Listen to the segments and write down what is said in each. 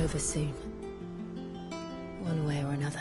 over soon. One way or another.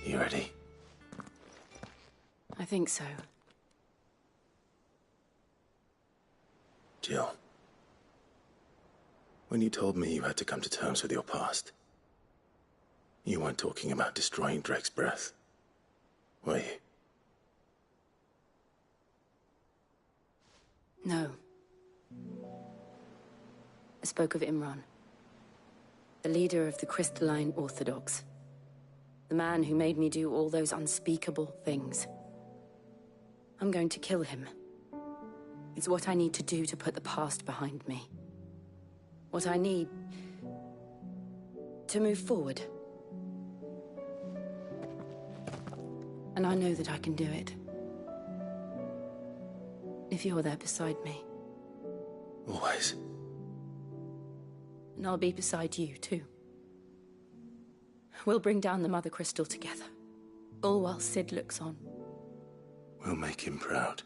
You ready? I think so. Jill, when you told me you had to come to terms with your past, you weren't talking about destroying Drake's breath, were you? No. I spoke of Imran, the leader of the Crystalline Orthodox. The man who made me do all those unspeakable things. I'm going to kill him. It's what I need to do to put the past behind me. What I need to move forward. And I know that I can do it. If you're there beside me. Always. And I'll be beside you, too. We'll bring down the Mother Crystal together. All while Sid looks on. We'll make him proud.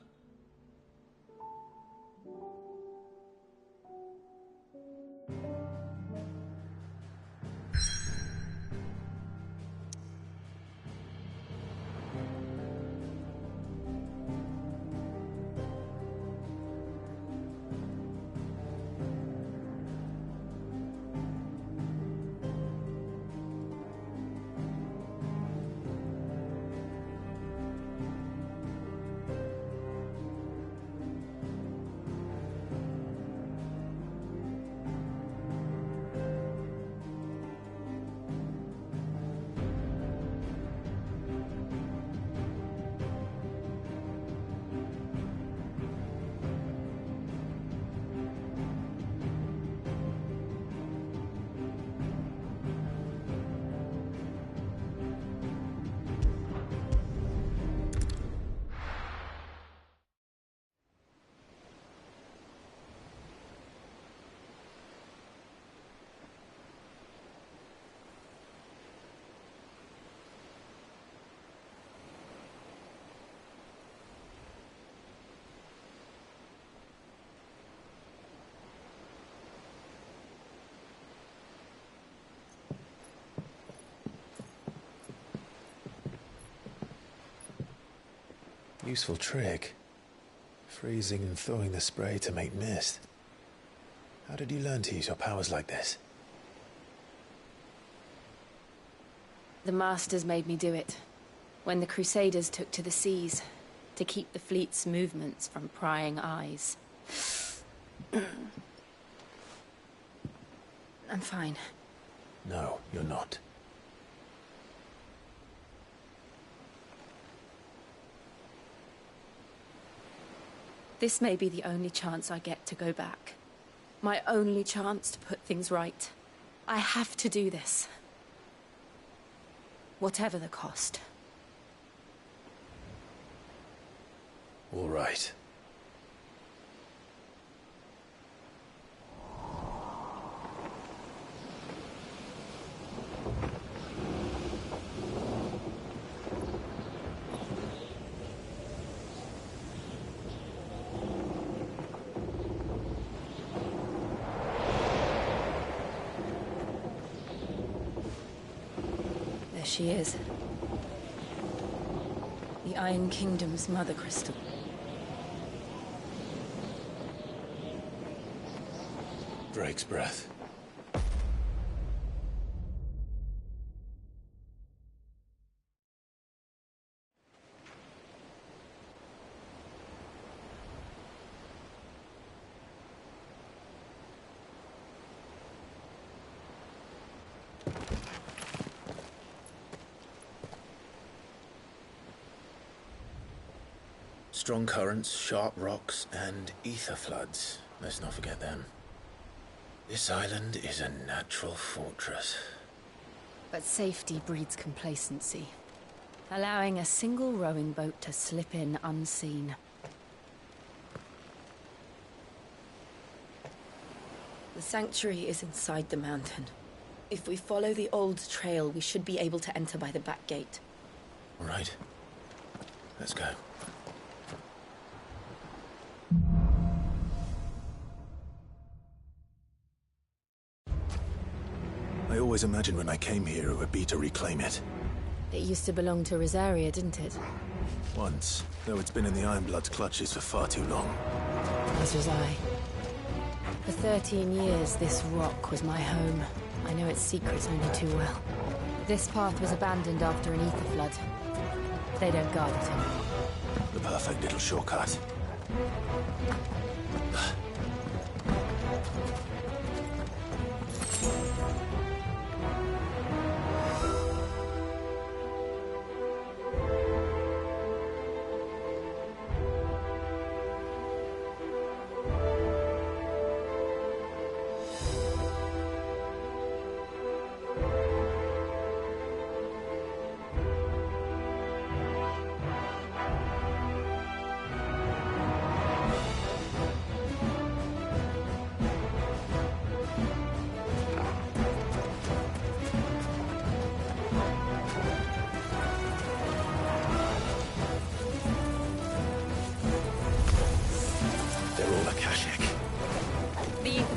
Useful trick. Freezing and thawing the spray to make mist. How did you learn to use your powers like this? The Masters made me do it. When the Crusaders took to the seas, to keep the fleet's movements from prying eyes. I'm fine. No, you're not. This may be the only chance I get to go back. My only chance to put things right. I have to do this. Whatever the cost. All right. There she is. The Iron Kingdom's mother crystal. Drake's breath. Strong currents, sharp rocks, and ether floods. Let's not forget them. This island is a natural fortress. But safety breeds complacency. Allowing a single rowing boat to slip in unseen. The sanctuary is inside the mountain. If we follow the old trail, we should be able to enter by the back gate. All right. Let's go. I always imagined when I came here it would be to reclaim it. It used to belong to Rosaria, didn't it? Once, though it's been in the Ironblood's clutches for far too long. As was I. For 13 years, this rock was my home. I know its secrets only too well. This path was abandoned after an ether flood. They don't guard it anymore. The perfect little shortcut.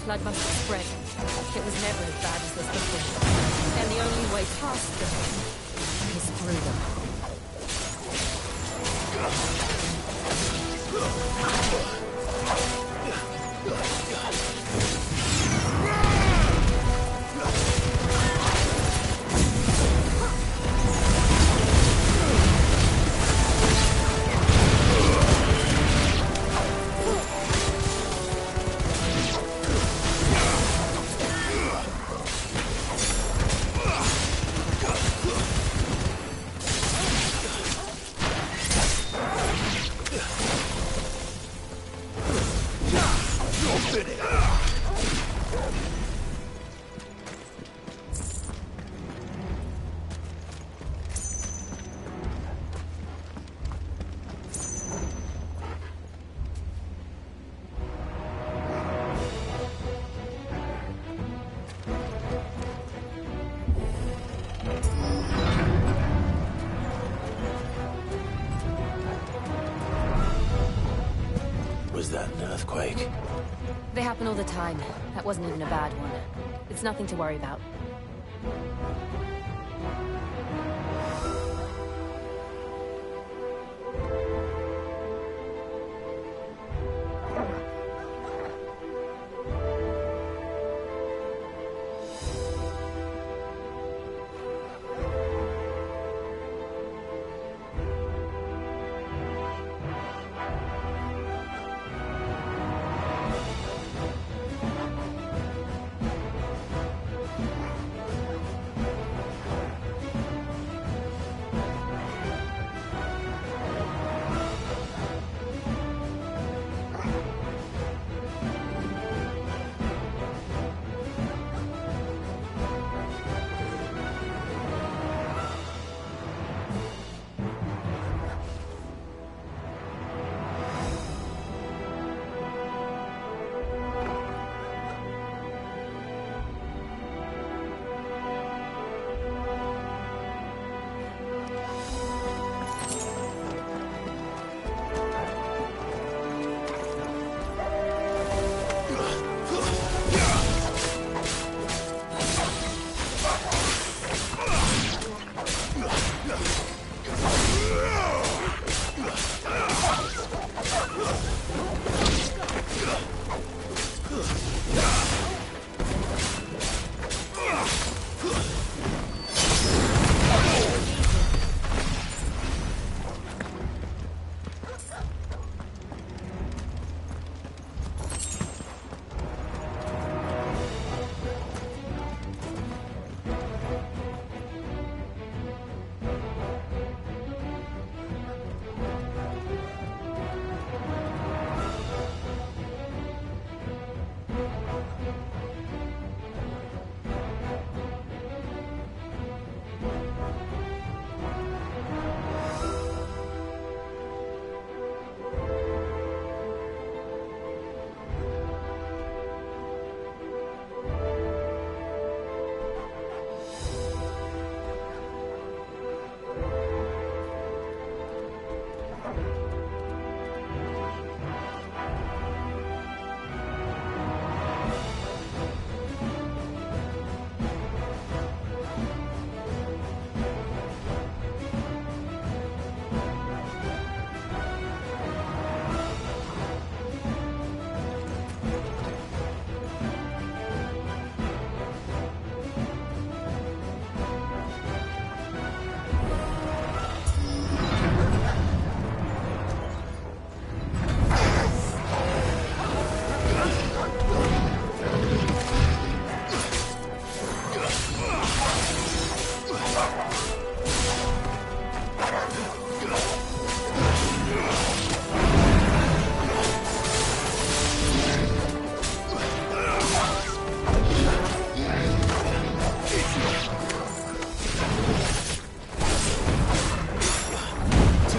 Flood must have spread. It was never as bad as this before. And the only way past them is through them. Was that an earthquake? They happen all the time. That wasn't even a bad one. It's nothing to worry about.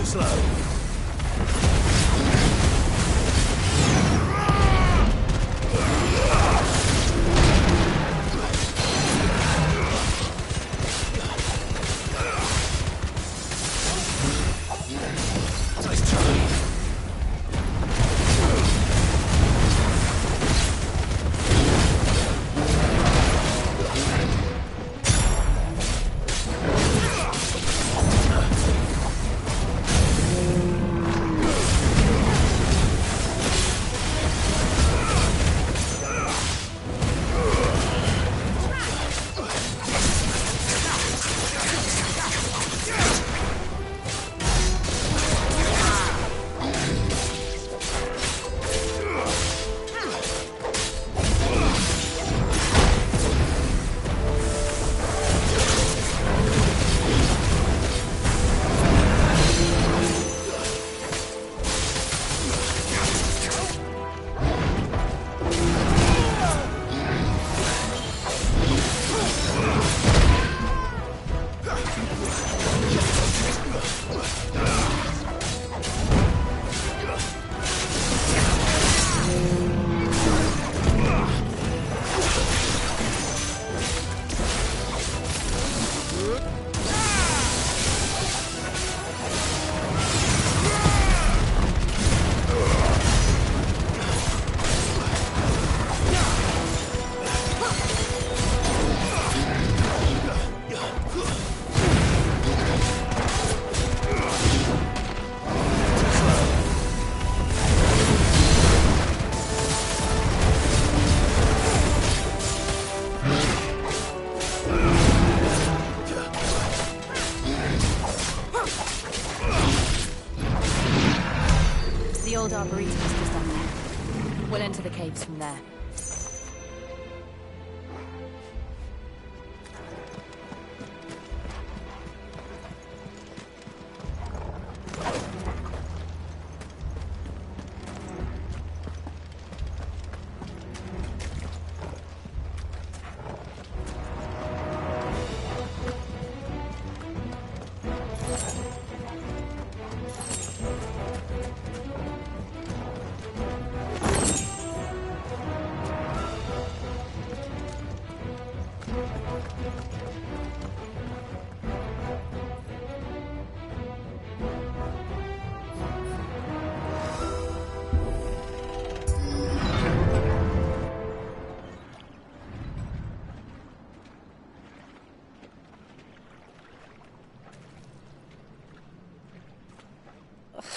Too slow. The old arboretum is just down there. We'll enter the caves from there.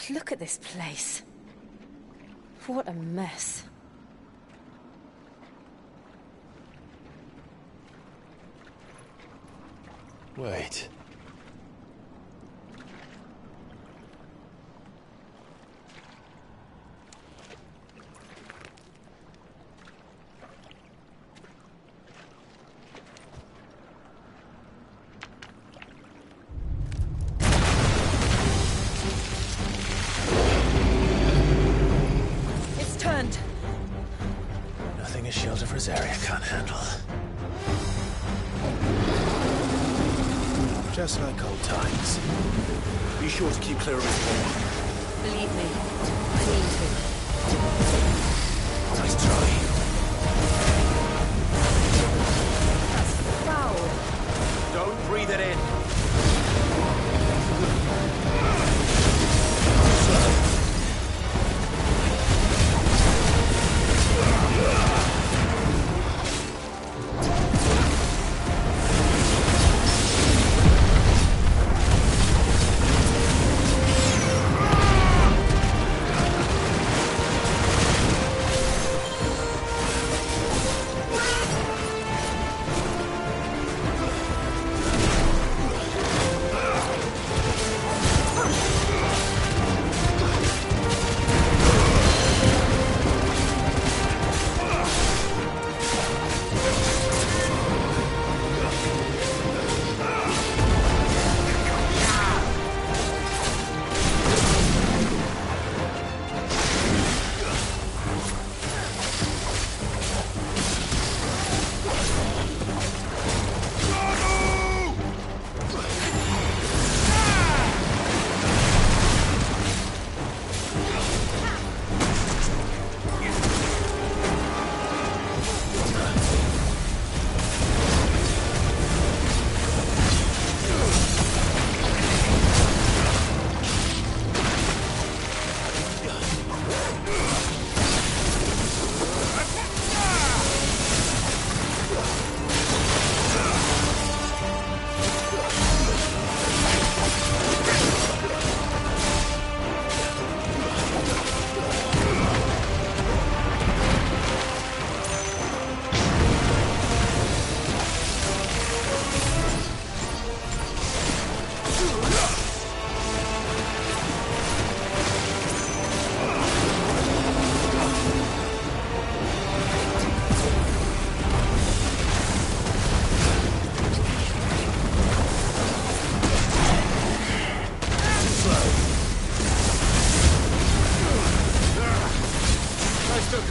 Look at this place. What a mess. Wait. Nothing a shelter for this area can't handle. Just like old times. Be sure to keep clear of his paw. Believe me, I need to. Nice try. That's foul. Don't breathe it in.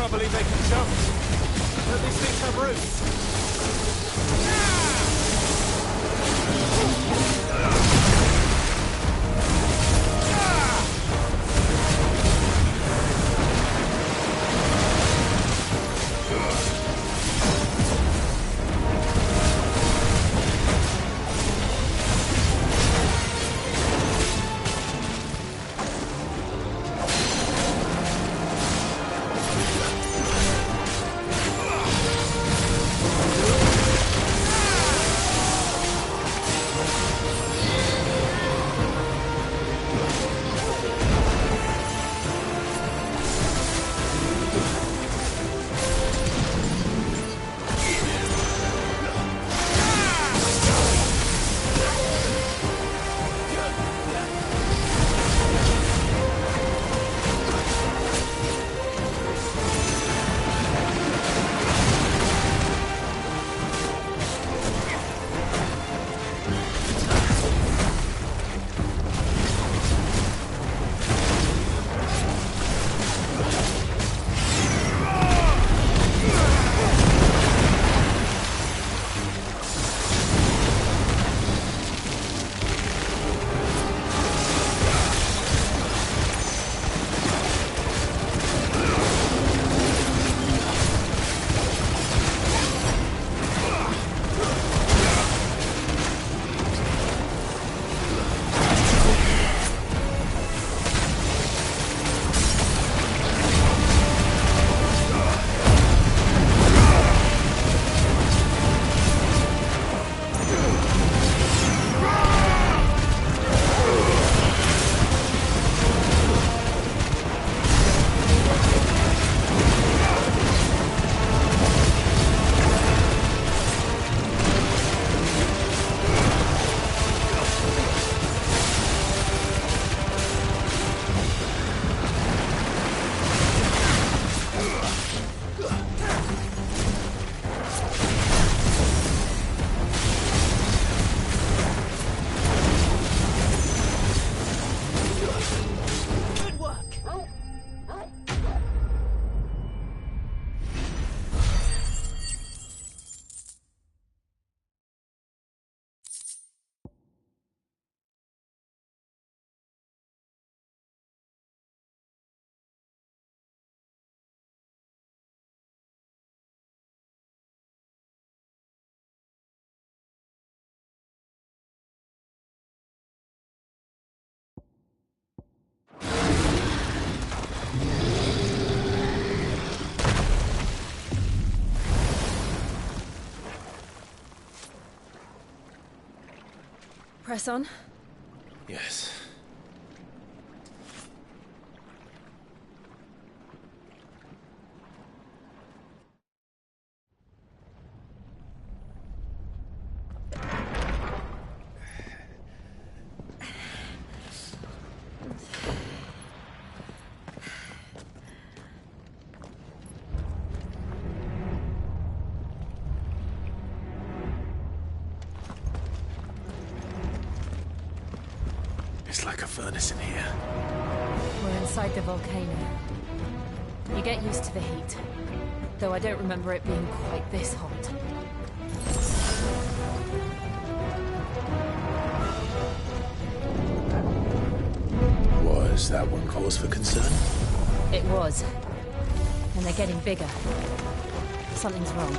can't believe they can jump. Don't these things have roots? Press on. Yes. It's like a furnace in here. We're inside the volcano. You get used to the heat. Though I don't remember it being quite this hot. Was that one cause for concern? It was. And they're getting bigger. Something's wrong.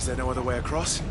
Is there no other way across?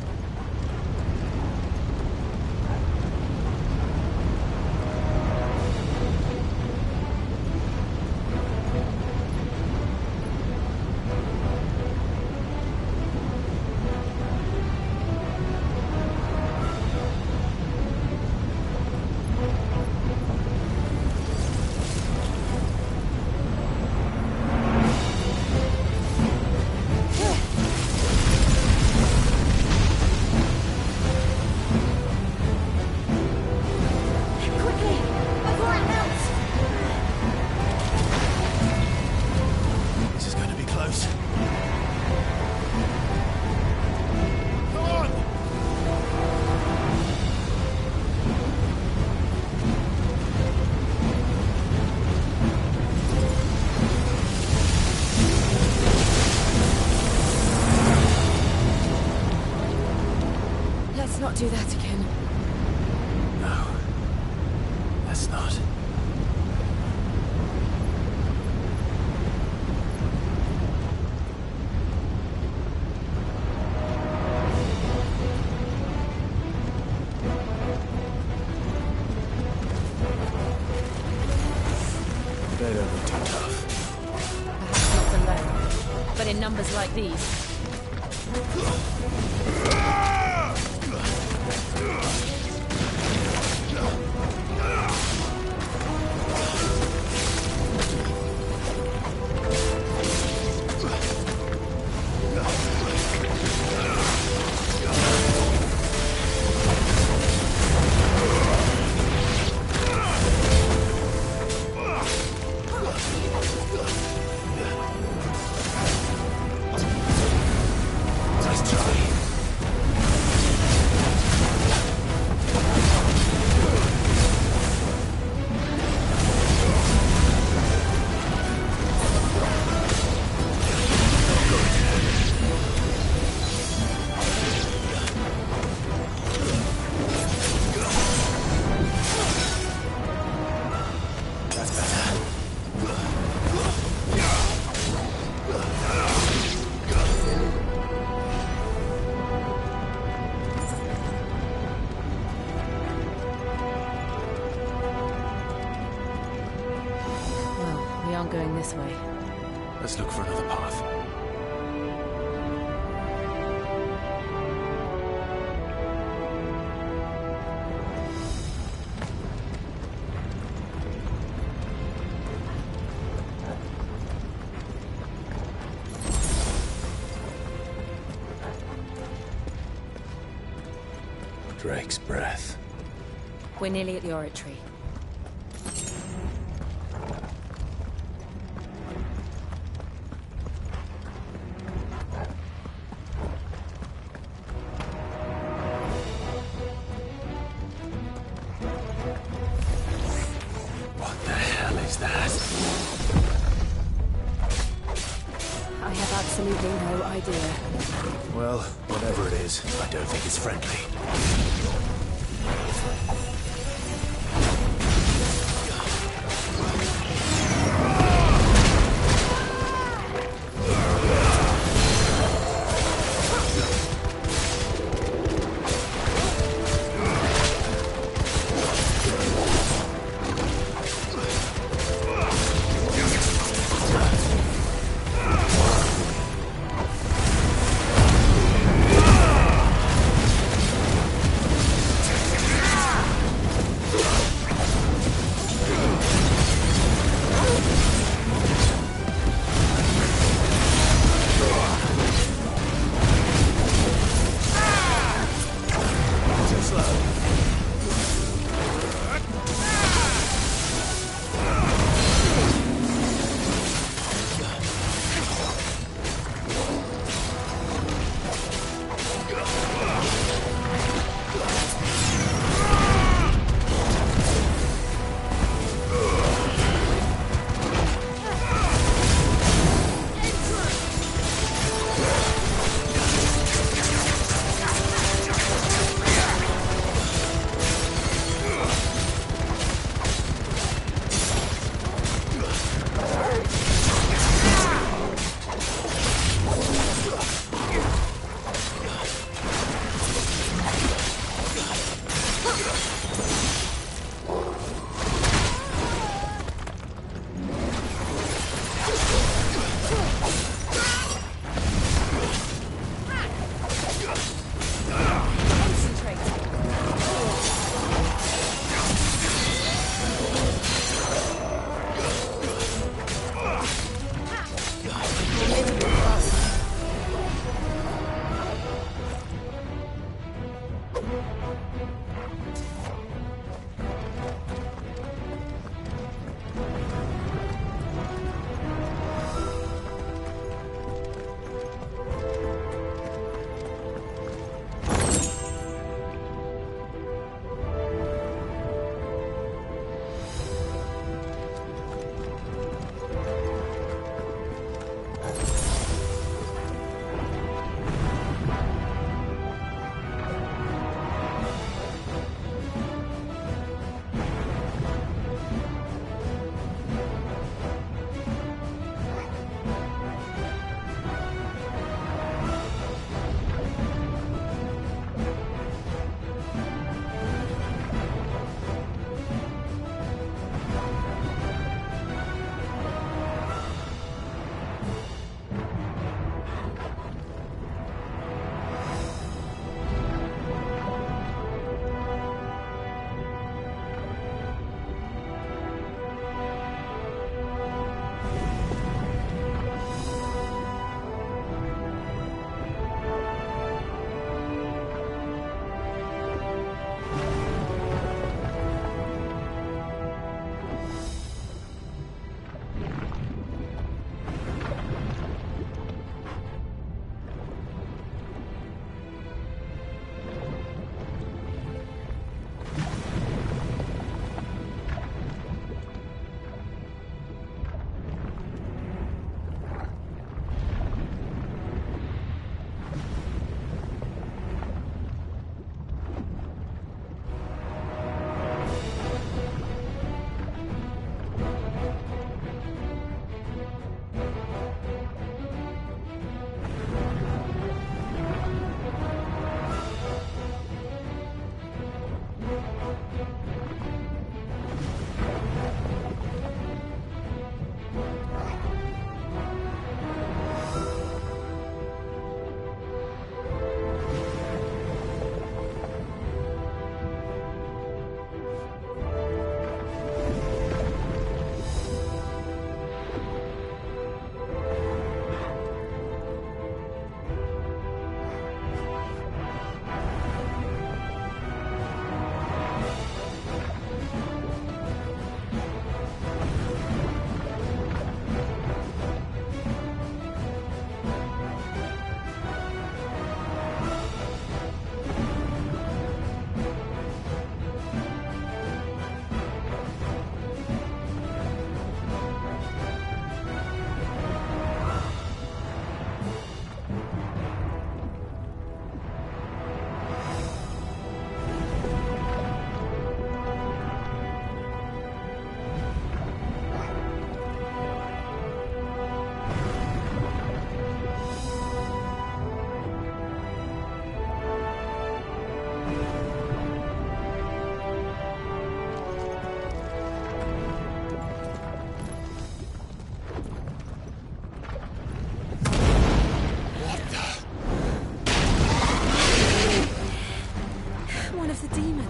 Not do that again. No. Let's not. They don't look too tough. Perhaps not alone, but in numbers like these. Going this way. Let's look for another path. Drake's breath. We're nearly at the oratory. What the hell is that? I have absolutely no idea. Well, whatever it is, I don't think it's friendly.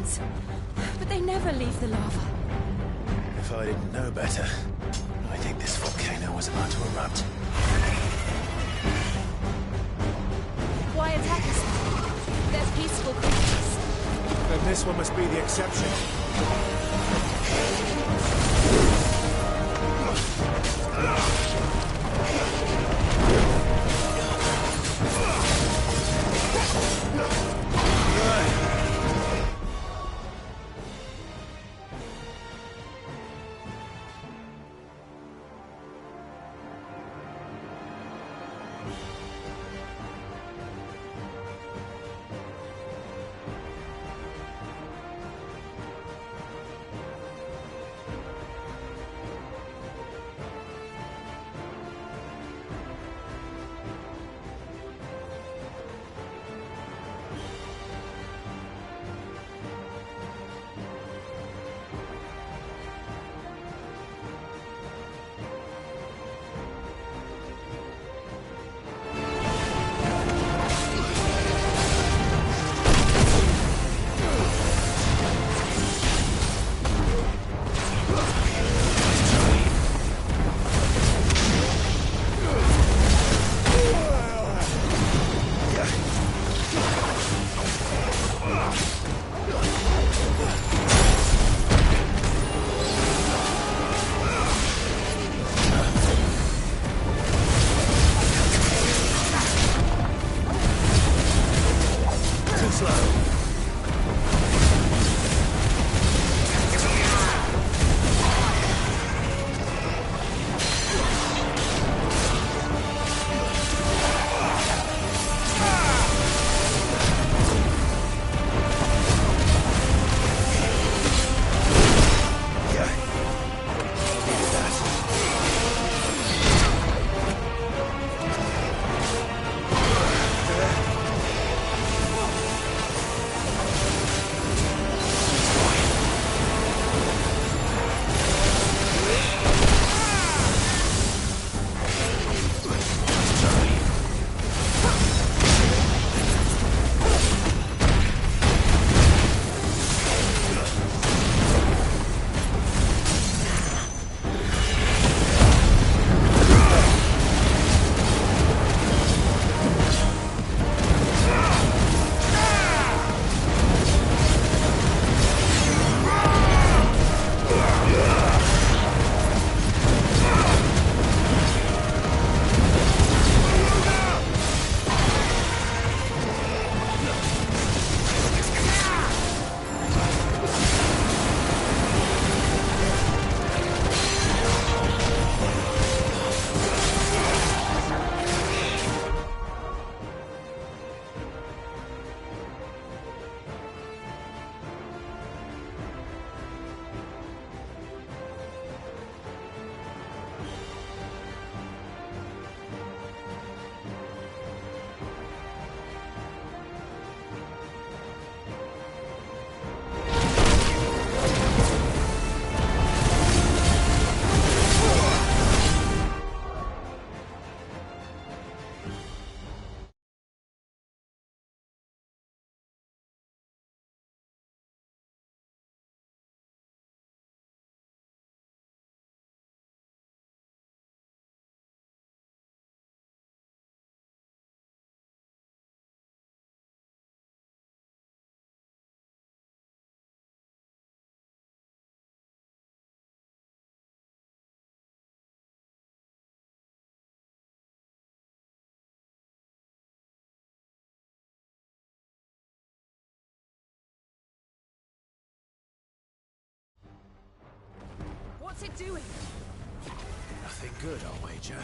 once. But they never leave the lava. If I didn't know better, I think this volcano was about to erupt. Why attack us? There's peaceful creatures. Then this one must be the exception. What's it doing? Nothing good, I'll wager.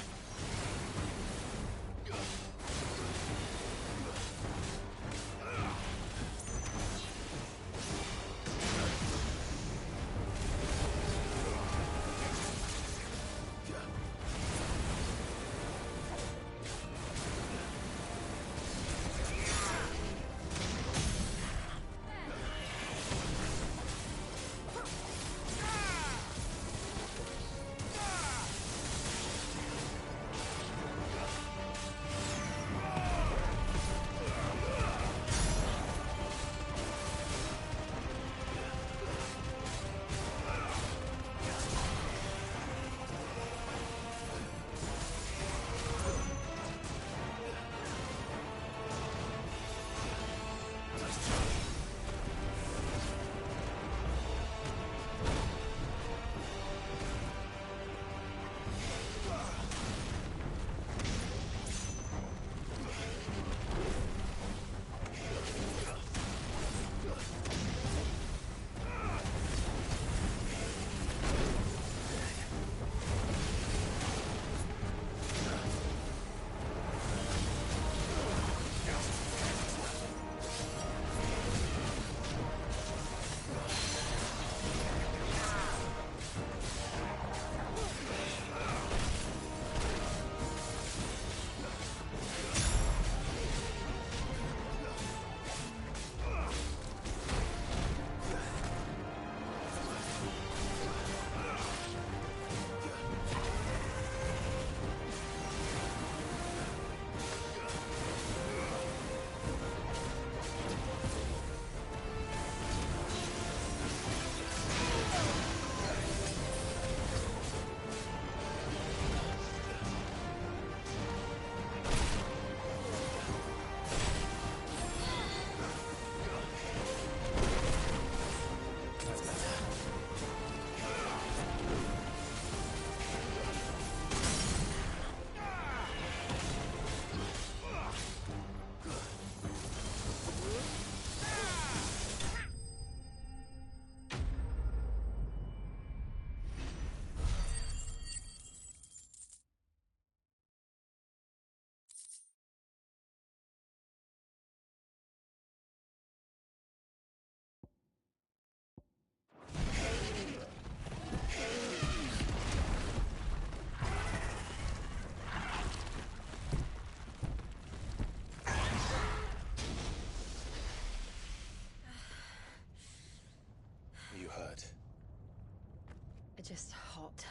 just hot.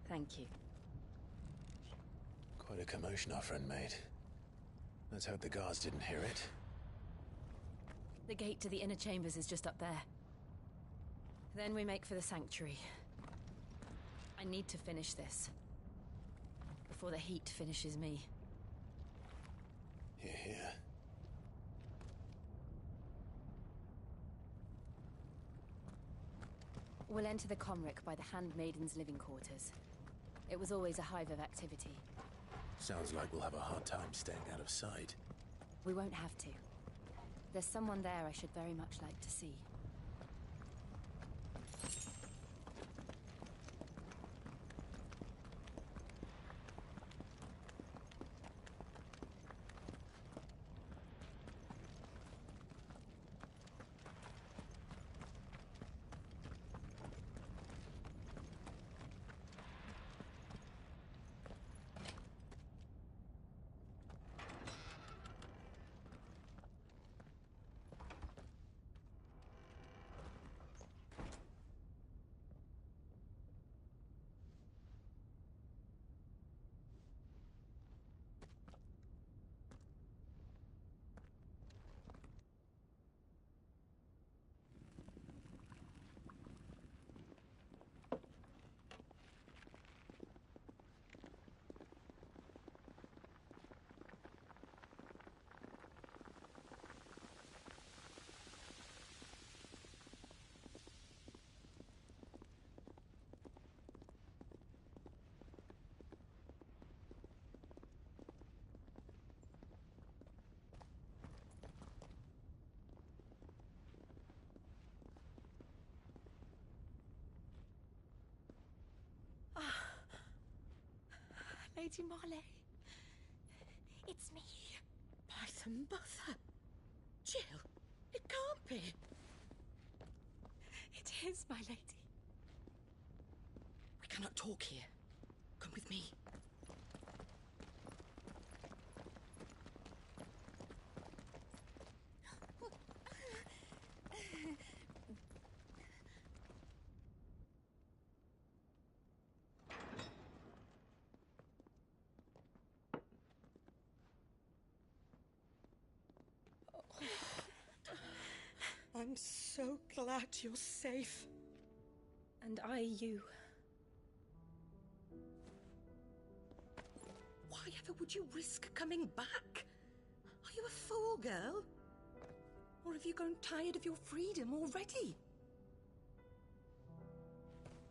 Thank you. Quite a commotion our friend made. Let's hope the guards didn't hear it. The gate to the inner chambers is just up there. Then we make for the sanctuary. I need to finish this. Before the heat finishes me. Hear, hear. We'll enter the Comric by the Handmaiden's living quarters. It was always a hive of activity. Sounds like we'll have a hard time staying out of sight. We won't have to. There's someone there I should very much like to see. Lady Marley. It's me. By the mother. Jill, it can't be. It is, my lady. We cannot talk here. Come with me. I'm so glad you're safe. And I you. Why ever would you risk coming back? Are you a fool, girl? Or have you grown tired of your freedom already?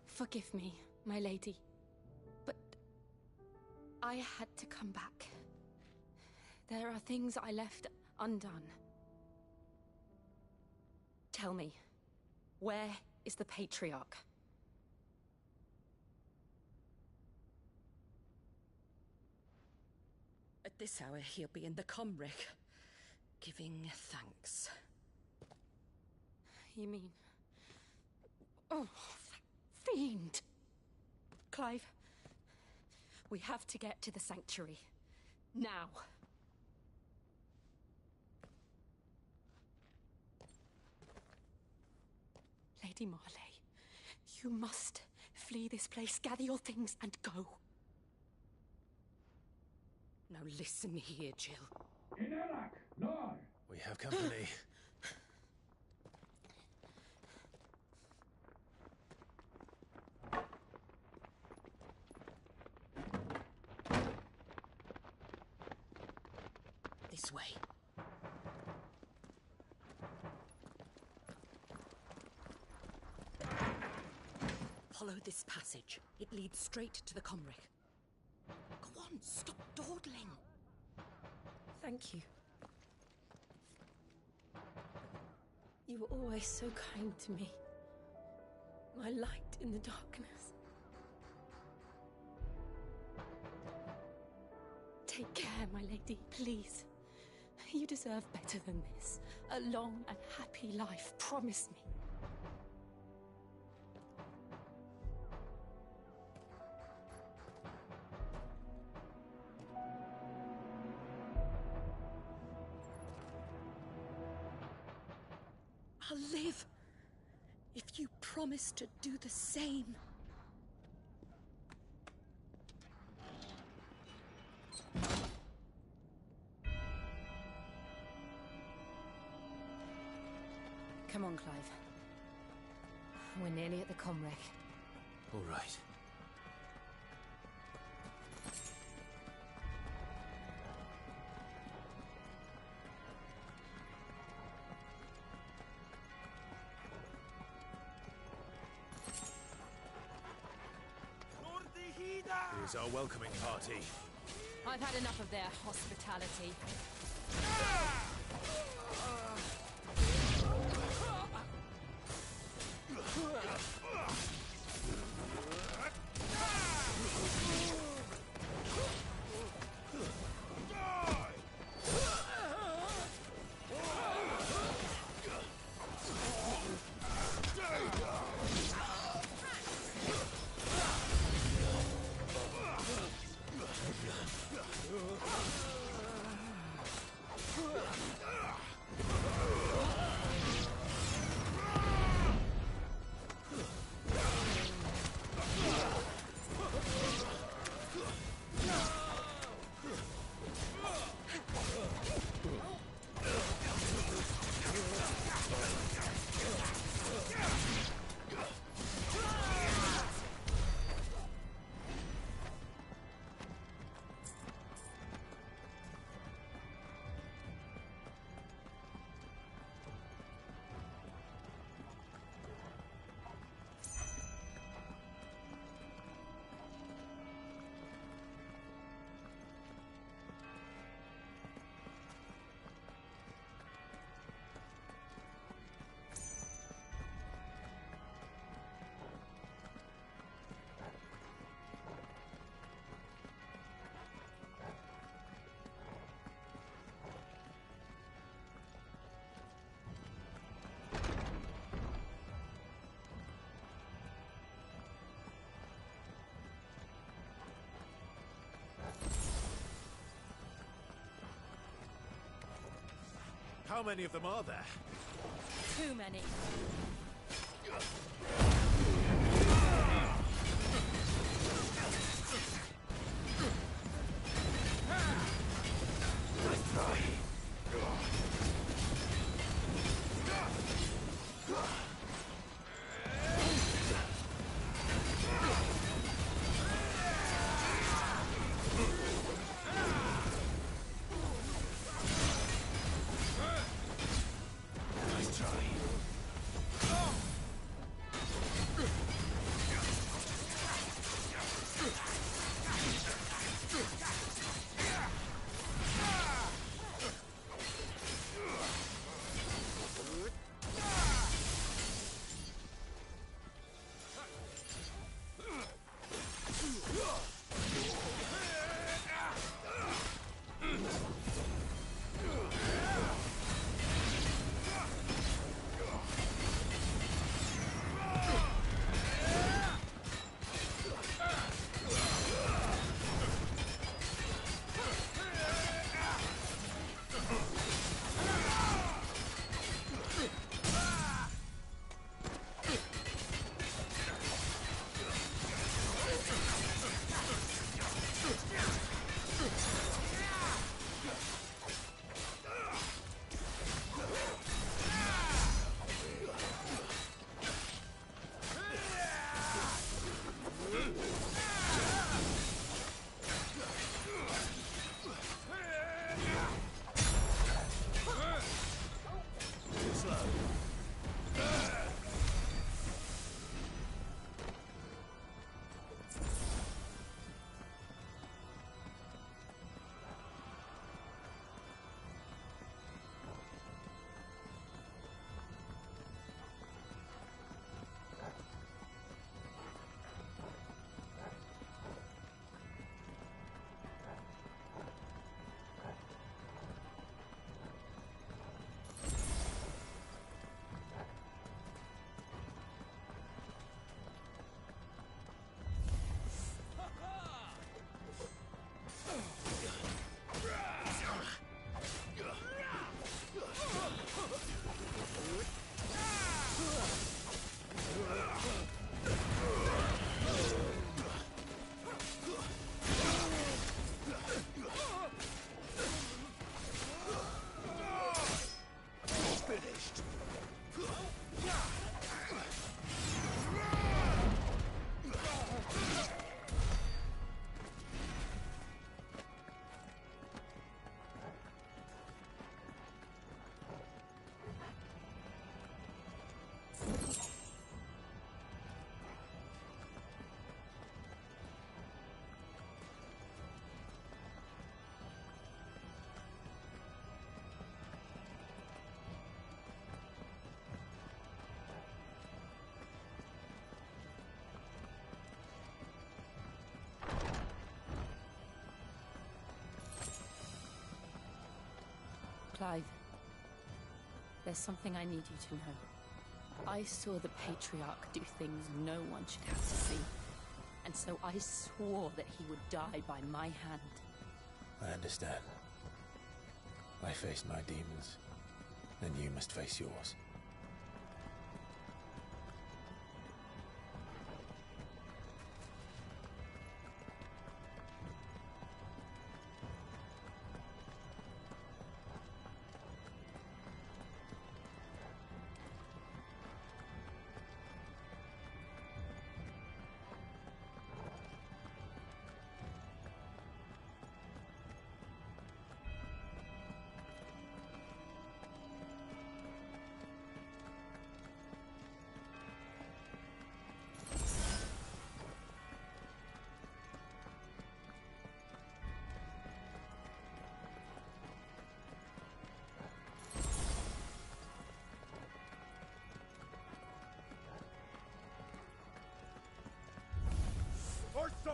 Forgive me, my lady. But I had to come back. There are things I left undone. Tell me, where is the Patriarch? At this hour, he'll be in the Comric, giving thanks. You mean... Oh, that fiend! Clive, we have to get to the sanctuary. Now. Lady Marley, you must flee this place, gather your things, and go. Now listen here, Jill. We have company. This way. Follow this passage. It leads straight to the Comric. Go on, stop dawdling. Thank you. You were always so kind to me. My light in the darkness. Take care, my lady, please. You deserve better than this. A long and happy life, promise me. I'll live if you promise to do the same. Come on, Clive. We're nearly at the comwreck. All right. Here's our welcoming party. I've had enough of their hospitality. How many of them are there? Too many. Clive, there's something I need you to know. I saw the Patriarch do things no one should have to see. And so I swore that he would die by my hand. I understand. I faced my demons, and you must face yours.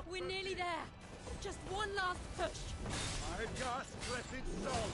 We're nearly there. Just one last push. My ghast blessed soul!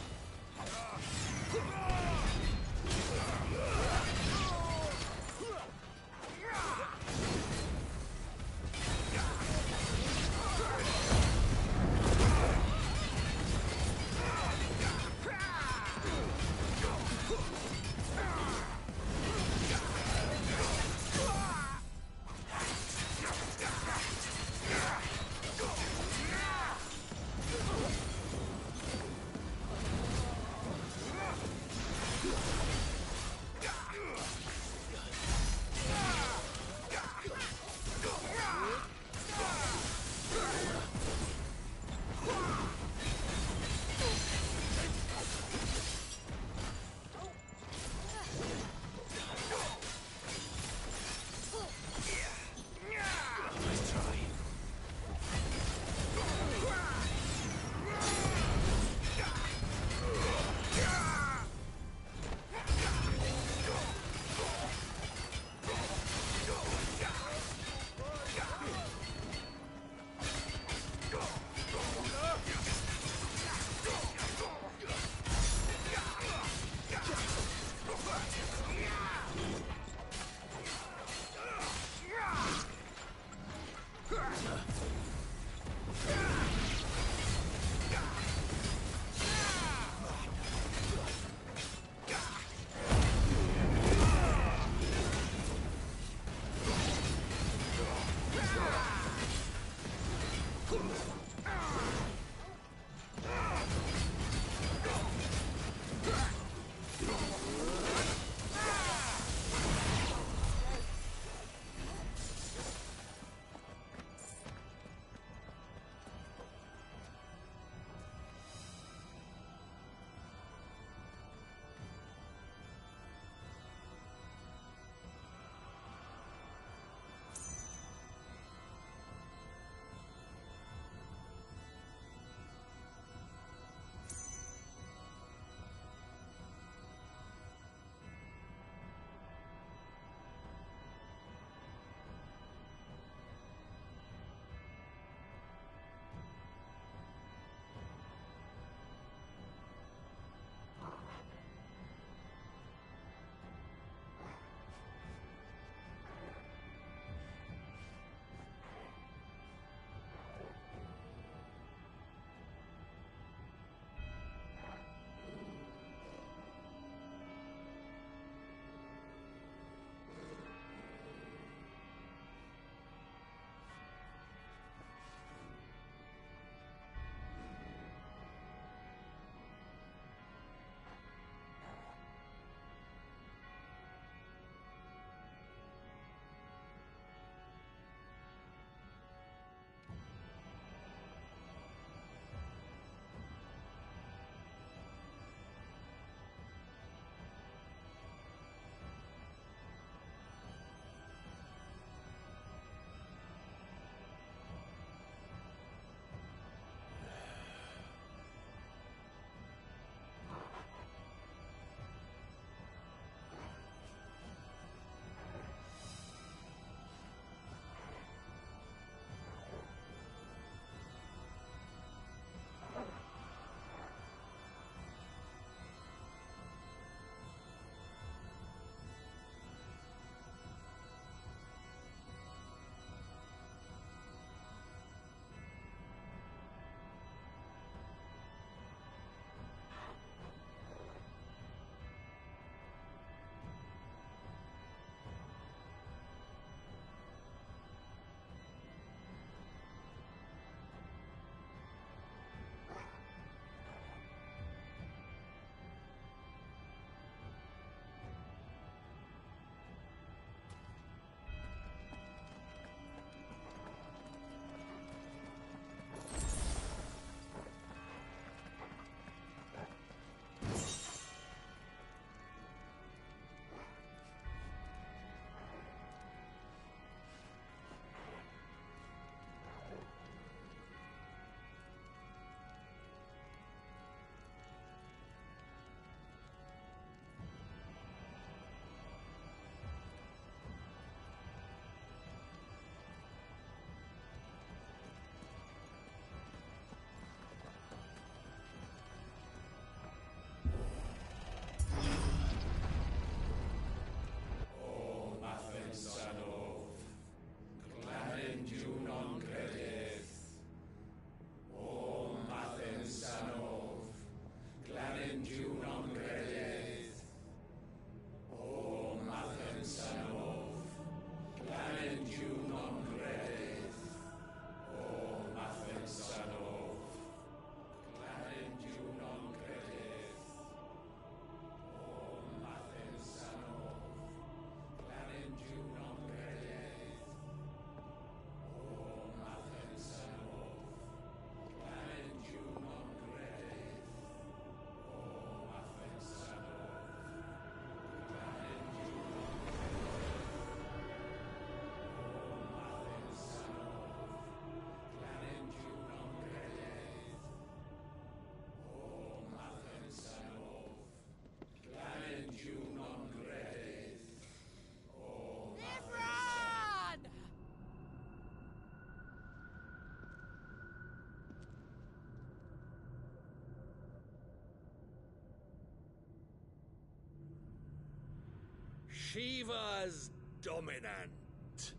Shiva's dominant.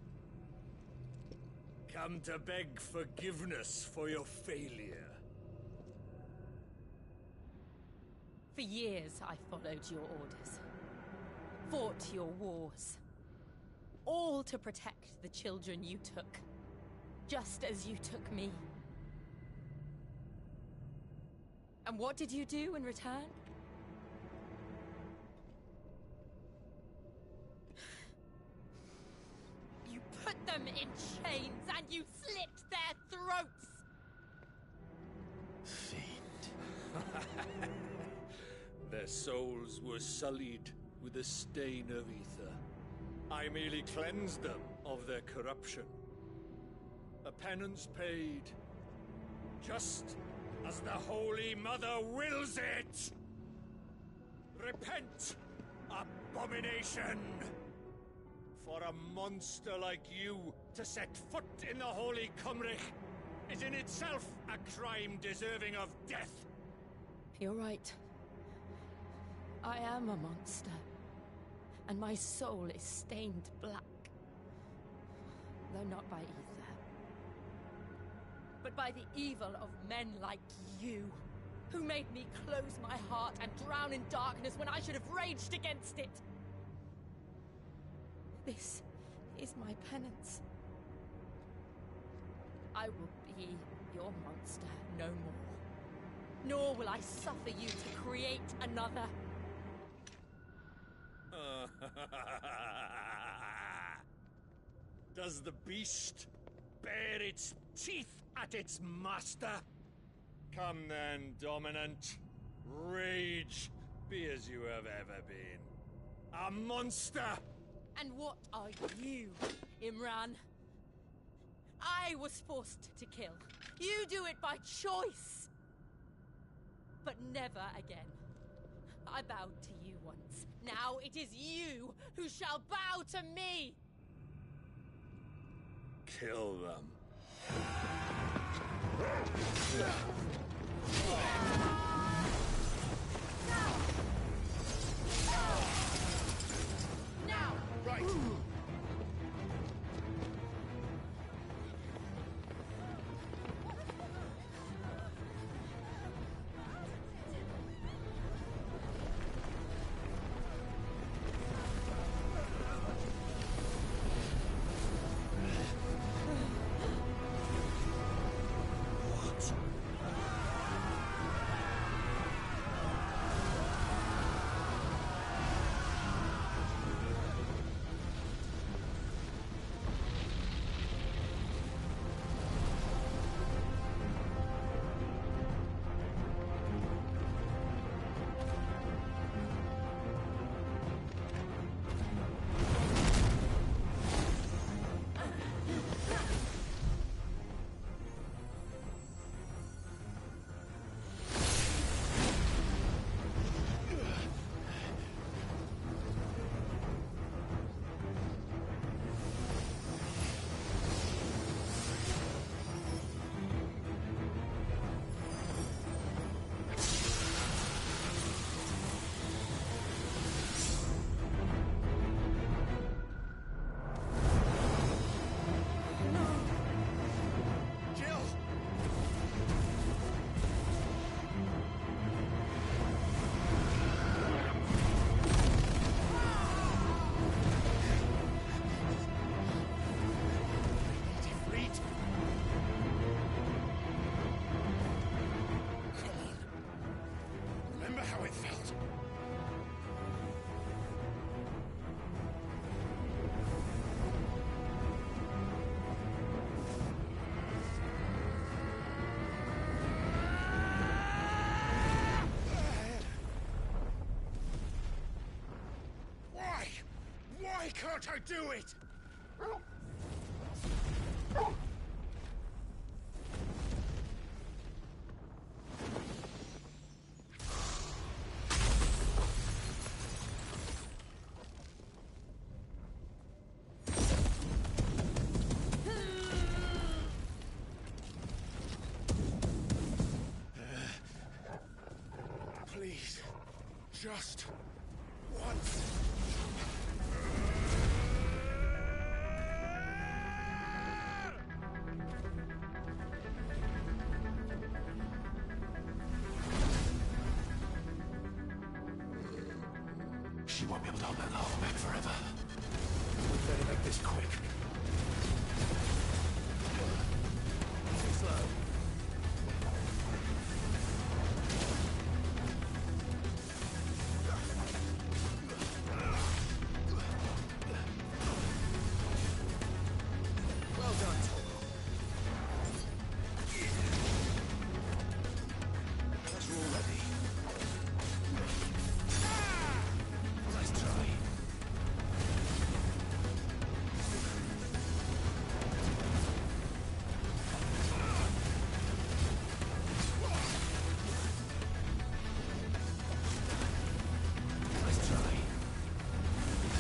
Come to beg forgiveness for your failure. For years, I followed your orders. Fought your wars. All to protect the children you took. Just as you took me. And what did you do in return? You put them in chains and you slit their throats! Fiend. Their souls were sullied with the stain of ether. I merely cleansed them of their corruption. A penance paid, just as the Holy Mother wills it! Repent, abomination! For a monster like you to set foot in the Holy Cymric is in itself a crime deserving of death. You're right. I am a monster. And my soul is stained black. Though not by ether. But by the evil of men like you, who made me close my heart and drown in darkness when I should have raged against it. This is my penance. I will be your monster no more. Nor will I suffer you to create another. Does the beast bare its teeth at its master? Come then, dominant. Rage, be as you have ever been. A monster! And what are you, Imran? I was forced to kill. You do it by choice. But never again. I bowed to you once. Now it is you who shall bow to me! Kill them. Now! Right! Why can't I do it? Please, just once. She won't be able to hold that lava back forever. We better make this quick. Too slow. Well done, Toro. That's all ready. Nice try. Nice try.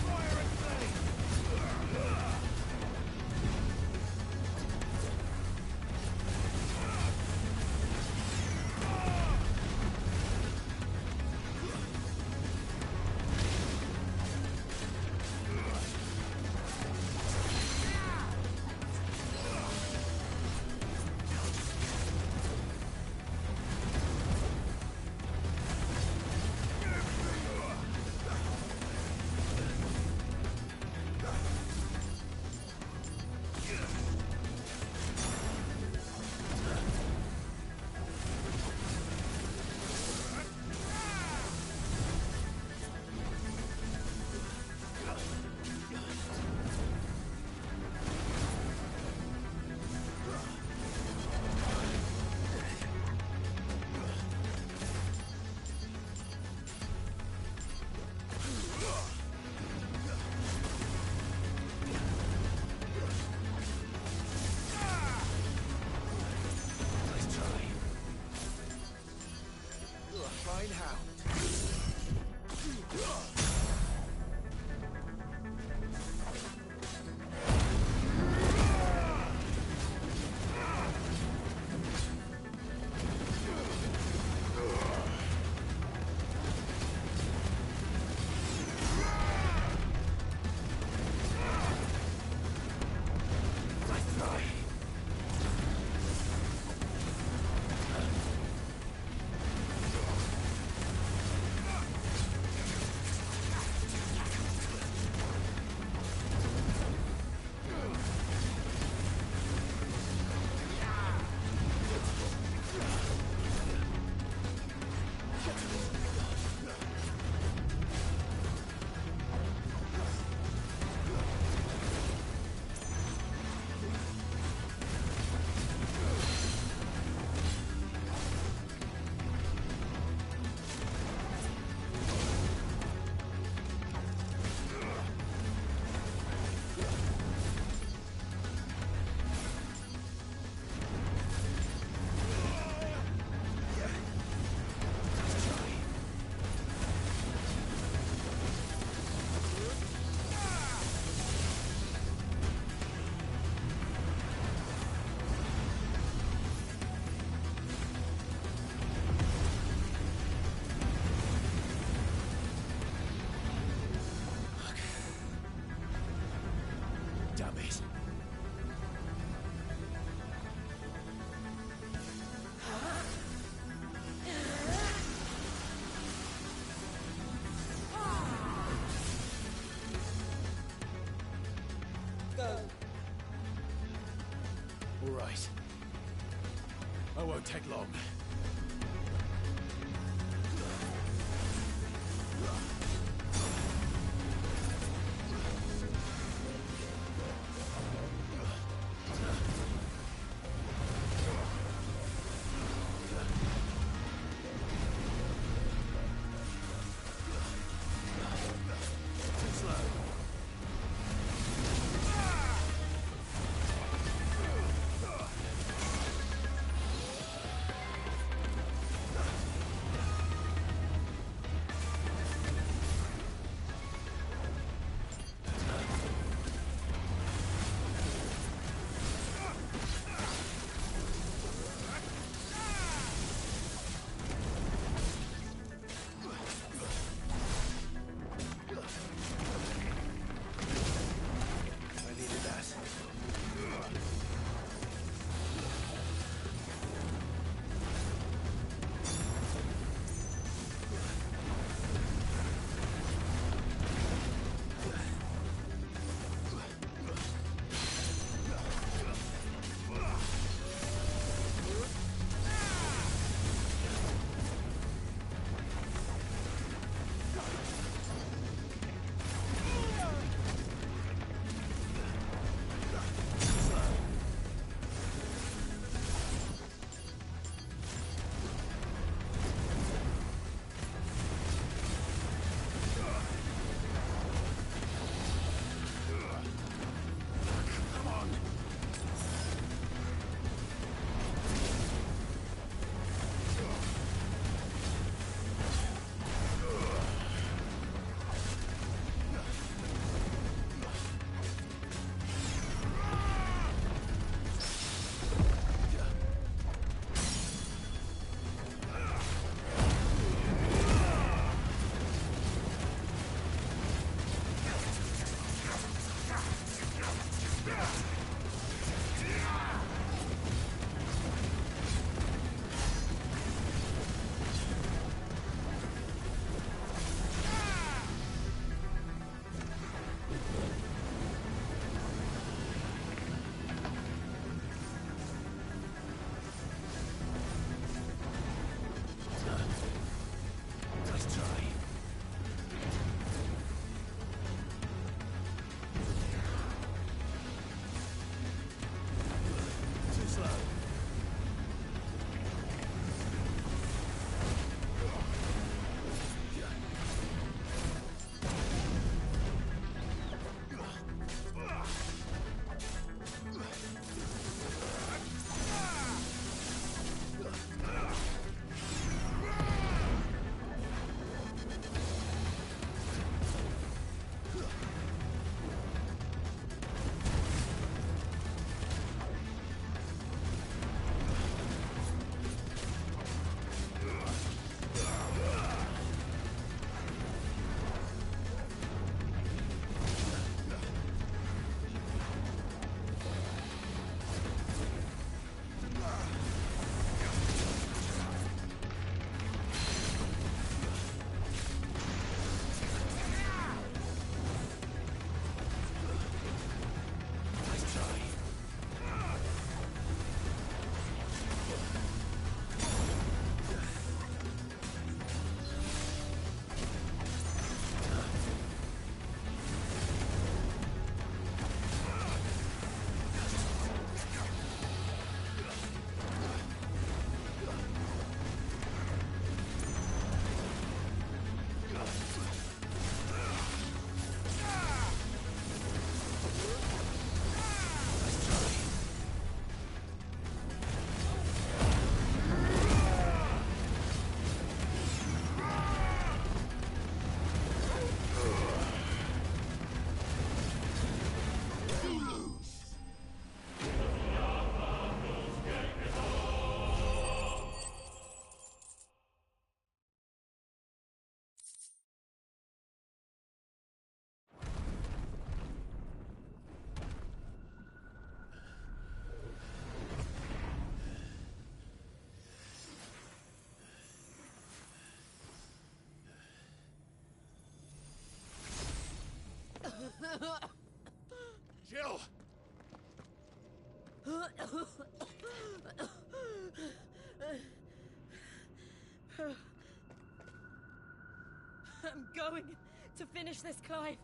Fire and flame. Nice try. You're a fine hound. Nice try. Damn it. All right. I won't take long. Too slow. I'm going to finish this, Clive.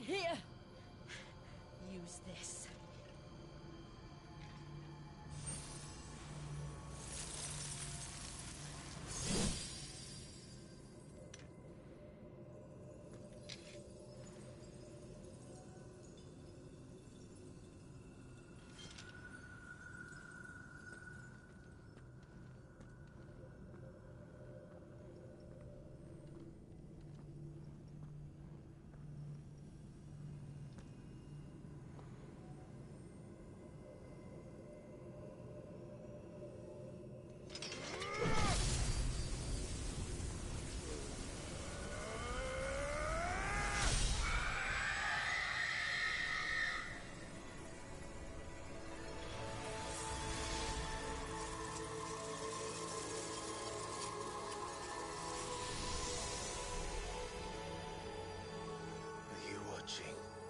Here. Use this.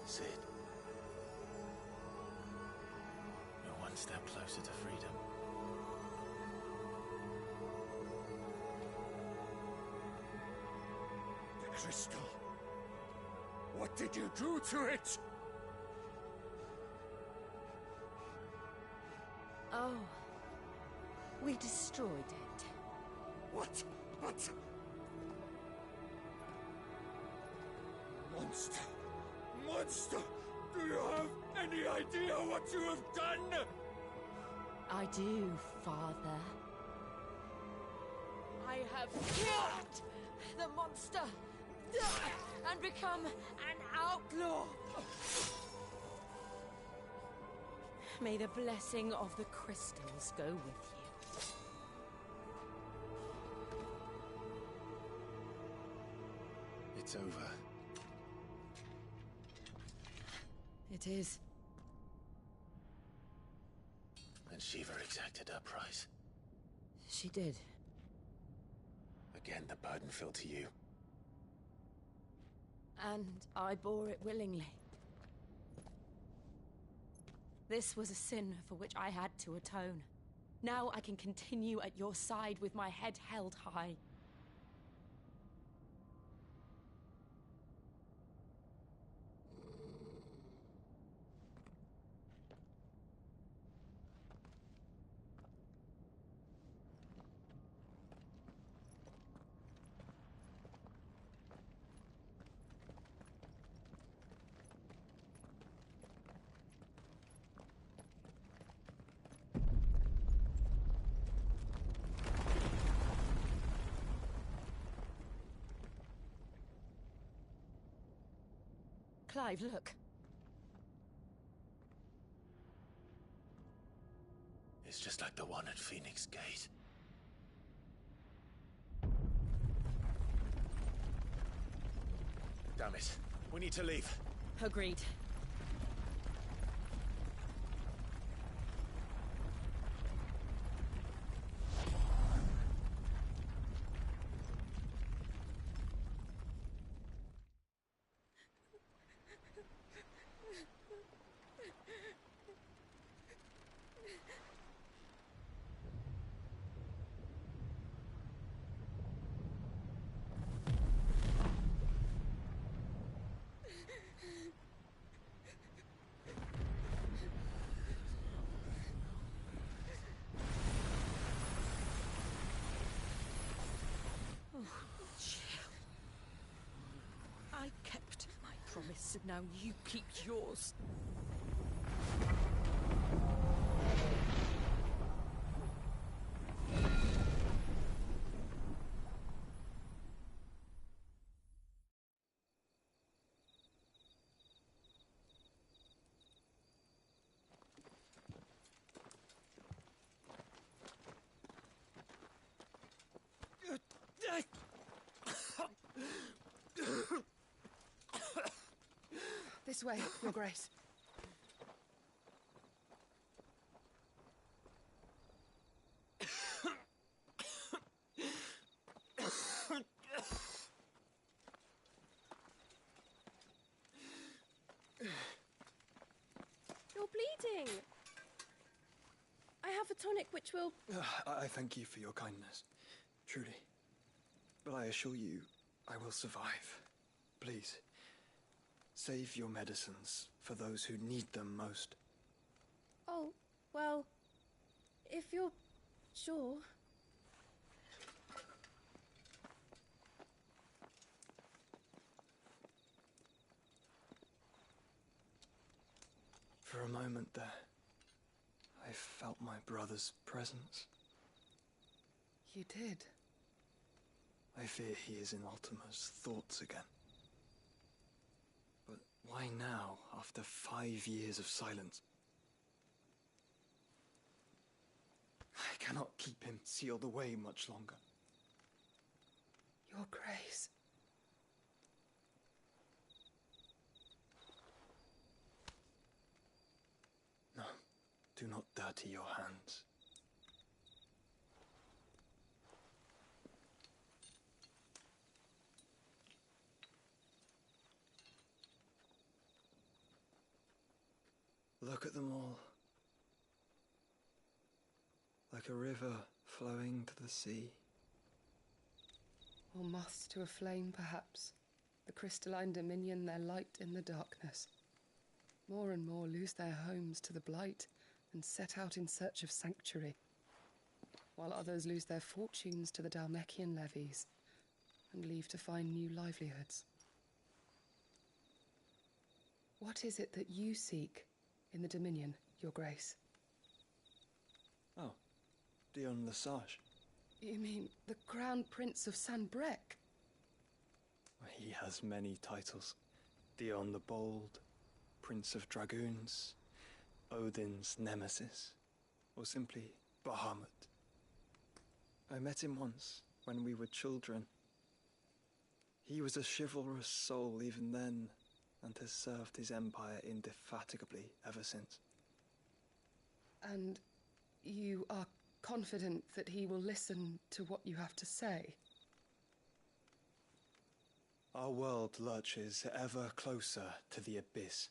Sid. You're one step closer to freedom. The crystal. What did you do to it? Oh. We destroyed it. What? What? Monster! Monster! Do you have any idea what you have done? I do, Father. I have killed the monster and become an outlaw. May the blessing of the crystals go with you. It's over. It is. And Shiva exacted her price. She did. Again, the burden fell to you. And I bore it willingly. This was a sin for which I had to atone. Now I can continue at your side with my head held high. Clive, look. It's just like the one at Phoenix Gate. Damn it. We need to leave. Agreed. I kept my promise, and now you keep yours. This way, Your Grace. tonic which will... I thank you for your kindness, truly. But I assure you, I will survive. Please, save your medicines for those who need them most. Oh, well, if you're sure... For a moment there, I felt my brother's presence. You did? I fear he is in Ultima's thoughts again. But why now, after 5 years of silence? I cannot keep him sealed away much longer. Your Grace. No, do not dirty your hands. Look at them all. Like a river flowing to the sea. Or moths to a flame, perhaps. The crystalline dominion their light in the darkness. More and more lose their homes to the blight and set out in search of sanctuary, while others lose their fortunes to the Dhalmekian levies and leave to find new livelihoods. What is it that you seek in the Dominion, Your Grace? Oh, Dion Lesage. You mean the Crown Prince of Sanbrec? He has many titles. Dion the Bold, Prince of Dragoons, Odin's Nemesis, or simply Bahamut. I met him once, when we were children. He was a chivalrous soul even then, and has served his empire indefatigably ever since. And you are confident that he will listen to what you have to say? Our world lurches ever closer to the abyss,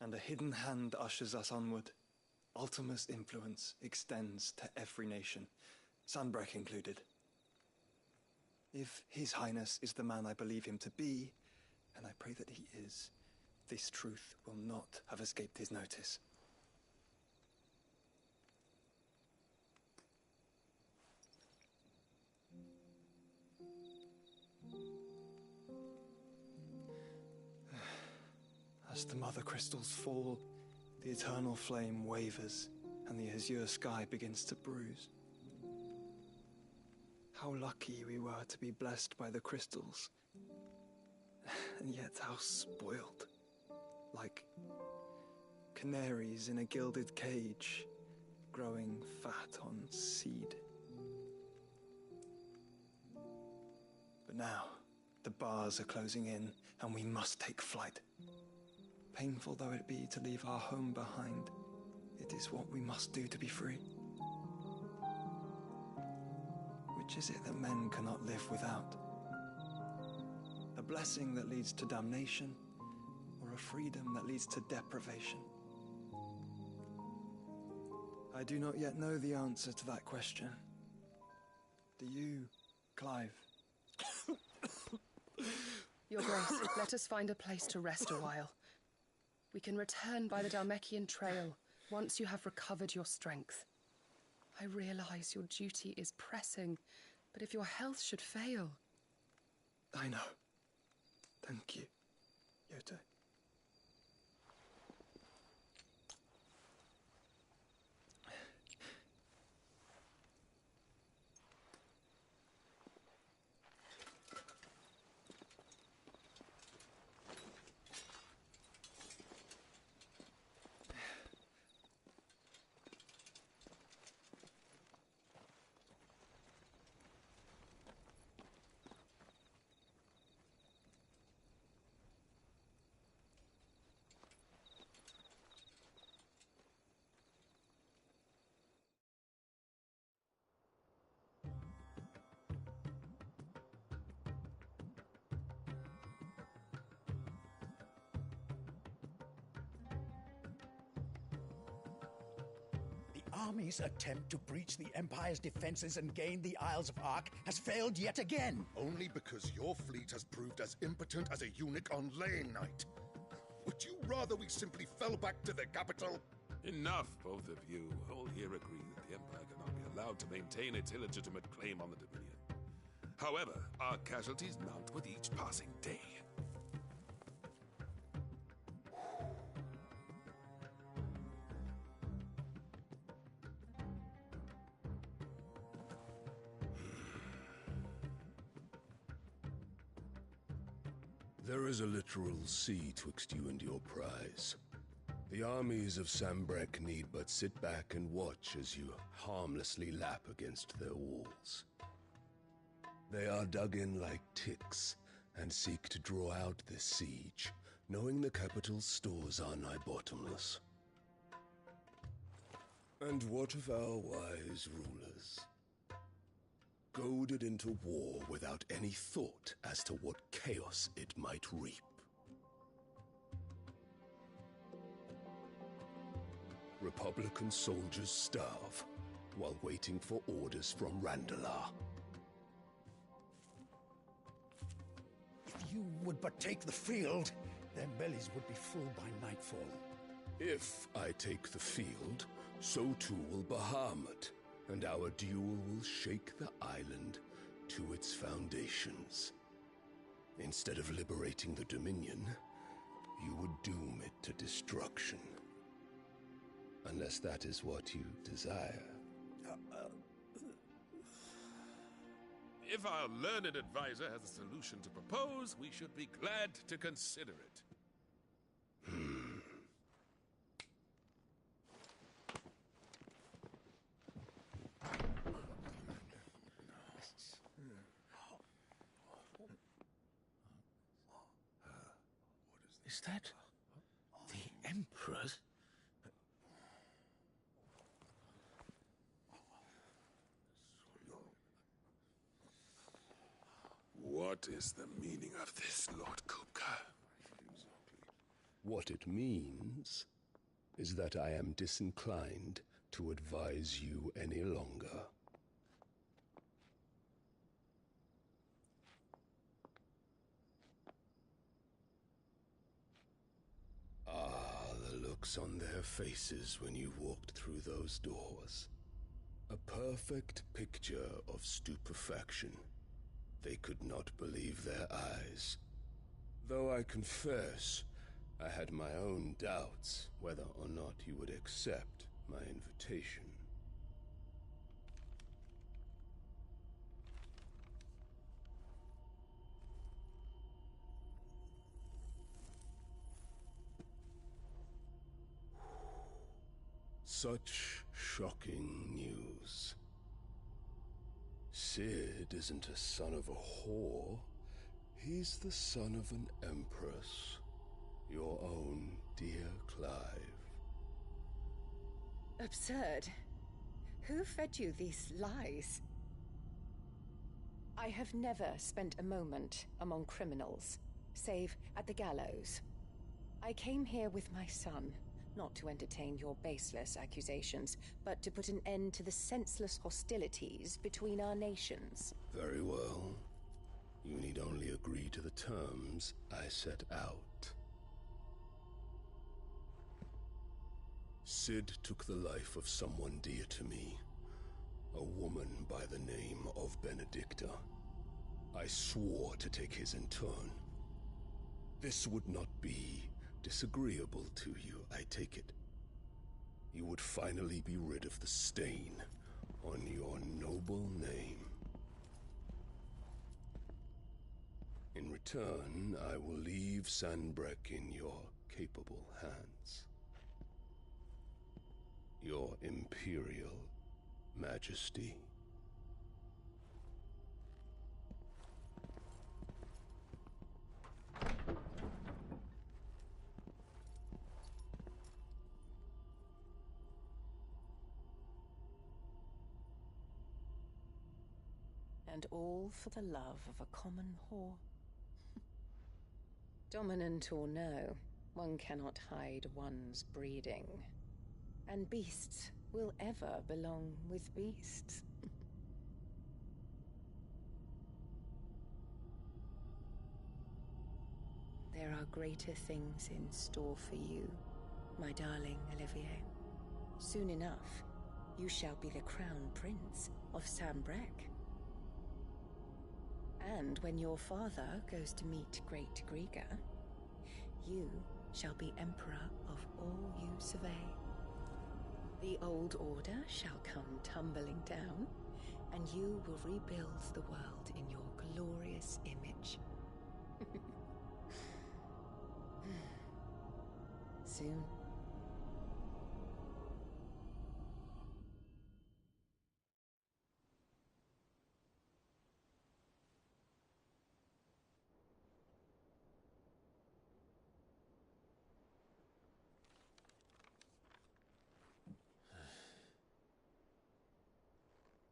and a hidden hand ushers us onward. Ultima's influence extends to every nation, Sanbrec included. If His Highness is the man I believe him to be, and I pray that he is, this truth will not have escaped his notice. As the mother crystals fall, the eternal flame wavers, and the azure sky begins to bruise. How lucky we were to be blessed by the crystals, and yet how spoiled. Like canaries in a gilded cage, growing fat on seed. But now, the bars are closing in, and we must take flight. Painful though it be to leave our home behind, it is what we must do to be free. Which is it that men cannot live without? A blessing that leads to damnation, or a freedom that leads to deprivation? I do not yet know the answer to that question. Do you, Clive? Your Grace, let us find a place to rest a while. We can return by the Dhalmekian trail once you have recovered your strength. I realize your duty is pressing, but if your health should fail... I know. Thank you, Yoto. army's attempt to breach the Empire's defenses and gain the Isles of Ark has failed yet again. Only because your fleet has proved as impotent as a eunuch on laying night. Would you rather we simply fell back to the capital? Enough, both of you. All here agree that the Empire cannot be allowed to maintain its illegitimate claim on the Dominion. However, our casualties mount with each passing day. There is a literal sea twixt you and your prize. The armies of Sambrek need but sit back and watch as you harmlessly lap against their walls. They are dug in like ticks and seek to draw out this siege, knowing the capital's stores are nigh bottomless. And what of our wise rulers? Goaded into war without any thought as to what chaos it might reap. Republican soldiers starve while waiting for orders from Randalar. If you would but take the field, their bellies would be full by nightfall. If I take the field, so too will Bahamut, and our duel will shake the island to its foundations. Instead of liberating the Dominion, you would doom it to destruction. Unless that is what you desire. If our learned advisor has a solution to propose, we should be glad to consider it. Is that the Emperor's? What is the meaning of this, Lord Kupka? What it means is that I am disinclined to advise you any longer. Ah, the looks on their faces when you walked through those doors. A perfect picture of stupefaction. They could not believe their eyes. Though I confess, I had my own doubts whether or not you would accept my invitation. Such shocking news. Sid isn't a son of a whore. He's the son of an empress. Your own dear Clive. Absurd. Who fed you these lies? I have never spent a moment among criminals, save at the gallows. I came here with my son, not to entertain your baseless accusations, but to put an end to the senseless hostilities between our nations. Very well. You need only agree to the terms I set out. Sid took the life of someone dear to me, a woman by the name of Benedicta. I swore to take his in turn. This would not be disagreeable to you, I take it. You would finally be rid of the stain on your noble name. In return, I will leave Sanbrek in your capable hands. Your Imperial Majesty. And all for the love of a common whore. Dominant or no, one cannot hide one's breeding. And beasts will ever belong with beasts. There are greater things in store for you, my darling Olivier. Soon enough, you shall be the crown prince of Sambrec. And when your father goes to meet Great Grieger, you shall be emperor of all you survey. The old order shall come tumbling down, and you will rebuild the world in your glorious image. Soon.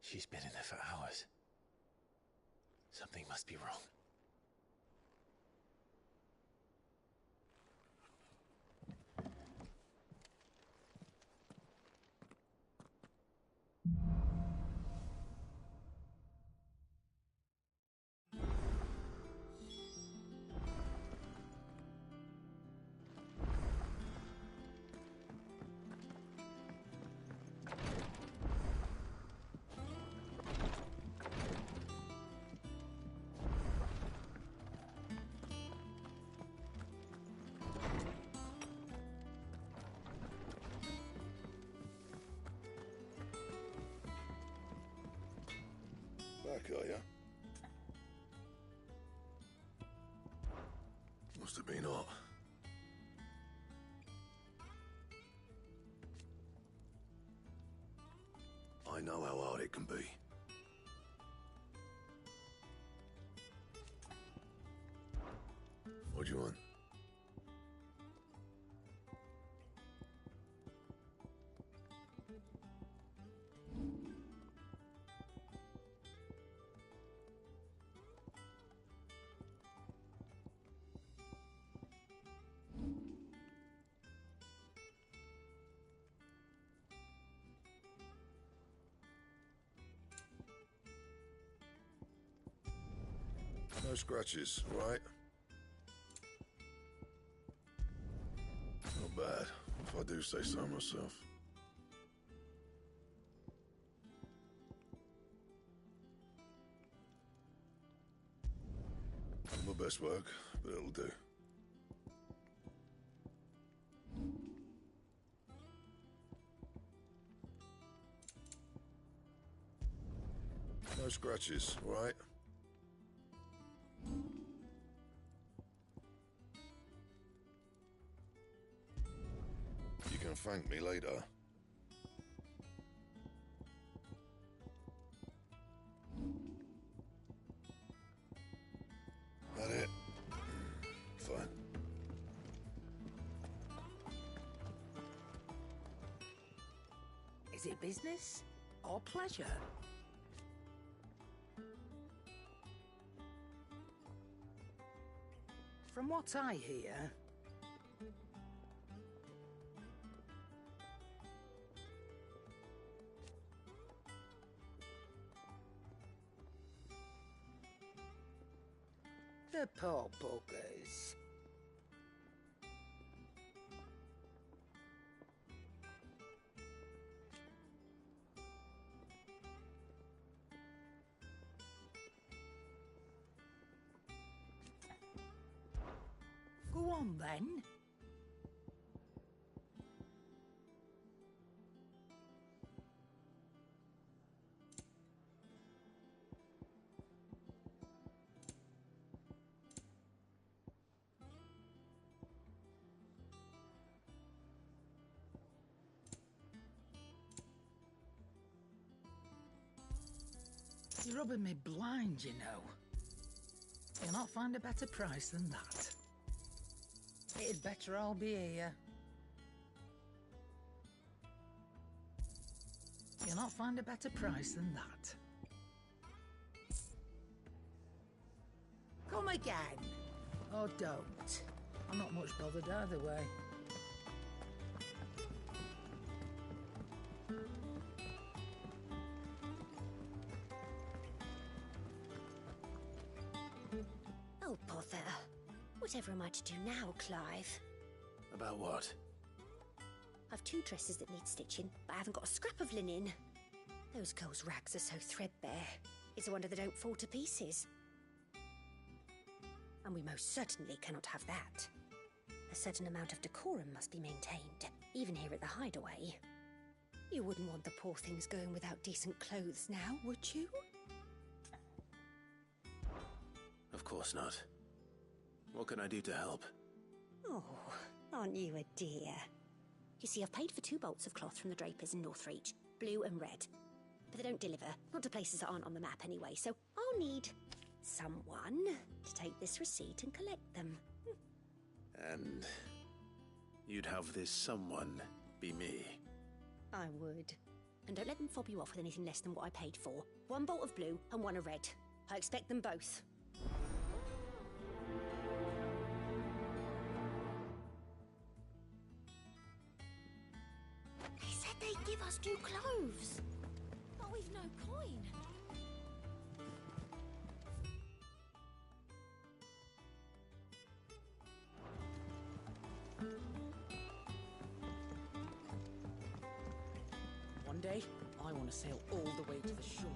She's been in there for hours. Something must be wrong. Back, are ya? Must have been hot. I know how hard it can be. What do you want? No scratches, right? Not bad, if I do say so myself. My best work, but it'll do. No scratches, right? You can thank me later. That it? Fine. Is it business or pleasure? From what I hear, the poor buggers. Go on then. You're rubbing me blind, you know. You'll not find a better price than that. It'd better all be here. You'll not find a better price than that. Come again. Or don't. I'm not much bothered either way. Oh, bother. Whatever am I to do now, Clive? About what? I've 2 dresses that need stitching, but I haven't got a scrap of linen. Those girls' rags are so threadbare. It's a wonder they don't fall to pieces. And we most certainly cannot have that. A certain amount of decorum must be maintained, even here at the Hideaway. You wouldn't want the poor things going without decent clothes now, would you? Of course not. What can I do to help? Oh, aren't you a dear? You see, I've paid for 2 bolts of cloth from the drapers in Northreach, blue and red. But they don't deliver, not to places that aren't on the map anyway, so I'll need someone to take this receipt and collect them. And you'd have this someone be me? I would. And don't let them fob you off with anything less than what I paid for. 1 bolt of blue and 1 of red. I expect them both. They said they'd give us new clothes. But we've no coin. One day, I want to sail all the way to the shore.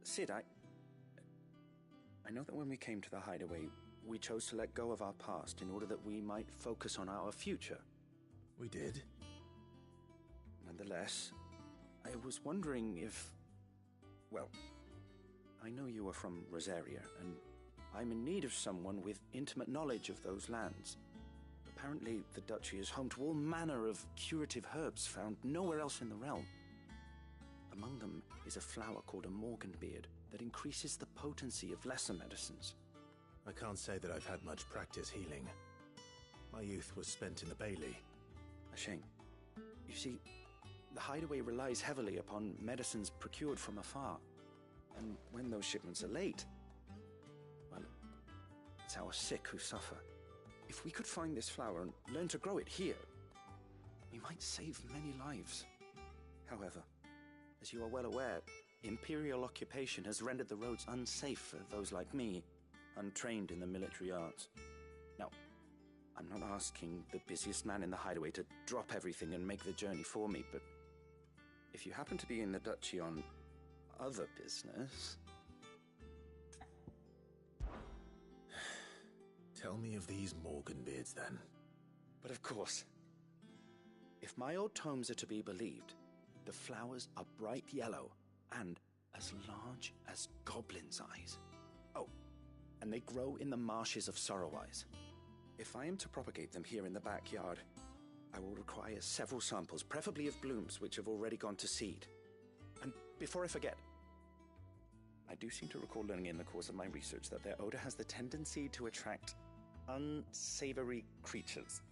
Sid, I know that when we came to the Hideaway, we chose to let go of our past in order that we might focus on our future. We did. Nonetheless, I was wondering if... Well, I know you are from Rosaria, and I'm in need of someone with intimate knowledge of those lands. Apparently, the Duchy is home to all manner of curative herbs found nowhere else in the realm. Among them is a flower called a morganbeard that increases the potency of lesser medicines. I can't say that I've had much practice healing. My youth was spent in the Bailey. A shame. You see, the Hideaway relies heavily upon medicines procured from afar. And when those shipments are late, well, it's our sick who suffer. If we could find this flower and learn to grow it here, we might save many lives. However, as you are well aware, Imperial occupation has rendered the roads unsafe for those like me, untrained in the military arts. Now, I'm not asking the busiest man in the Hideaway to drop everything and make the journey for me, but if you happen to be in the Duchy on other business... Tell me of these morganbeards, then. But of course. If my old tomes are to be believed, the flowers are bright yellow and as large as goblins' eyes. Oh, and they grow in the marshes of Sorrowise. If I am to propagate them here in the backyard, I will require several samples, preferably of blooms which have already gone to seed. And before I forget, I do seem to recall learning in the course of my research that their odor has the tendency to attract unsavory creatures.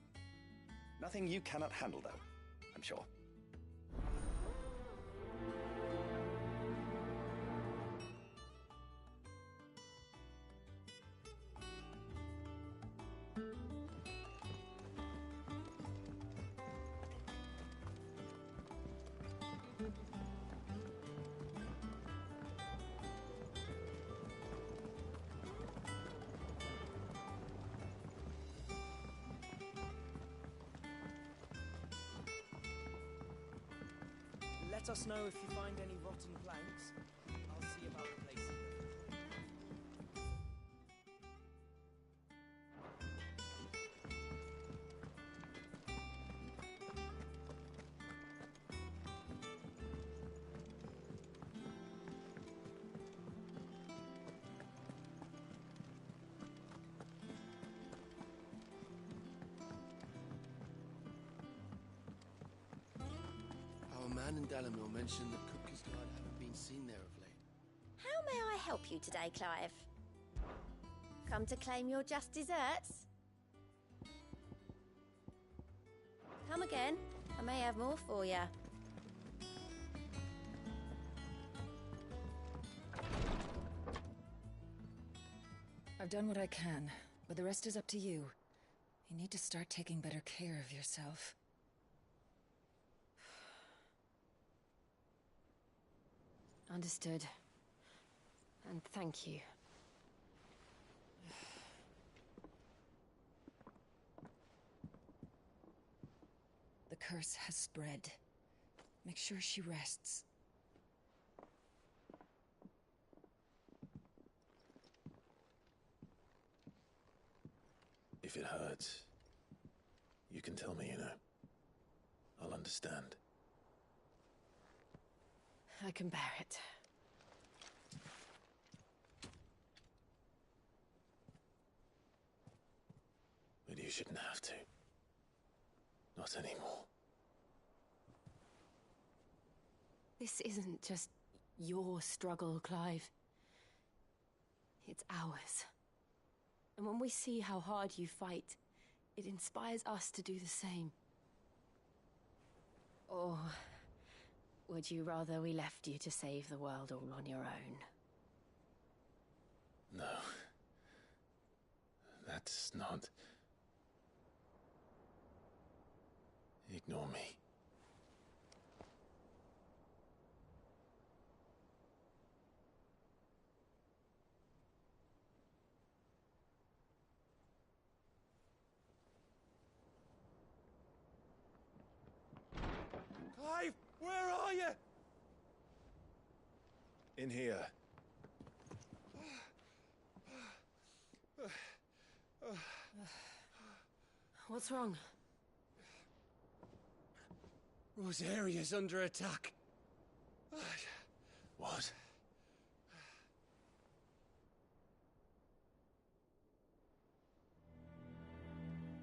Nothing you cannot handle, though, I'm sure. Let us know if you find any rotten planks. I'll see about replacing them. Dan and Dalamil mentioned that Kupka's guard haven't been seen there of late. How may I help you today, Clive? Come to claim your just desserts? Come again. I may have more for you. I've done what I can, but the rest is up to you. You need to start taking better care of yourself. Understood. And thank you. The curse has spread. Make sure she rests. If it hurts, you can tell me, you know. I'll understand. I can bear it. But you shouldn't have to. Not anymore. This isn't just your struggle, Clive. It's ours. And when we see how hard you fight, it inspires us to do the same. Or would you rather we left you to save the world all on your own? No. That's not... Ignore me. Clive, where are you? In here. What's wrong? Rosaria's under attack. What?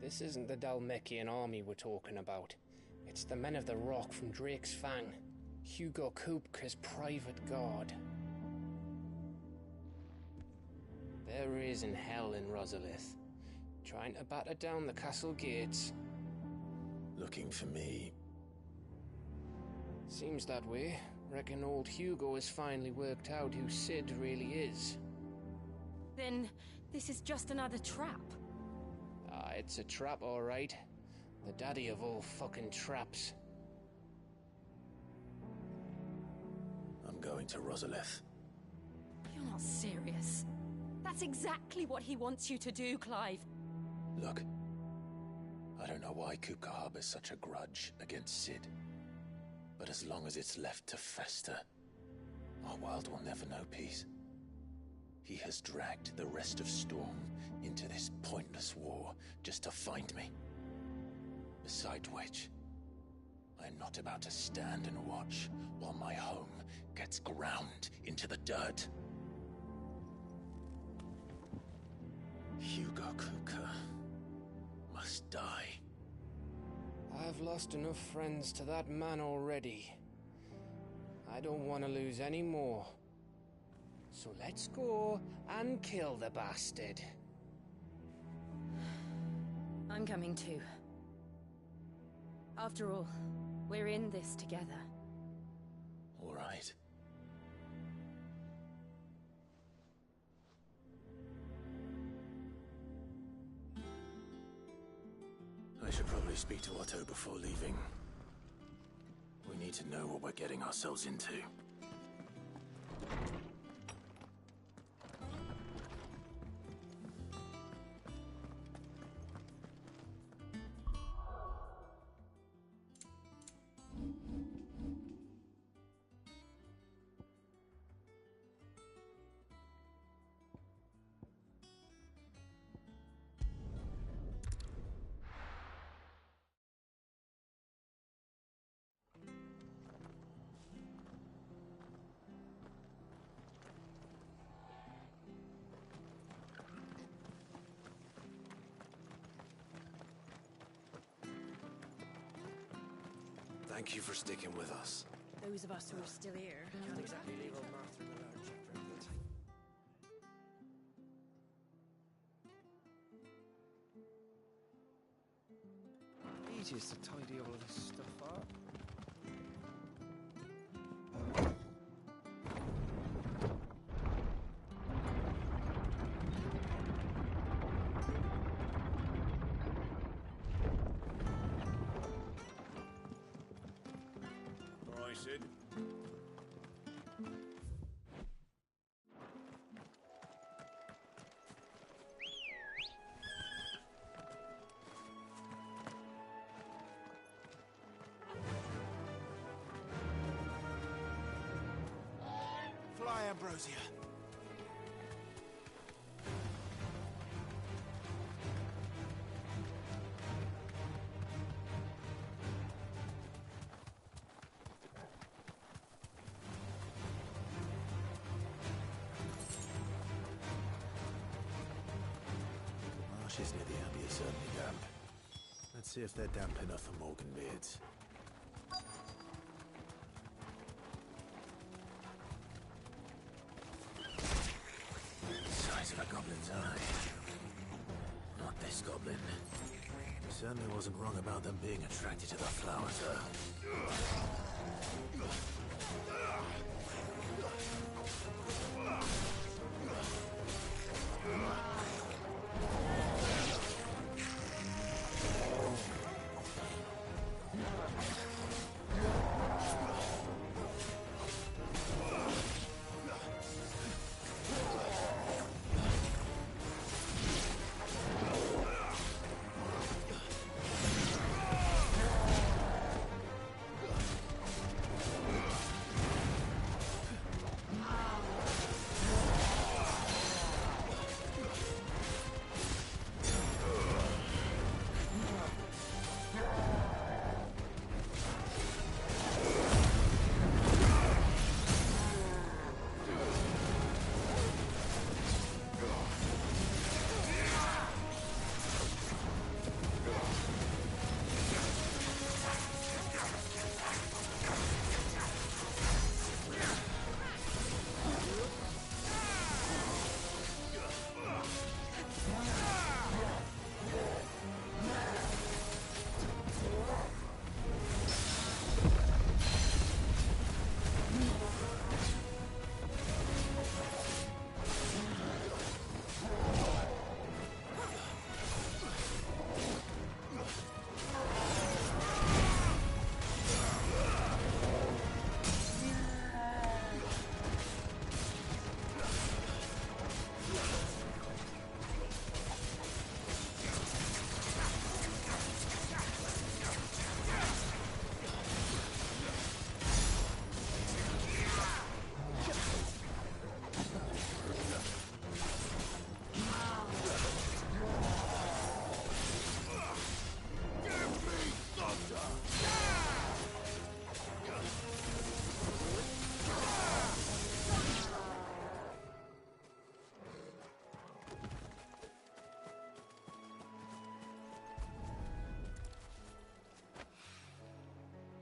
This isn't the Dalmekian army we're talking about. It's the men of the Rock from Drake's Fang. Hugo Kupka's private guard. There is in hell in Rosalith, trying to batter down the castle gates. Looking for me. Seems that way. Reckon old Hugo has finally worked out who Sid really is. Then this is just another trap. Ah, it's a trap, all right. The daddy of all fucking traps. I'm going to Rosalith. You're not serious. That's exactly what he wants you to do, Clive. Look, I don't know why Kupka harbors such a grudge against Sid. But as long as it's left to fester, our world will never know peace. He has dragged the rest of Storm into this pointless war just to find me. Besides which, I am not about to stand and watch while my home gets ground into the dirt. Hugo Kupka must die. I've lost enough friends to that man already. I don't want to lose any more. So let's go and kill the bastard. I'm coming too. After all, we're in this together. All right. I should probably speak to Otto before leaving. We need to know what we're getting ourselves into. Thank you for sticking with us. Those of us who are still here Can't exactly leave old Martha in the lurch after everything. Ages to tidy all of this stuff up. All right, Sid. Fly, Ambrosia. Marshes near the Abbey are certainly damp. Let's see if they're damp enough for Morgan beards. Size of a goblin's eye. Not this goblin. He certainly wasn't wrong about them being attracted to the flowers, though.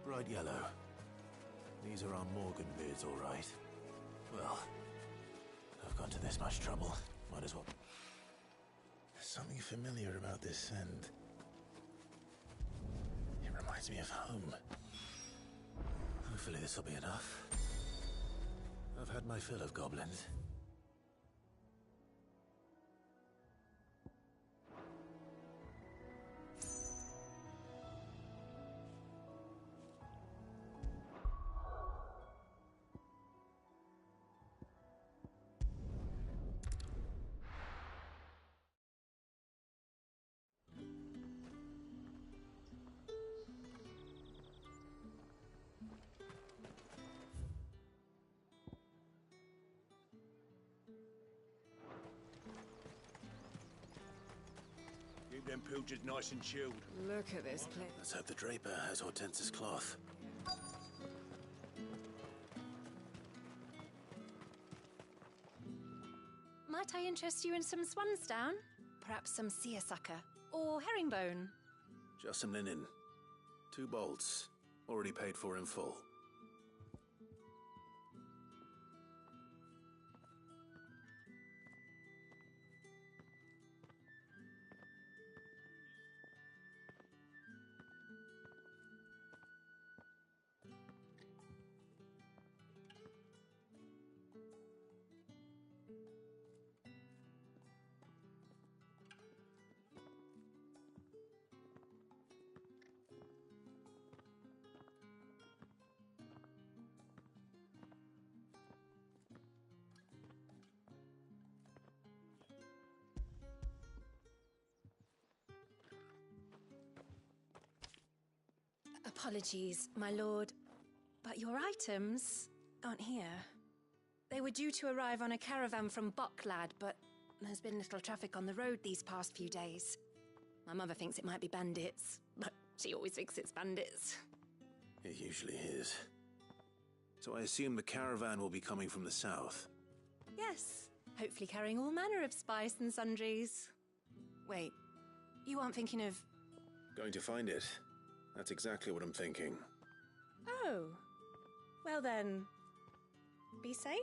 Bright yellow. These are our Morgan beards, all right. Well, I've gone to this much trouble. Might as well. There's something familiar about this scent. It reminds me of home. Hopefully this will be enough. I've had my fill of goblins. Keep them pilchards nice and chilled. Look at this place. Let's hope the Draper has Hortense's cloth. Might I interest you in some swansdown? Perhaps some seersucker or herringbone? Just some linen. 2 bolts. Already paid for in full. Apologies, my lord, but your items aren't here. They were due to arrive on a caravan from Bucklad, but there's been little traffic on the road these past few days. My mother thinks it might be bandits, but she always thinks it's bandits. It usually is. So I assume the caravan will be coming from the south. Yes, hopefully carrying all manner of spice and sundries. Wait, you aren't thinking of... Going to find it. That's exactly what I'm thinking. Oh. Well then, be safe?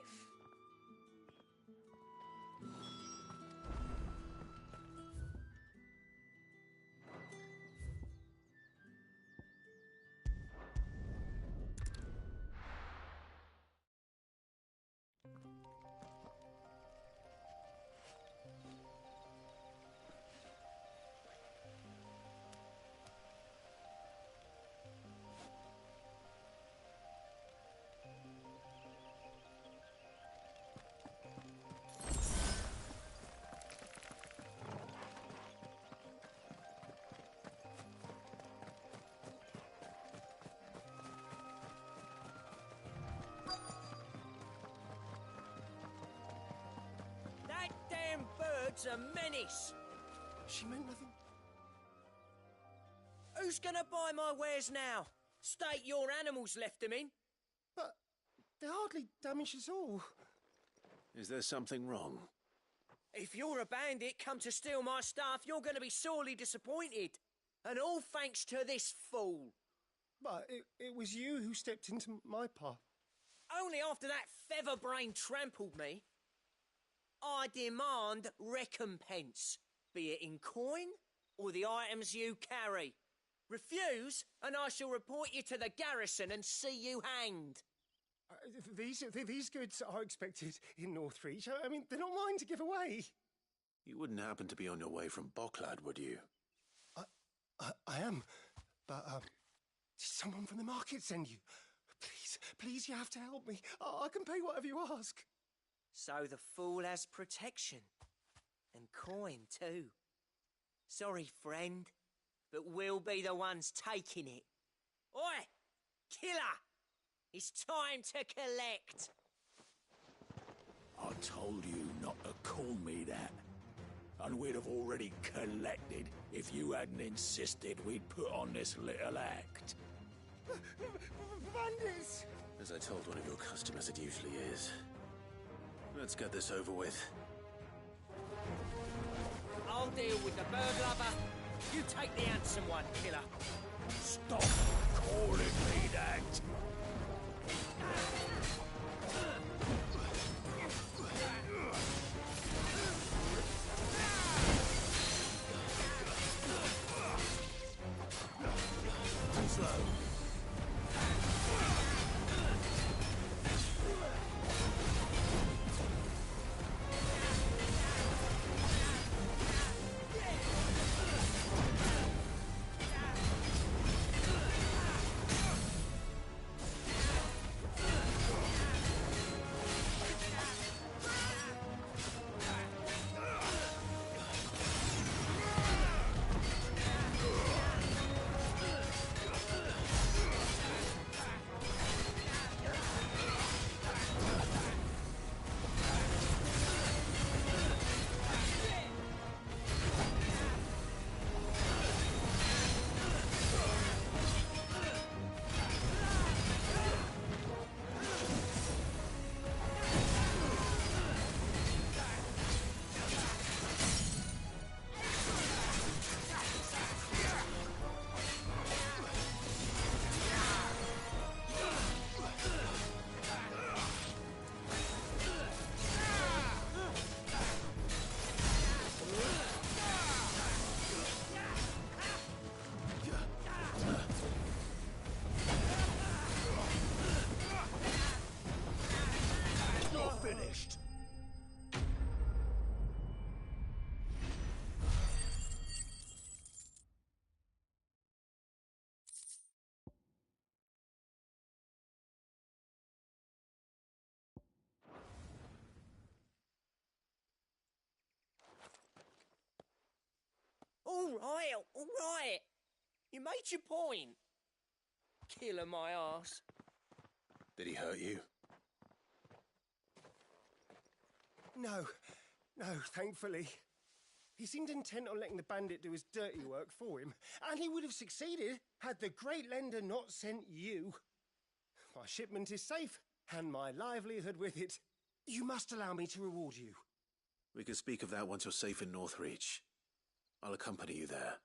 Bird's a menace. She meant nothing. Who's gonna buy my wares now? State your animals left them in. But they hardly damaged us all. Is there something wrong? If you're a bandit come to steal my stuff, you're gonna be sorely disappointed. And all thanks to this fool. But it was you who stepped into my path. Only after that feather-brain trampled me. I demand recompense, be it in coin or the items you carry. Refuse, and I shall report you to the garrison and see you hanged. These goods are expected in Northreach. I mean, they're not mine to give away. You wouldn't happen to be on your way from Bucklad, would you? I am, but did someone from the market send you? Please, you have to help me. I can pay whatever you ask. So the fool has protection. And coin, too. Sorry, friend, but we'll be the ones taking it. Oi! Killer! It's time to collect! I told you not to call me that. And we'd have already collected if you hadn't insisted we'd put on this little act. Bandits! As I told one of your customers, it usually is. Let's get this over with. I'll deal with the bird lover. You take the handsome one, killer. Stop calling me that! Finished. All right. You made your point. killer my arse. Did he hurt you? No, thankfully. He seemed intent on letting the bandit do his dirty work for him, and he would have succeeded had the great lender not sent you. My shipment is safe, and my livelihood with it. You must allow me to reward you. We can speak of that once you're safe in Northreach. I'll accompany you there.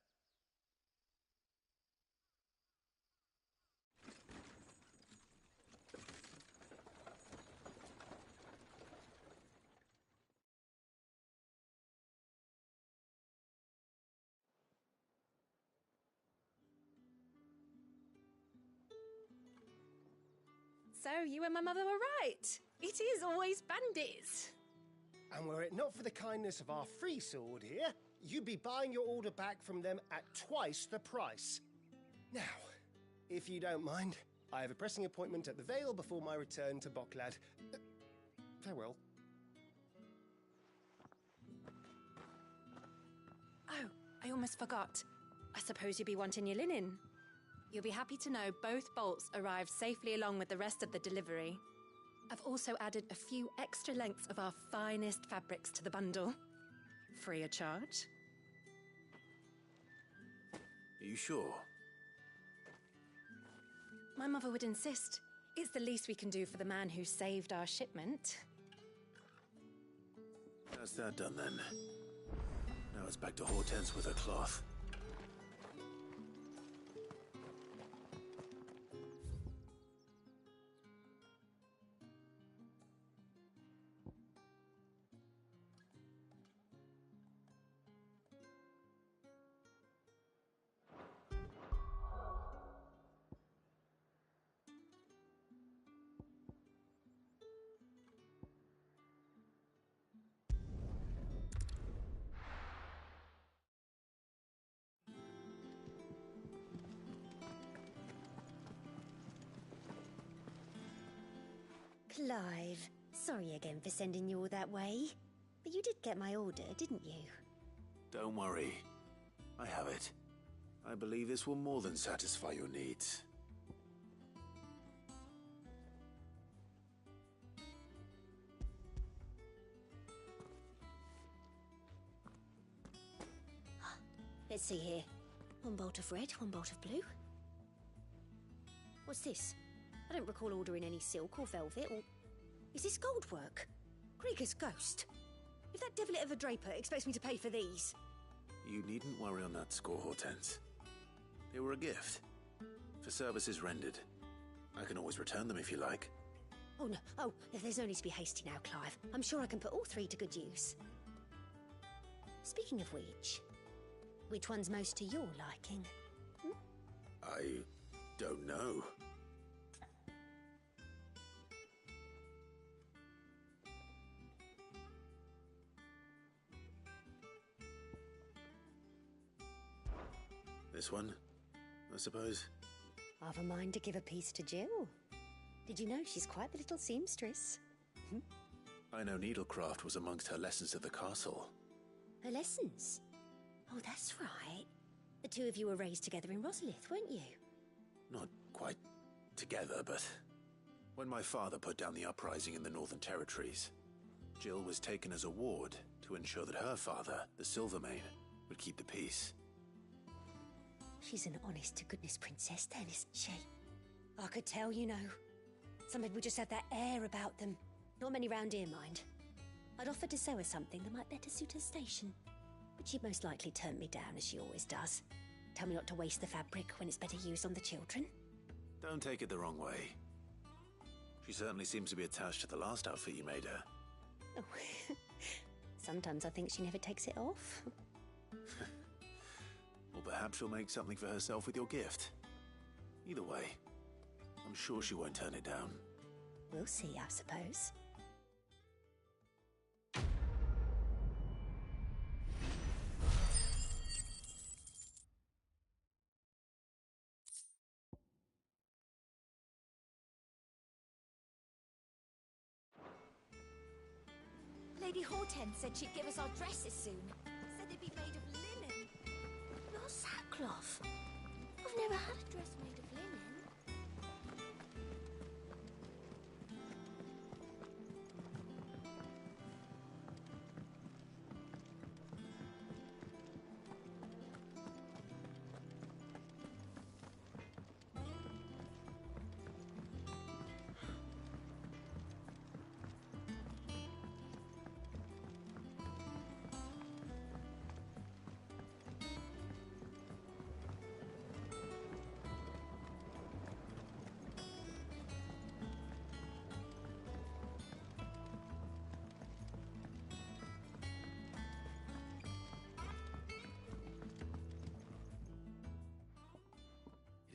So you and my mother were right. It is always bandits. And were it not for the kindness of our free sword here, you'd be buying your order back from them at twice the price. Now, if you don't mind, I have a pressing appointment at the Vale before my return to Bocklad. Farewell. Oh, I almost forgot. I suppose you'll be wanting your linen. You'll be happy to know both bolts arrived safely along with the rest of the delivery. I've also added a few extra lengths of our finest fabrics to the bundle. Free of charge. Are you sure? My mother would insist. It's the least we can do for the man who saved our shipment. That's that done then. Now it's back to Hortense with her cloth. Clive, sorry again for sending you all that way. But you did get my order, didn't you? Don't worry. I have it. I believe this will more than satisfy your needs. Let's see here. One bolt of red, one bolt of blue. What's this? I don't recall ordering any silk or velvet, or... Is this gold work? Krieger's ghost. If that devilet of a draper expects me to pay for these... You needn't worry on that score, Hortense. They were a gift. For services rendered. I can always return them if you like. Oh, no. Oh, there's no need to be hasty now, Clive. I'm sure I can put all three to good use. Speaking of which one's most to your liking? I don't know. This one, I suppose. I've a mind to give a piece to Jill. Did you know she's quite the little seamstress? I know needlecraft was amongst her lessons at the castle. Her lessons? Oh, that's right. The two of you were raised together in Rosalith, weren't you? Not quite together, but when my father put down the uprising in the Northern Territories, Jill was taken as a ward to ensure that her father, the Silvermane, would keep the peace. She's an honest-to-goodness princess then, isn't she? I could tell, you know. Some people just have that air about them. Not many round here, mind. I'd offered to sew her something that might better suit her station. But she'd most likely turn me down, as she always does. Tell me not to waste the fabric when it's better used on the children. Don't take it the wrong way. She certainly seems to be attached to the last outfit you made her. Oh. Sometimes I think she never takes it off. Or perhaps she'll make something for herself with your gift. Either way, I'm sure she won't turn it down. We'll see, I suppose. Lady Hortense said she'd give us our dresses soon. Said they'd be made of linen. Not sackcloth. I've never had a dress made of linen.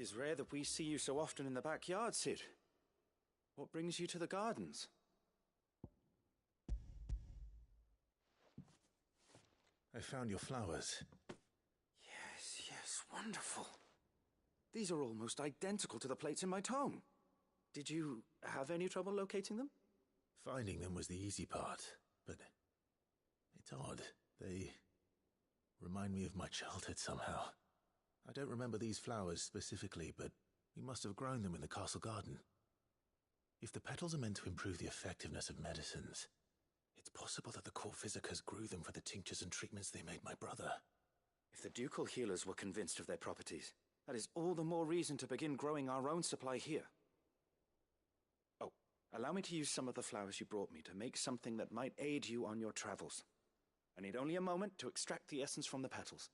is rare that we see you so often in the backyard, Cid. What brings you to the gardens? I found your flowers. Yes, wonderful. These are almost identical to the plates in my tome. Did you have any trouble locating them? Finding them was the easy part, but it's odd. They remind me of my childhood somehow. I don't remember these flowers specifically, but we must have grown them in the castle garden. If the petals are meant to improve the effectiveness of medicines, it's possible that the court physicers grew them for the tinctures and treatments they made my brother. If the ducal healers were convinced of their properties, that is all the more reason to begin growing our own supply here. Oh, allow me to use some of the flowers you brought me to make something that might aid you on your travels. I need only a moment to extract the essence from the petals.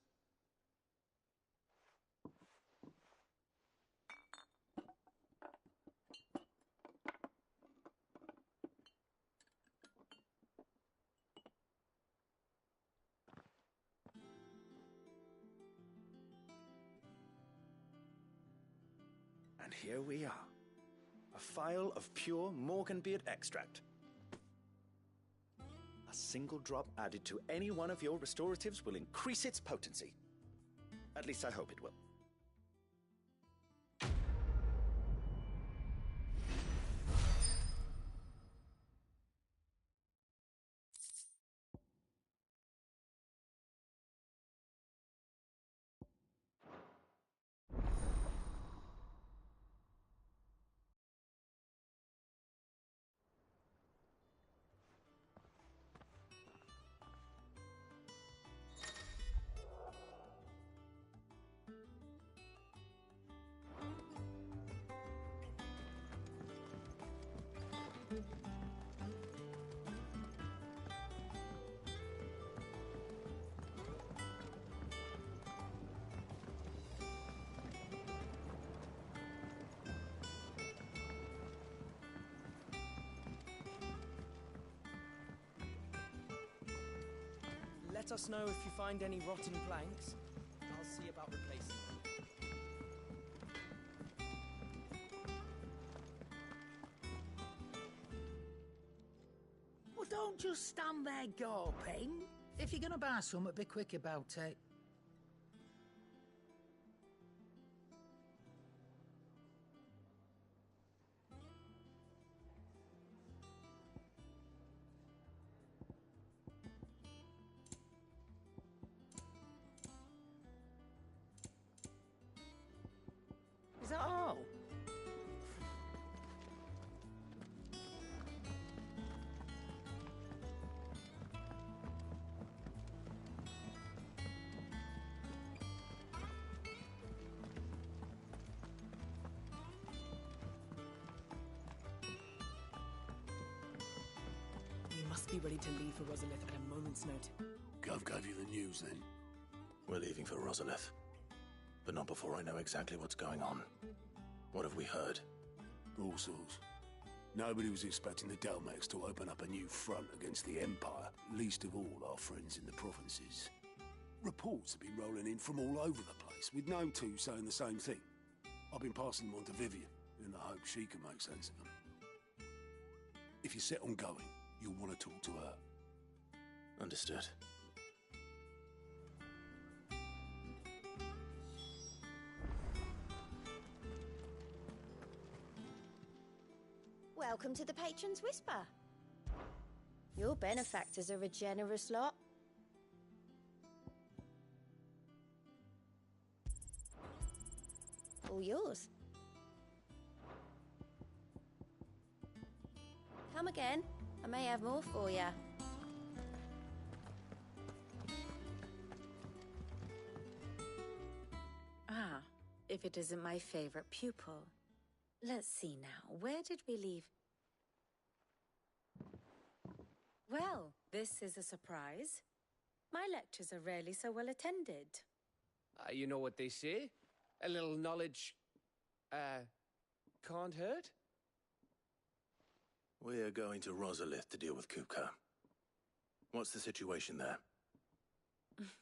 And here we are. A phial of pure Morganbeard extract. A single drop added to any one of your restoratives will increase its potency. At least I hope it will. Let us know if you find any rotten planks. I'll see about replacing them. Well, don't just stand there gawping. If you're gonna buy something, be quick about it. Is that all? We must be ready to leave for Rosalith at a moment's notice. Gov gave you the news then? We're leaving for Rosalith, but not before I know exactly what's going on. What have we heard? All sorts. Nobody was expecting the Delmex to open up a new front against the Empire, least of all our friends in the provinces. Reports have been rolling in from all over the place, with no two saying the same thing. I've been passing them on to Vivian, in the hope she can make sense of them. If you're set on going, you'll want to talk to her. Understood. Welcome to the Patron's Whisper. Your benefactors are a generous lot. All yours. Come again. I may have more for you. Ah, if it isn't my favorite pupil. Let's see now, where did we leave? Well, this is a surprise. My lectures are rarely so well attended. You know what they say? A little knowledge, can't hurt? We're going to Rosalith to deal with Kupka. What's the situation there?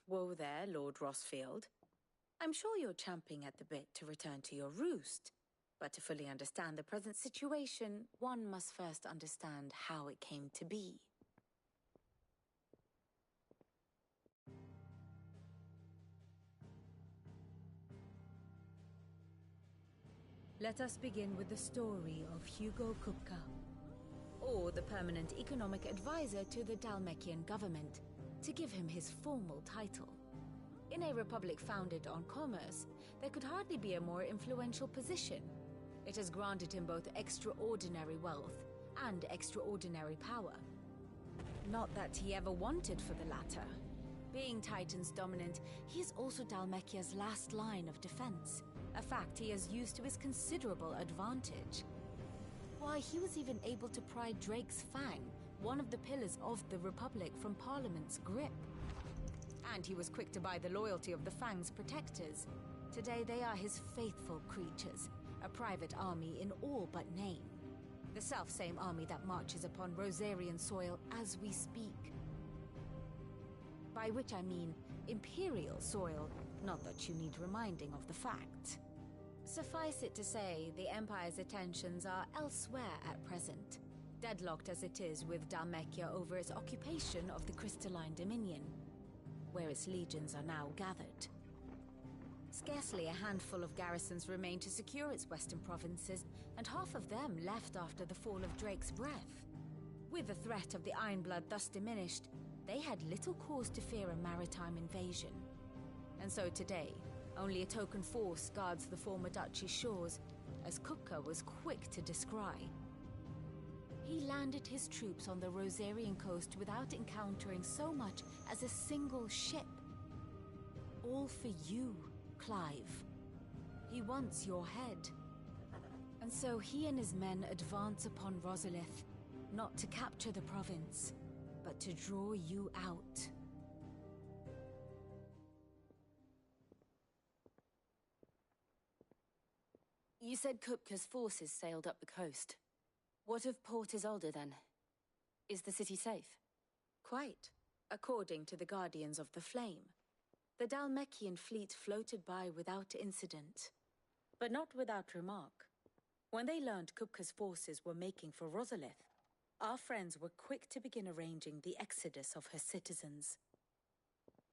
Whoa there, Lord Rossfield. I'm sure you're champing at the bit to return to your roost. But to fully understand the present situation, one must first understand how it came to be. Let us begin with the story of Hugo Kupka, Or the permanent economic advisor to the Dalmekian government, to give him his formal title. In a republic founded on commerce, there could hardly be a more influential position. It has granted him both extraordinary wealth and extraordinary power. Not that he ever wanted for the latter. Being Titan's dominant, he is also Dalmekia's last line of defense, a fact he has used to his considerable advantage. Why, he was even able to pry Drake's Fang, one of the pillars of the Republic, from Parliament's grip. And he was quick to buy the loyalty of the Fang's protectors. Today they are his faithful creatures, a private army in all but name. The self-same army that marches upon Rosarian soil as we speak. By which I mean Imperial soil, not that you need reminding of the fact. Suffice it to say, the Empire's attentions are elsewhere at present, deadlocked as it is with Dalmekia over its occupation of the Crystalline Dominion, where its legions are now gathered. Scarcely a handful of garrisons remain to secure its western provinces, and half of them left after the fall of Drake's breath. With the threat of the Ironblood thus diminished, they had little cause to fear a maritime invasion. And so today, only a token force guards the former duchy's shores, as Kupka was quick to descry. He landed his troops on the Rosarian coast without encountering so much as a single ship. All for you, Clive. He wants your head. And so he and his men advance upon Rosalith, not to capture the province, but to draw you out. You said Kupka's forces sailed up the coast. What of Port Isolde, then? Is the city safe? Quite, according to the Guardians of the Flame. The Dalmekian fleet floated by without incident, but not without remark. When they learned Kupka's forces were making for Rosalith, our friends were quick to begin arranging the exodus of her citizens.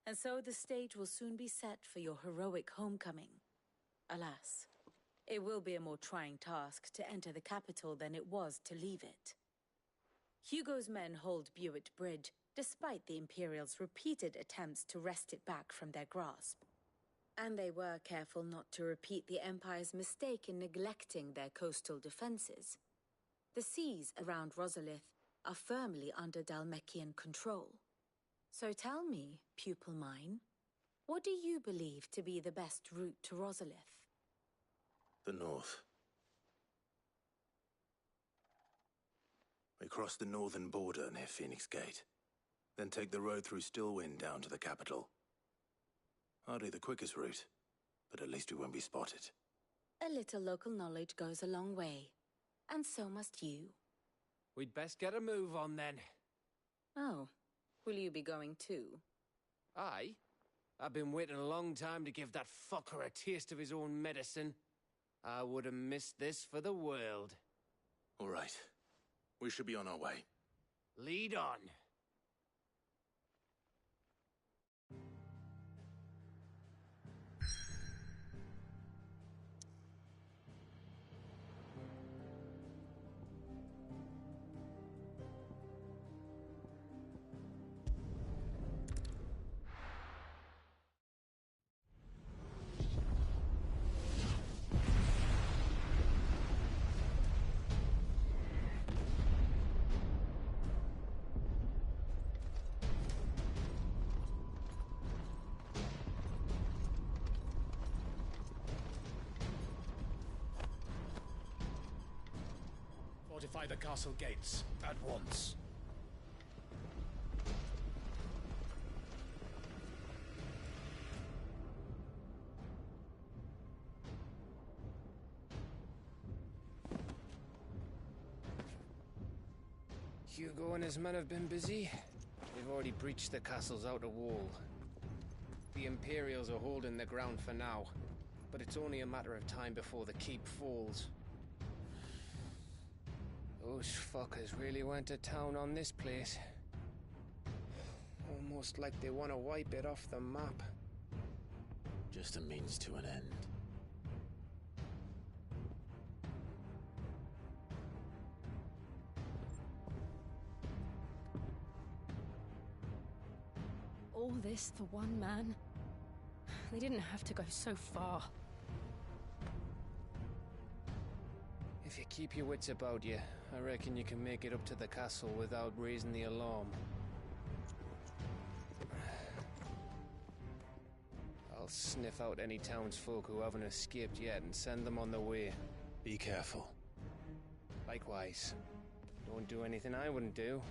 And so the stage will soon be set for your heroic homecoming. Alas, it will be a more trying task to enter the capital than it was to leave it. Hugo's men hold Buett Bridge, despite the Imperials' repeated attempts to wrest it back from their grasp. And they were careful not to repeat the Empire's mistake in neglecting their coastal defenses. The seas around Rosalith are firmly under Dalmekian control. So tell me, pupil mine, what do you believe to be the best route to Rosalith? The north. We cross the northern border near Phoenix Gate, then take the road through Stillwind down to the capital. Hardly the quickest route, but at least we won't be spotted. A little local knowledge goes a long way, and so must you. We'd best get a move on then. Oh, will you be going too? Aye. I've been waiting a long time to give that fucker a taste of his own medicine. I would have missed this for the world. All right. We should be on our way. Lead on. Fortify the castle gates at once. Hugo and his men have been busy. They've already breached the castle's outer wall. The The Imperials are holding the ground for now, but it's only a matter of time before the keep falls. Those fuckers really went to town on this place. Almost like they want to wipe it off the map. Just a means to an end. All this for one man? They didn't have to go so far. If you keep your wits about you, I reckon you can make it up to the castle without raising the alarm. I'll sniff out any townsfolk who haven't escaped yet and send them on their way. Be careful. Likewise. Don't do anything I wouldn't do.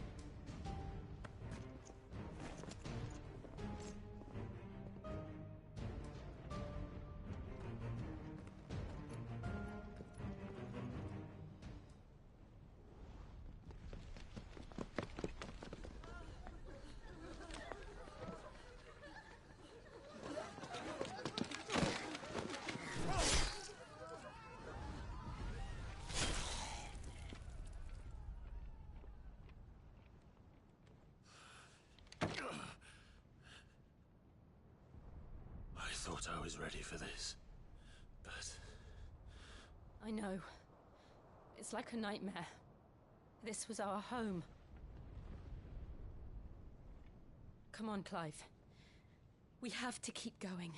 I thought I was ready for this, but... I know. It's like a nightmare. This was our home. Come on, Clive. We have to keep going.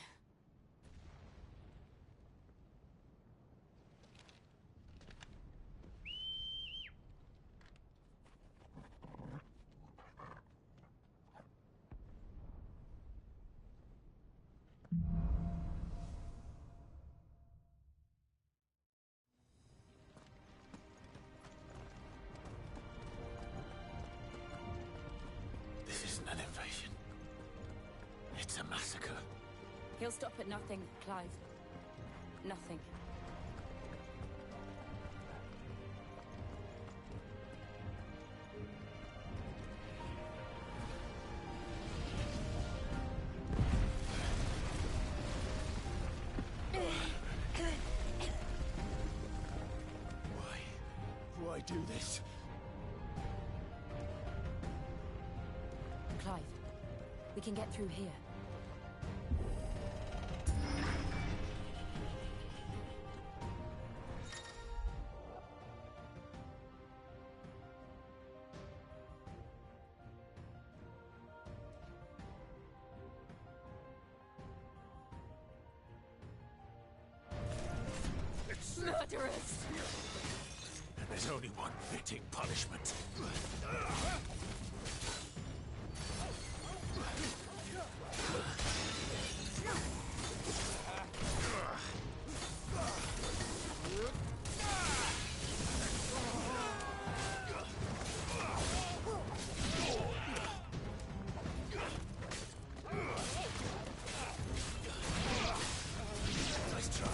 This isn't an invasion. It's a massacre. He'll stop at nothing, Clive. Nothing. Why do this? Clive, we can get through here. Murderers! And there's only one fitting punishment. Nice try.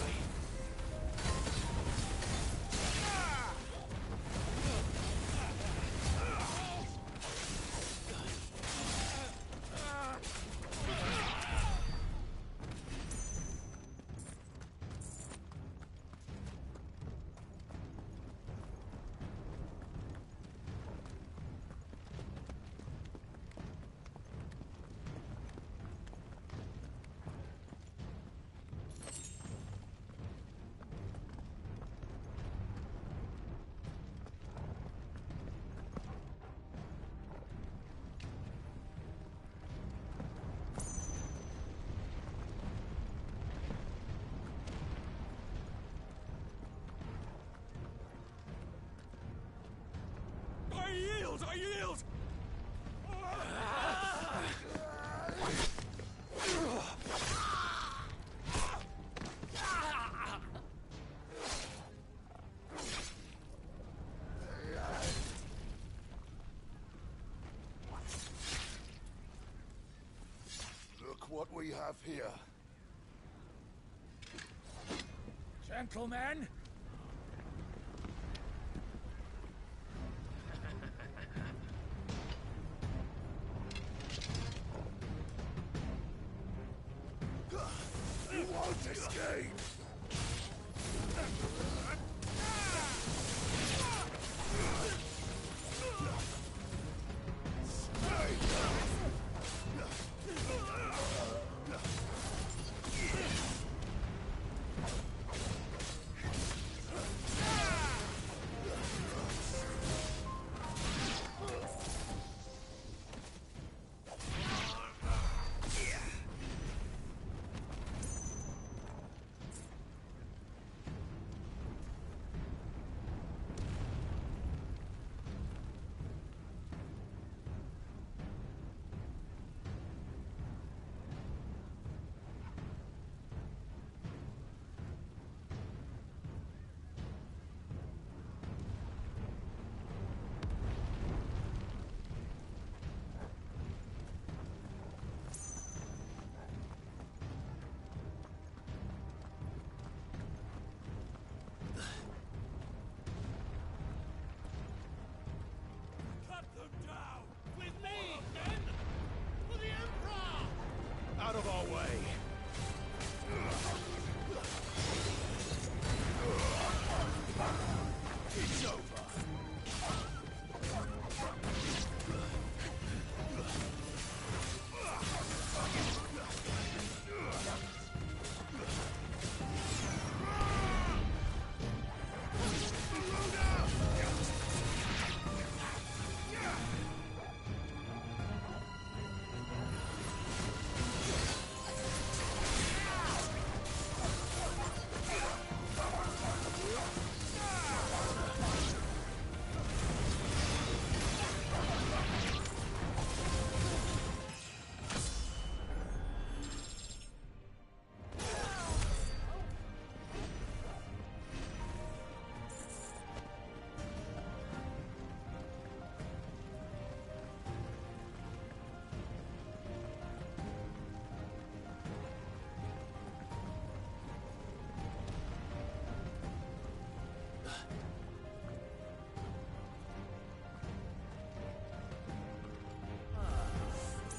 I yield! Look what we have here. Gentlemen! Won't escape! Out of our way! It's over!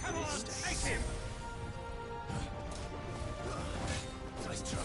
Come on, take him! Nice try.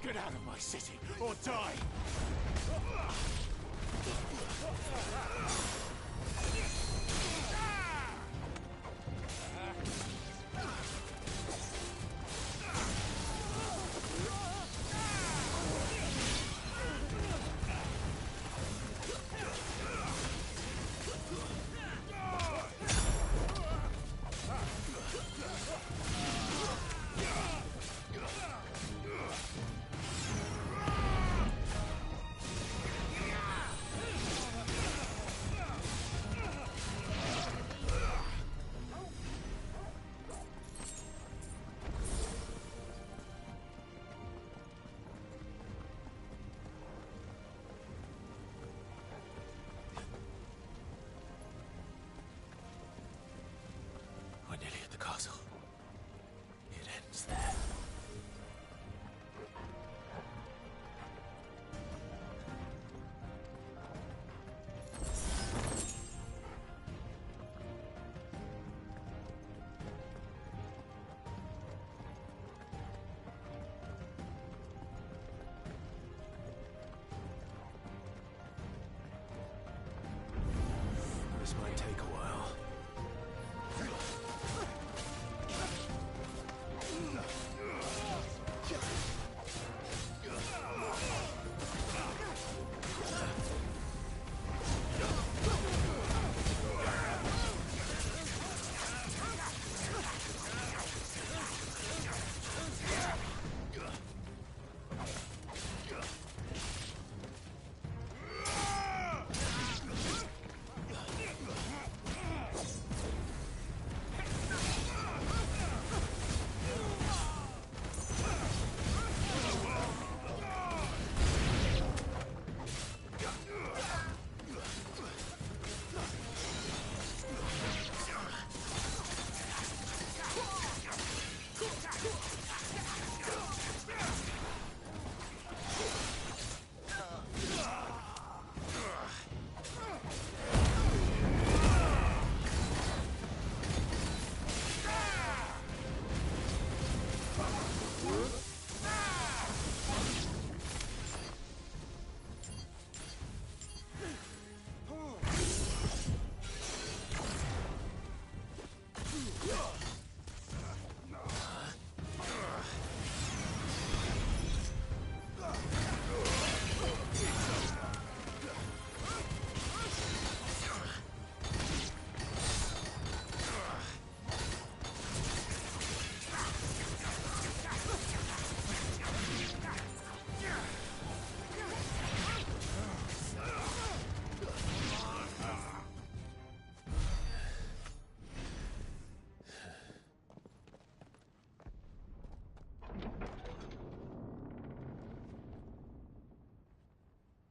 Get out of my city, or die! We're nearly at the castle. It ends there. This might take a while.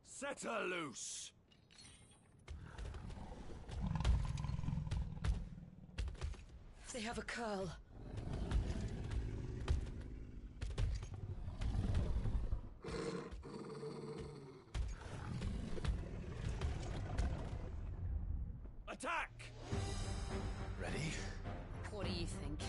Set her loose! They have a curl. Attack! Ready? What do you think?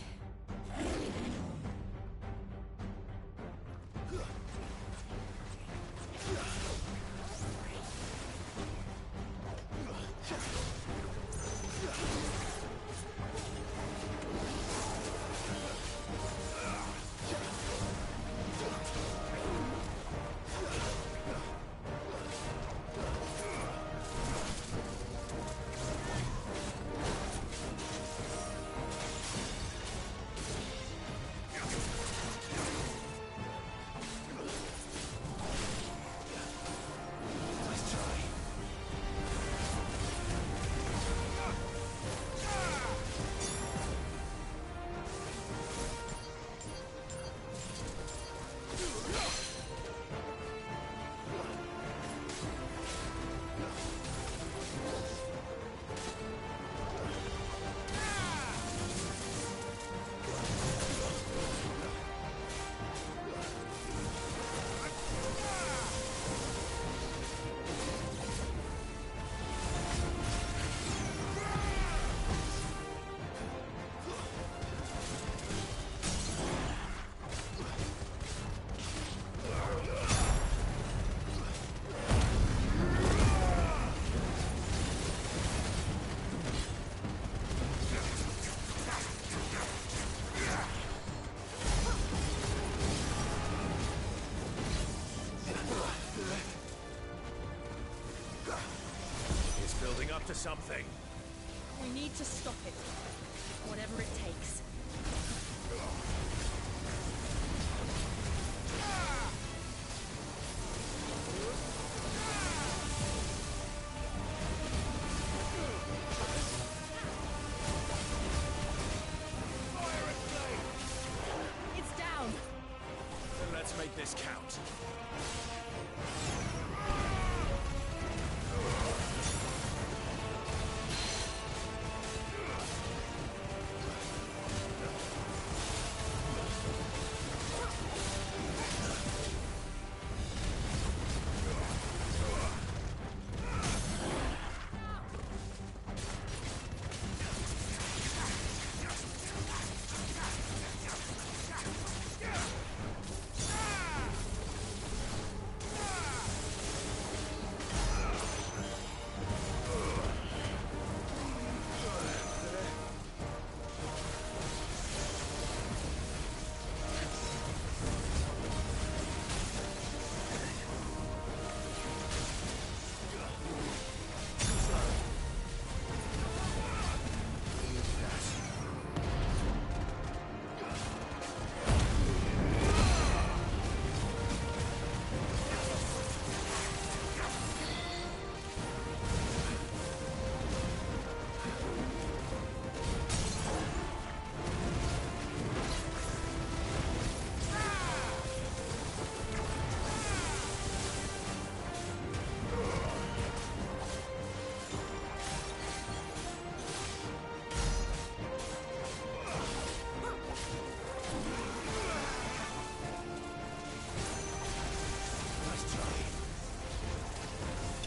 to something. We need to stop it. Whatever it takes. It's down. Then let's make this count.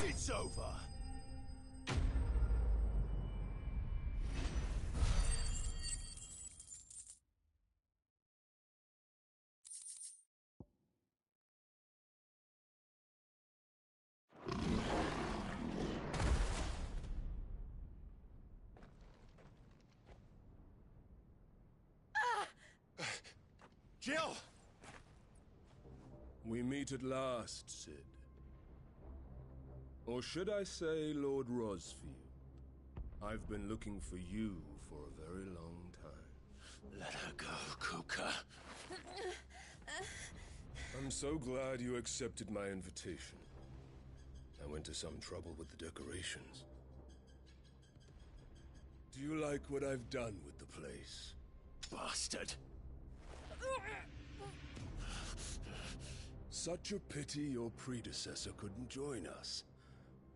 It's over. Jill! We meet at last, Sid. Or should I say, Lord Rosfield? I've been looking for you for a very long time. Let her go, Kuka. I'm so glad you accepted my invitation. I went to some trouble with the decorations. Do you like what I've done with the place? Bastard! Such a pity your predecessor couldn't join us.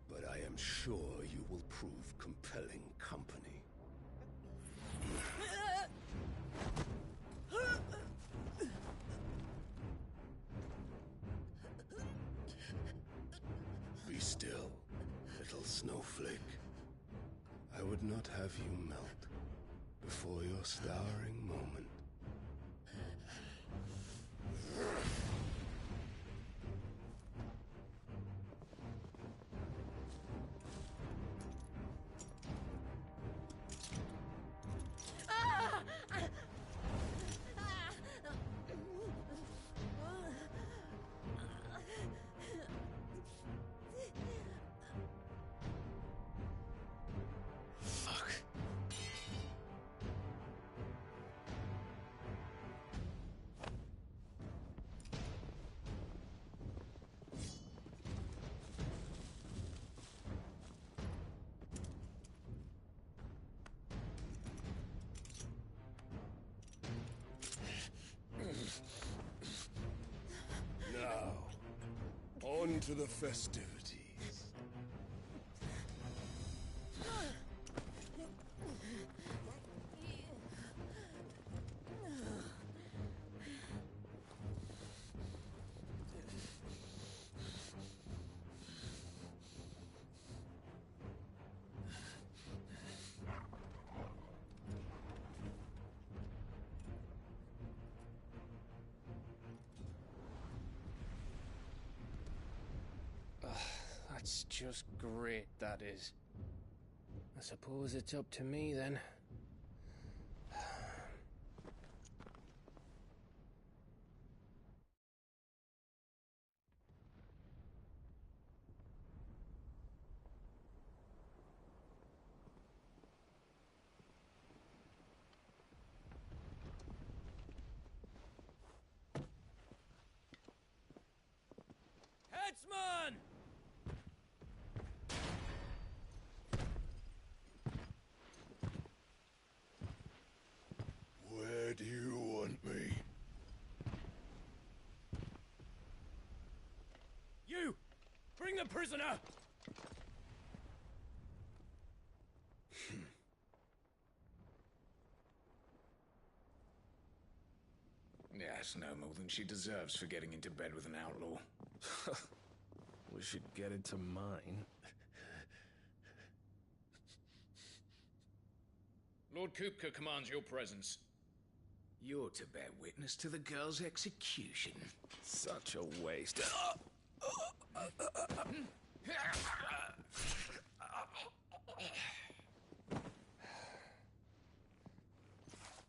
But I am sure you will prove compelling company. Be still, little snowflake. I would not have you melt before your starring moment. On to the festivities. That's just great, that is. I suppose it's up to me then. Swordsman! Where do you want me? You! Bring the prisoner! Yes, no more than she deserves for getting into bed with an outlaw. We should get into mine. Lord Kupka commands your presence. You're to bear witness to the girl's execution. Such a waste.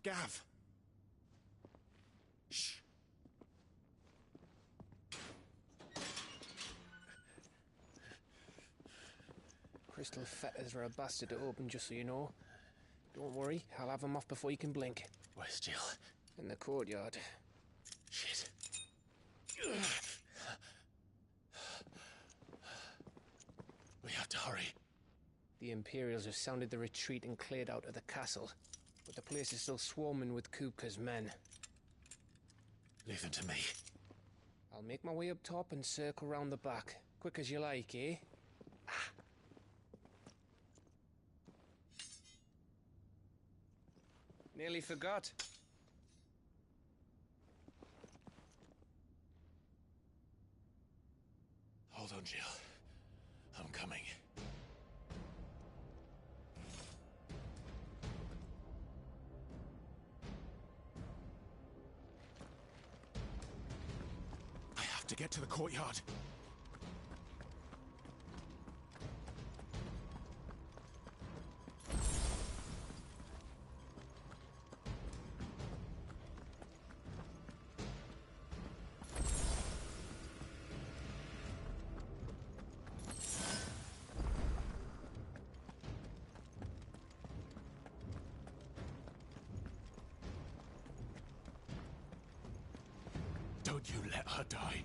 Gav! Shh. Crystal fetters are a bastard to open, just so you know. Don't worry, I'll have them off before you can blink. Where's Jill? In the courtyard. Shit. We have to hurry. The Imperials have sounded the retreat and cleared out of the castle, but the place is still swarming with Kupka's men. Leave them to me. I'll make my way up top and circle round the back. Quick as you like, eh? Nearly forgot. Hold on, Jill. I'm coming. I have to get to the courtyard. Don't you let her die.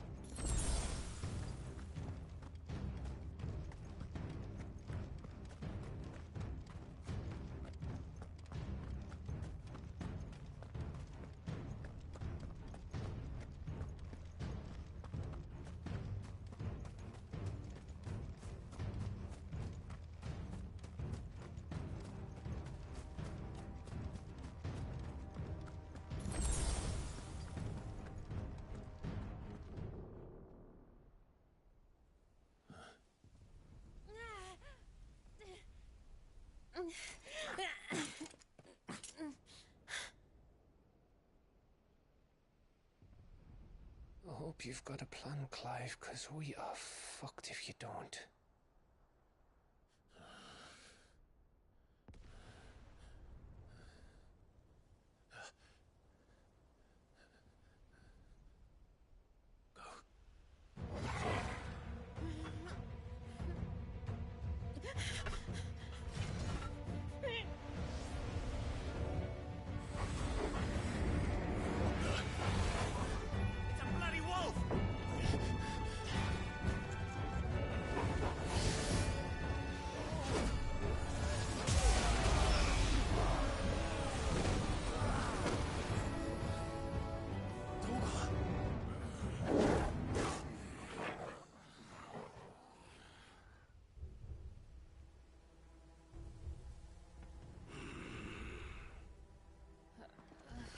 I hope you've got a plan, Clive, because we are fucked if you don't.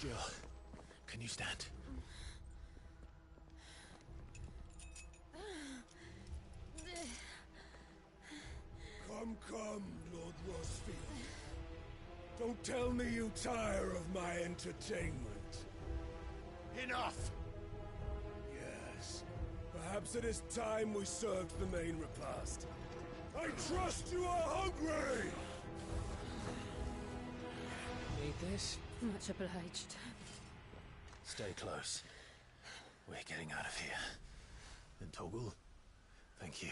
Jill, can you stand? Come, Lord Rosfield. Don't tell me you tire of my entertainment. Enough! Yes. Perhaps it is time we served the main repast. I trust you are hungry! Need this? Much obliged. Stay close. We're getting out of here. And Toggle, thank you.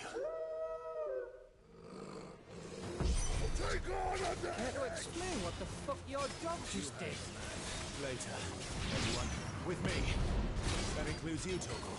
Take on a Care to explain what the fuck your job just did? Later, everyone, with me. That includes you, Toggle.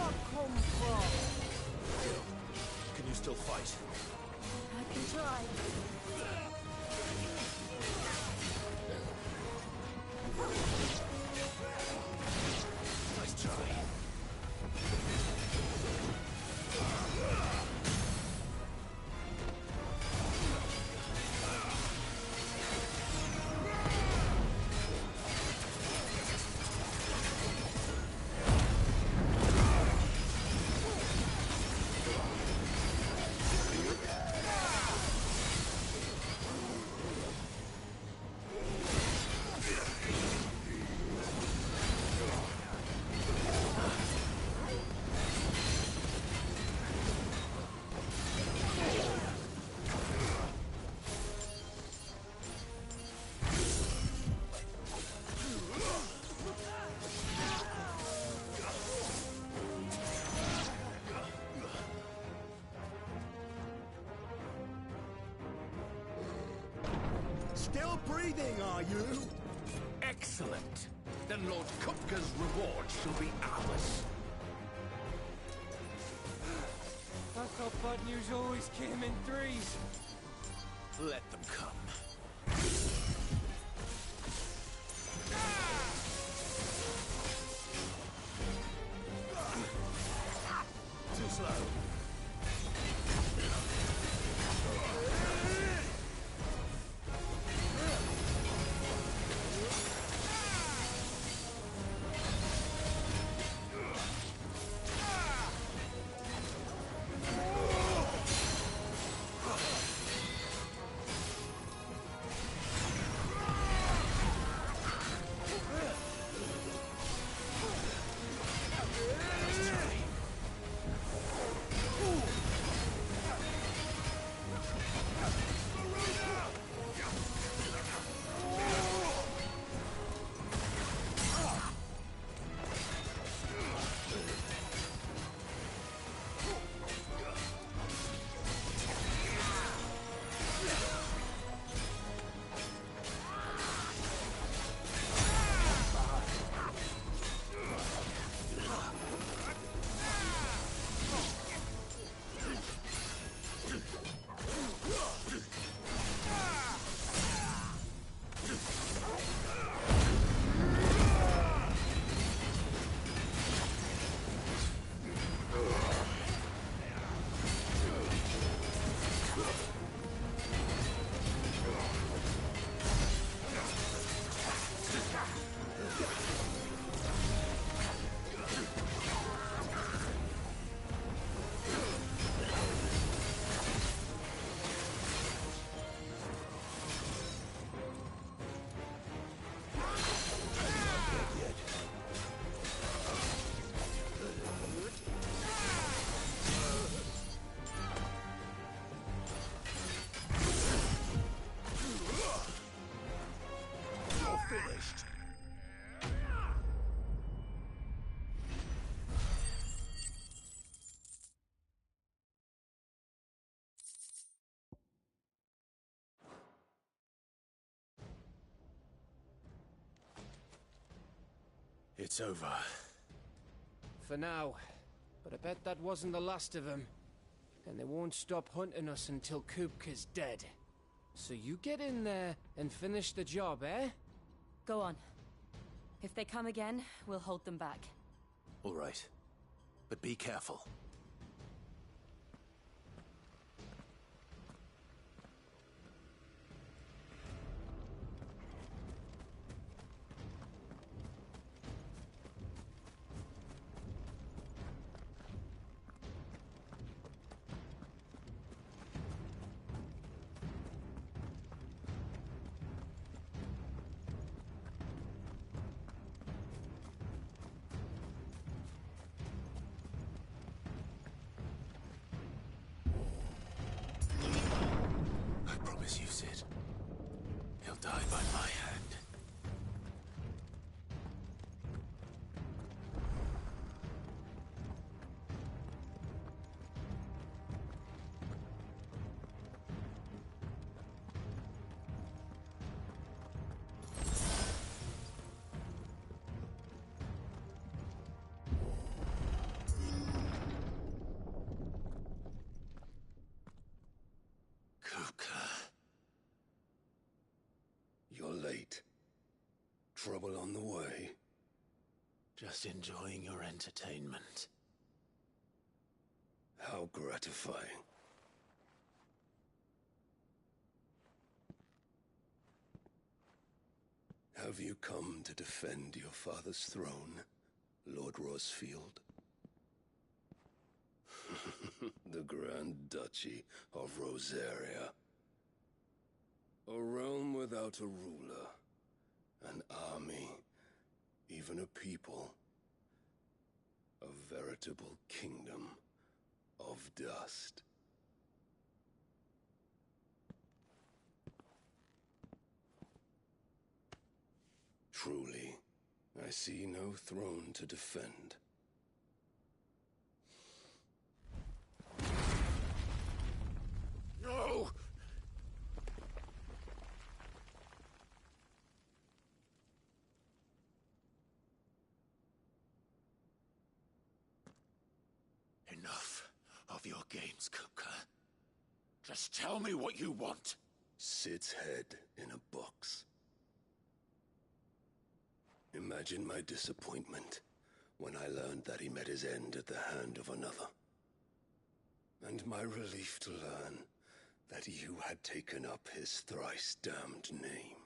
that come from? Can you still fight? I can try. Nice try. Still breathing, are you? Excellent. Then Lord Kupka's reward shall be ours. I thought bad news always came in threes. Let them come. Too slow. It's over. For now. But I bet that wasn't the last of them. And they won't stop hunting us until Kupka's dead. So you get in there and finish the job, eh? Go on. If they come again, we'll hold them back. All right. But be careful. trouble on the way? Just enjoying your entertainment. How gratifying. Have you come to defend your father's throne, Lord Rosfield? The Grand Duchy of Rosaria. A realm without a ruler, an army, even a people. A veritable kingdom of dust. Truly, I see no throne to defend. No! Enough of your games, Kupka. Just tell me what you want. Sid's head in a box. Imagine my disappointment when I learned that he met his end at the hand of another. And my relief to learn that you had taken up his thrice-damned name.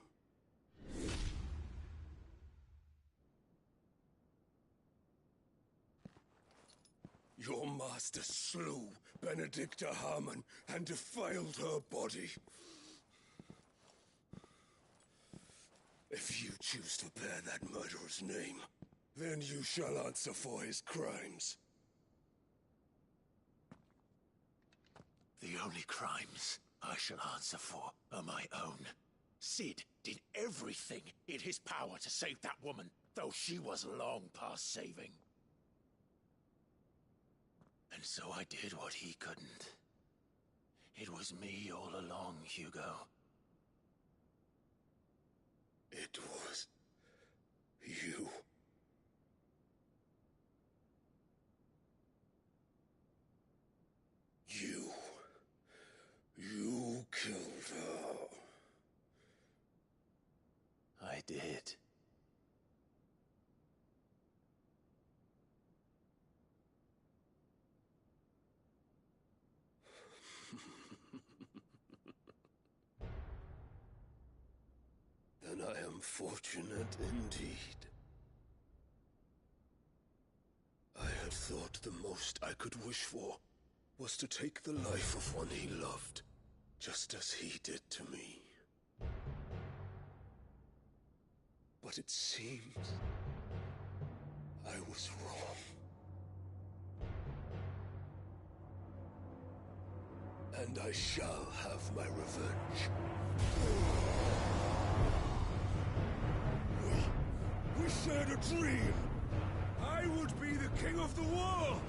Your master slew Benedicta Harmon and defiled her body. If you choose to bear that murderer's name, then you shall answer for his crimes. The only crimes I shall answer for are my own. Sid did everything in his power to save that woman, though she was long past saving. And so I did what he couldn't. It was me all along, Hugo. It was you. You killed her. I did. Then I am fortunate indeed. I had thought the most I could wish for was to take the life of one he loved, just as he did to me. But it seems I was wrong. And I shall have my revenge. We shared a dream! I would be the king of the world!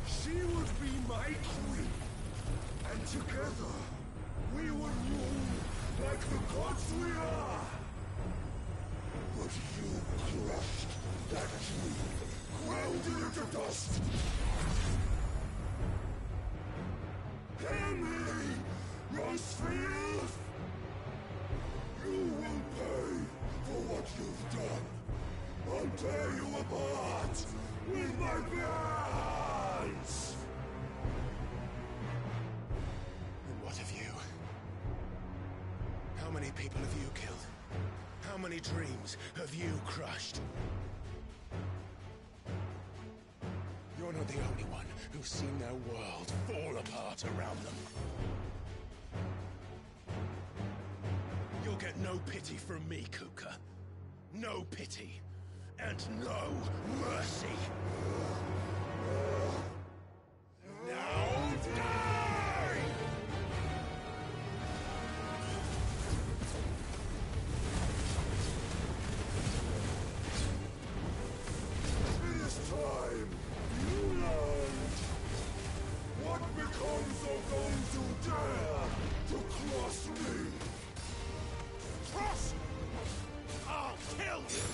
She would be my queen! And together, we would rule like the gods we are! But you crushed that dream, ground it into dust! Hear me, Rosfield! You will pay for what you've done. I'll tear you apart with my bare hands! And what of you? How many people have you killed? How many dreams have you crushed? You're not the only one who's seen their world fall apart around them. You'll get no pity from me, Kuka. No pity. And no mercy. Now die! It is time you learned what becomes of those who dare to cross me. Cross! I'll kill you!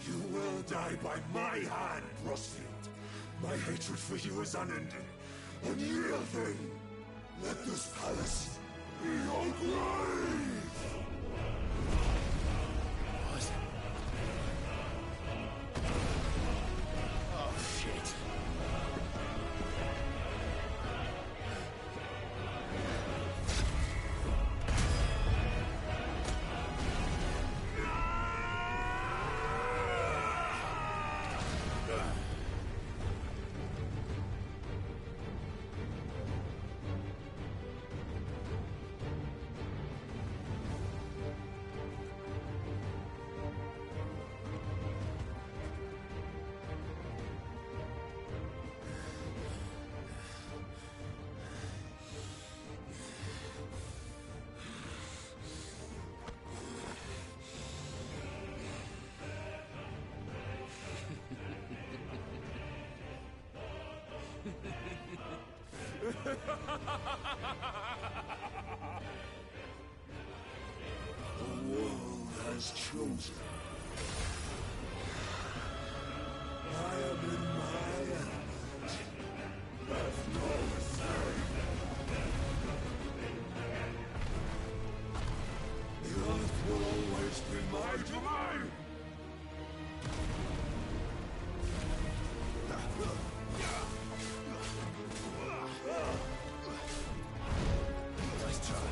You will die by my hand, Rosfield. My hatred for you is unending, unyielding. Let this palace be your grave! What? Oh, shit. The world has chosen. I am in my element. There's no mistake. The earth will always be my domain. Nice try.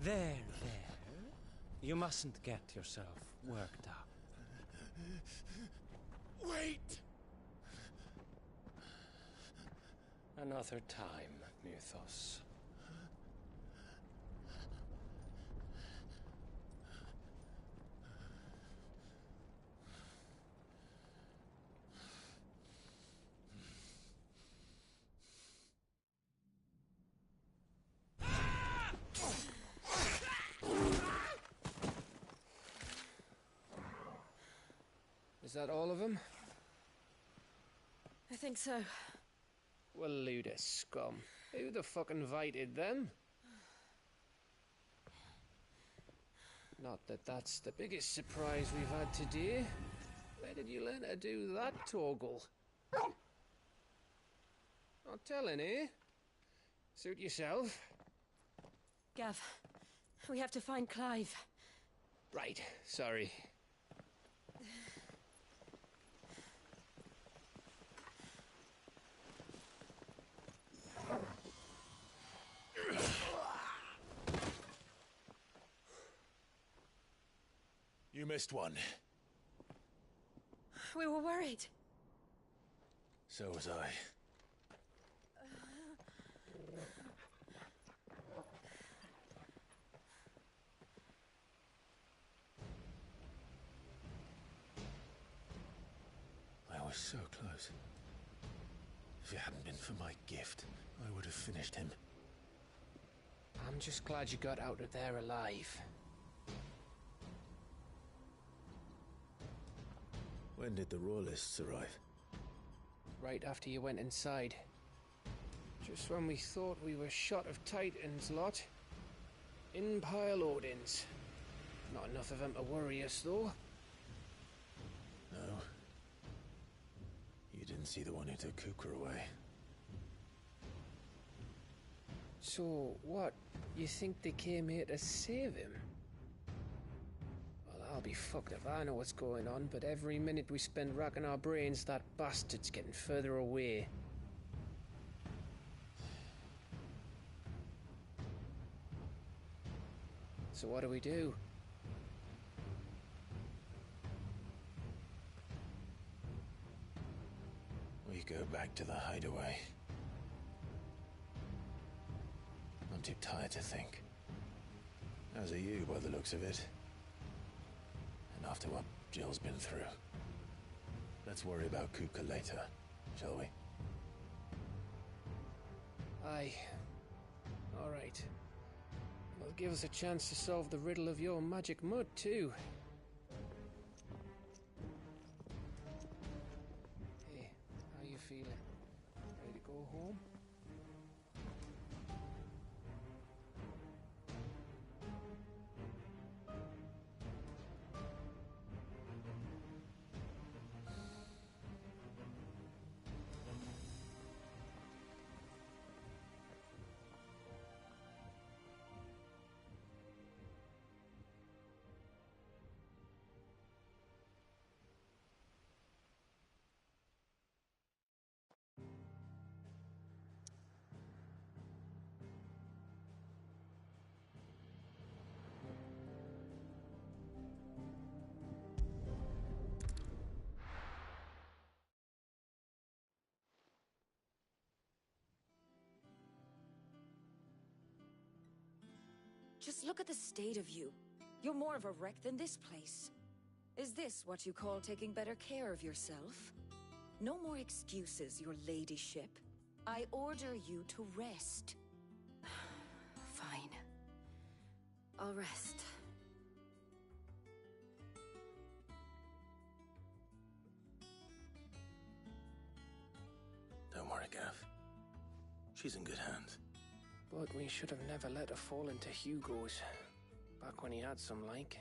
There. You mustn't get yourself worked up. Wait! Another time, Mythos. Is that all of them? I think so. Well, Luda scum. Who the fuck invited them? Not that that's the biggest surprise we've had today. Where did you learn to do that, Torgal? Not telling, eh? Suit yourself. Gav, we have to find Clive. Right, sorry. You missed one. We were worried. So was I. I was so close. If it hadn't been for my gift, I would have finished him. I'm just glad you got out of there alive. When did the Royalists arrive? Right after you went inside. Just when we thought we were shot of Titans lot. In pile Odins. Not enough of them to worry us, though. No. You didn't see the one who took Kupka away. So, what? You think they came here to save him? Well, I'll be fucked if I know what's going on, but every minute we spend racking our brains, that bastard's getting further away. So what do? We go back to the hideaway. I'm too tired to think. As are you, by the looks of it. And after what Jill's been through. Let's worry about Kupka later, shall we? Aye. All right. Well, give us a chance to solve the riddle of your magic mud, too. Hey, how you feeling? Ready to go home? Just look at the state of you. You're more of a wreck than this place. Is this what you call taking better care of yourself? No more excuses, your ladyship. I order you to rest. Fine. I'll rest. Don't worry, Gav. She's in good hands. But we should have never let her fall into Hugo's. Back when he had some like.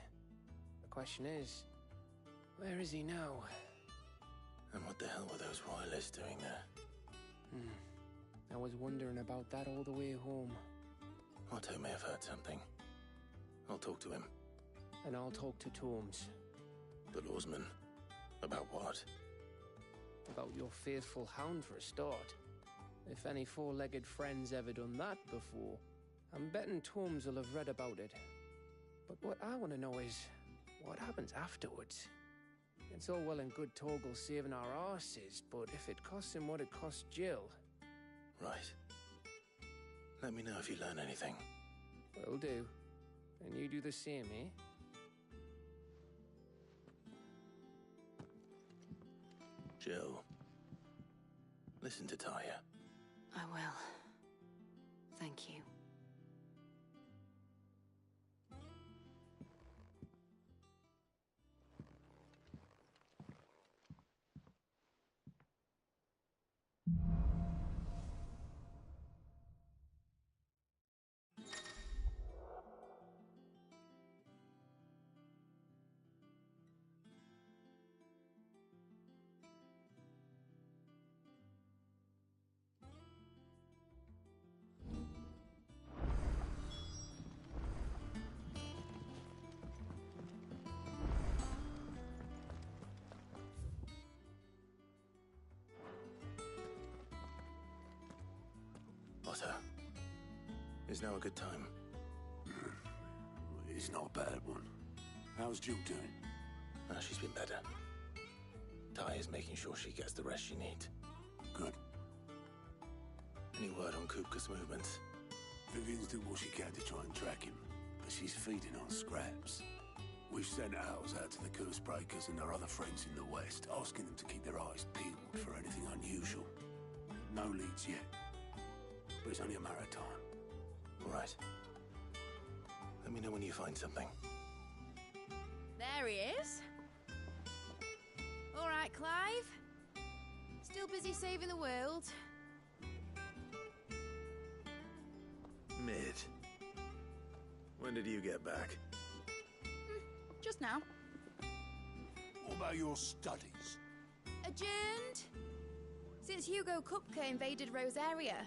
The question is, where is he now? And what the hell were those royalists doing there? I was wondering about that all the way home. Otto may have heard something. I'll talk to him. And I'll talk to Tomes. The lawsman? About what? About your faithful hound for a start. If any four-legged friend's ever done that before. I'm betting Torms will have read about it. But what I want to know is, what happens afterwards? It's all well and good Torgal saving our arses, but if it costs him what it cost Jill... Right. Let me know if you learn anything. Will do. And you do the same, eh? Jill, listen to Taya. I will. Thank you. Otto, is now a good time? It's not a bad one. How's Jill doing? She's been better. Taya's making sure she gets the rest she needs. Good. Any word on Kupka's movements? Vivian's doing what she can to try and track him, but she's feeding on scraps. We've sent ours out to the Cursebreakers and our other friends in the West, asking them to keep their eyes peeled for anything unusual. No leads yet, but it's only a matter of time. Right. Let me know when you find something. There he is. All right, Clive. Still busy saving the world. Mid. When did you get back? Just now. What about your studies? Adjourned. Since Hugo Kupka invaded Rosaria.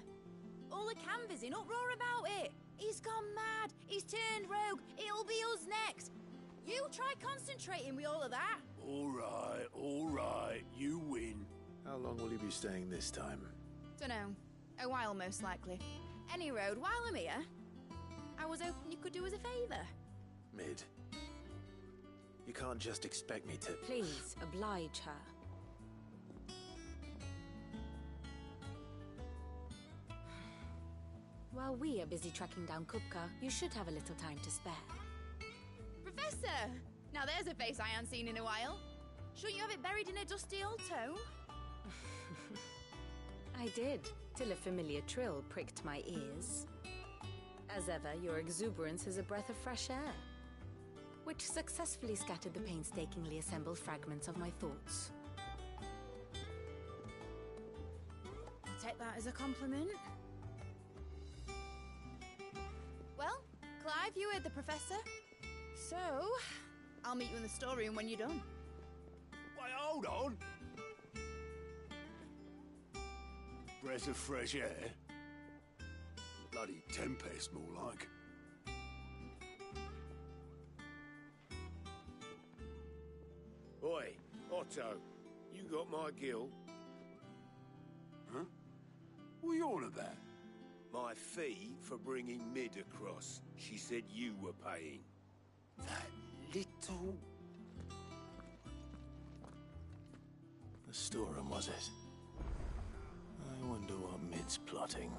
All the canva's in uproar about it. He's gone mad. He's turned rogue. It'll be us next. You try concentrating with all of that. All right. You win. How long will you be staying this time? Dunno. A while, most likely. Any road, while I'm here, I was hoping you could do us a favour. Mid. You can't just expect me to... Please, oblige her. While we are busy tracking down Kupka, you should have a little time to spare. Professor! Now there's a face I haven't seen in a while. Shouldn't you have it buried in a dusty old tome? I did, till a familiar trill pricked my ears. As ever, your exuberance is a breath of fresh air, which successfully scattered the painstakingly assembled fragments of my thoughts. I'll take that as a compliment. Well, Clive, you heard the Professor. So, I'll meet you in the storeroom when you're done. Wait, hold on! Breath of fresh air? Bloody tempest, more like. Oi, Otto, you got my gill? Huh? What are you on about? My fee for bringing Mid across. She said you were paying. That little... The storeroom, was it? I wonder what Mid's plotting.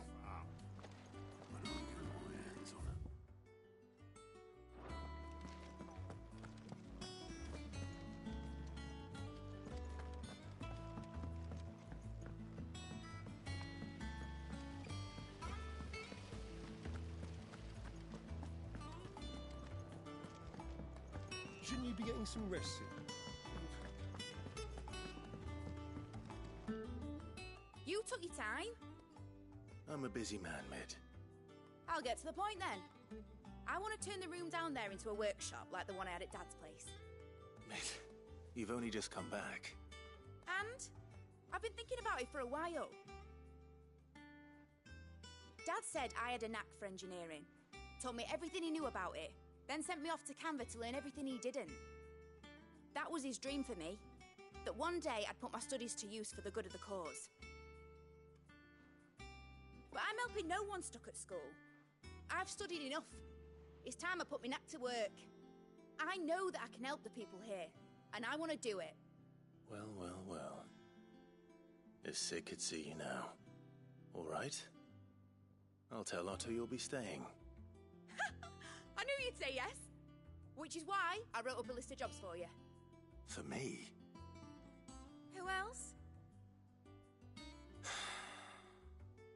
When I get my hands on it. Shouldn't you be getting some rest soon? You took your time. I'm a busy man, Mid. I'll get to the point then. I want to turn the room down there into a workshop like the one I had at Dad's place. Mid, you've only just come back. And I've been thinking about it for a while. Dad said I had a knack for engineering. Told me everything he knew about it. Then sent me off to Canva to learn everything he didn't. That was his dream for me. That one day I'd put my studies to use for the good of the cause. But I'm helping no one stuck at school. I've studied enough. It's time I put my neck to work. I know that I can help the people here, and I want to do it. Well, well, well. If Sid could see you now. All right. I'll tell Otto you'll be staying. I knew you'd say yes. Which is why I wrote up a list of jobs for you. For me? Who else?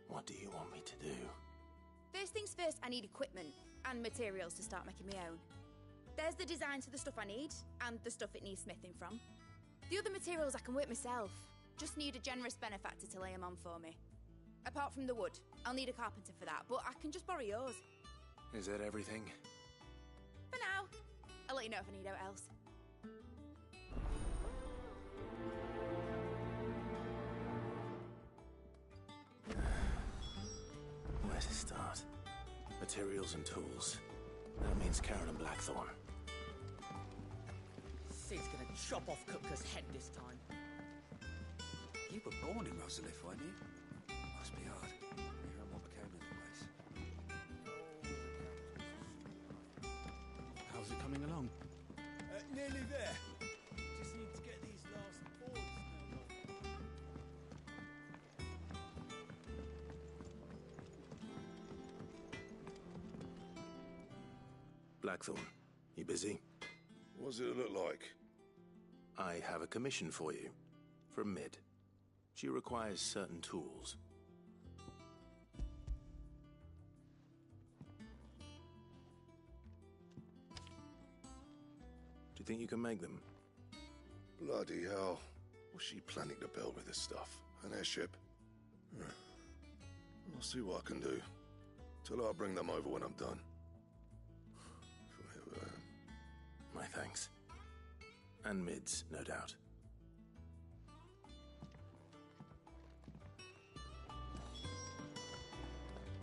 What do you want me to do? First things first, I need equipment and materials to start making my own. There's the designs for the stuff I need, and the stuff it needs smithing from. The other materials I can work myself. Just need a generous benefactor to lay them on for me. Apart from the wood, I'll need a carpenter for that, but I can just borrow yours. Is that everything? For now. I'll let you know if I need out else. Where to start? Materials and tools. That means Karen and Blackthorn. Sid's gonna chop off Kupka's head this time. You were born in Rosalith, weren't you? Must be hard. Hearing what became of the place. How's it coming along? Nearly there. Just need to get these last boards Blackthorn, you busy? What does it look like? I have a commission for you. From Mid. She requires certain tools. Do you think you can make them? Bloody hell. What's she planning to build with this stuff? An airship? I'll see what I can do. Tell her I'll bring them over when I'm done. My thanks. And Mid's, no doubt.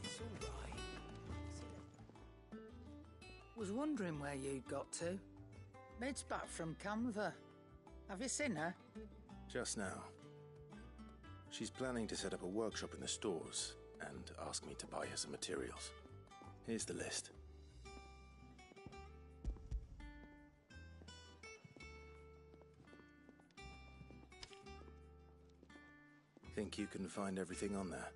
It's all right. Was wondering where you'd got to. Mid's back from Canva. Have you seen her? Just now. She's planning to set up a workshop in the stores and ask me to buy her some materials. Here's the list. Think you can find everything on there?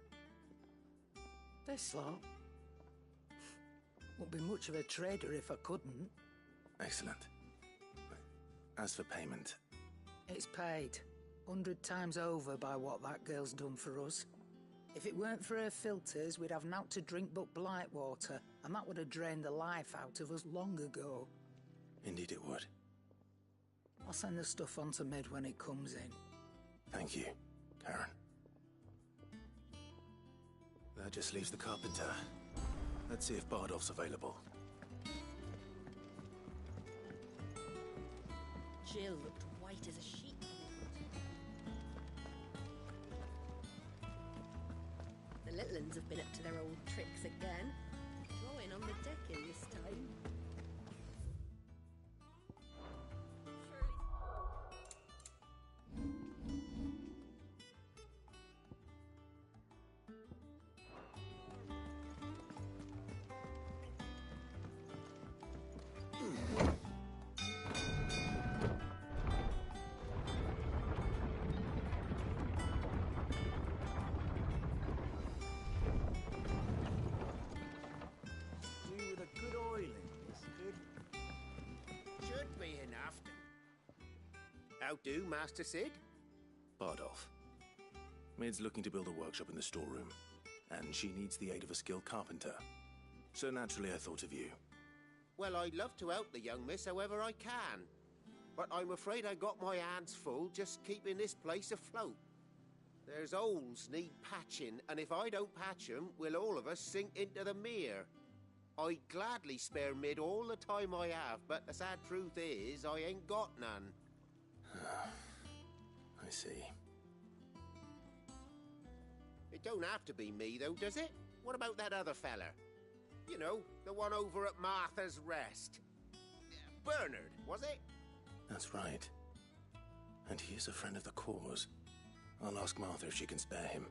This lot? Wouldn't be much of a trader if I couldn't. Excellent. As for payment... It's paid. 100 times over by what that girl's done for us. If it weren't for her filters, we'd have naught to drink but blight water, and that would have drained the life out of us long ago. Indeed it would. I'll send the stuff on to Mid when it comes in. Thank you, Karen. That just leaves the carpenter. Let's see if Bardolph's available. Jill looked white as a sheet. The little uns have been up to their old tricks again. Drawing on the decking this time. How do, Master Sid? Bardolph. Mid's looking to build a workshop in the storeroom, and she needs the aid of a skilled carpenter. So naturally I thought of you. Well, I'd love to help the young miss however I can. But I'm afraid I got my hands full just keeping this place afloat. There's holes need patching, and if I don't patch them, we'll all of us sink into the mere. I'd gladly spare Mid all the time I have, but the sad truth is, I ain't got none. I see. It don't have to be me, though, does it? What about that other fella? You know, the one over at Martha's Rest. Bernard, was it? That's right. And he is a friend of the cause. I'll ask Martha if she can spare him.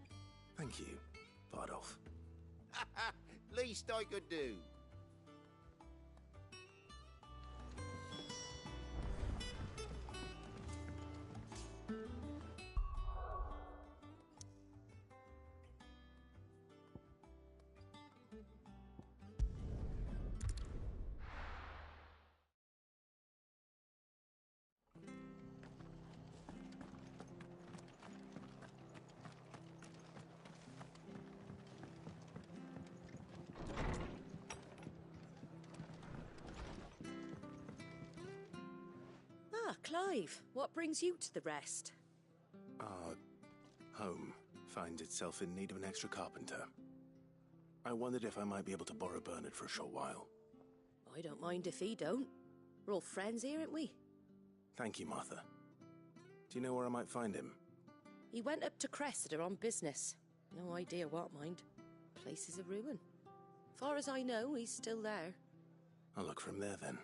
Thank you, Bardolph. Leave least I could do. Ah, Clive, what brings you to the rest? Our home finds itself in need of an extra carpenter. I wondered if I might be able to borrow Bernard for a short while. I don't mind if he don't. We're all friends here, aren't we? Thank you, Martha. Do you know where I might find him? He went up to Cressida on business. No idea what, mind. Place is a ruin. Far as I know, he's still there. I'll look for him there then.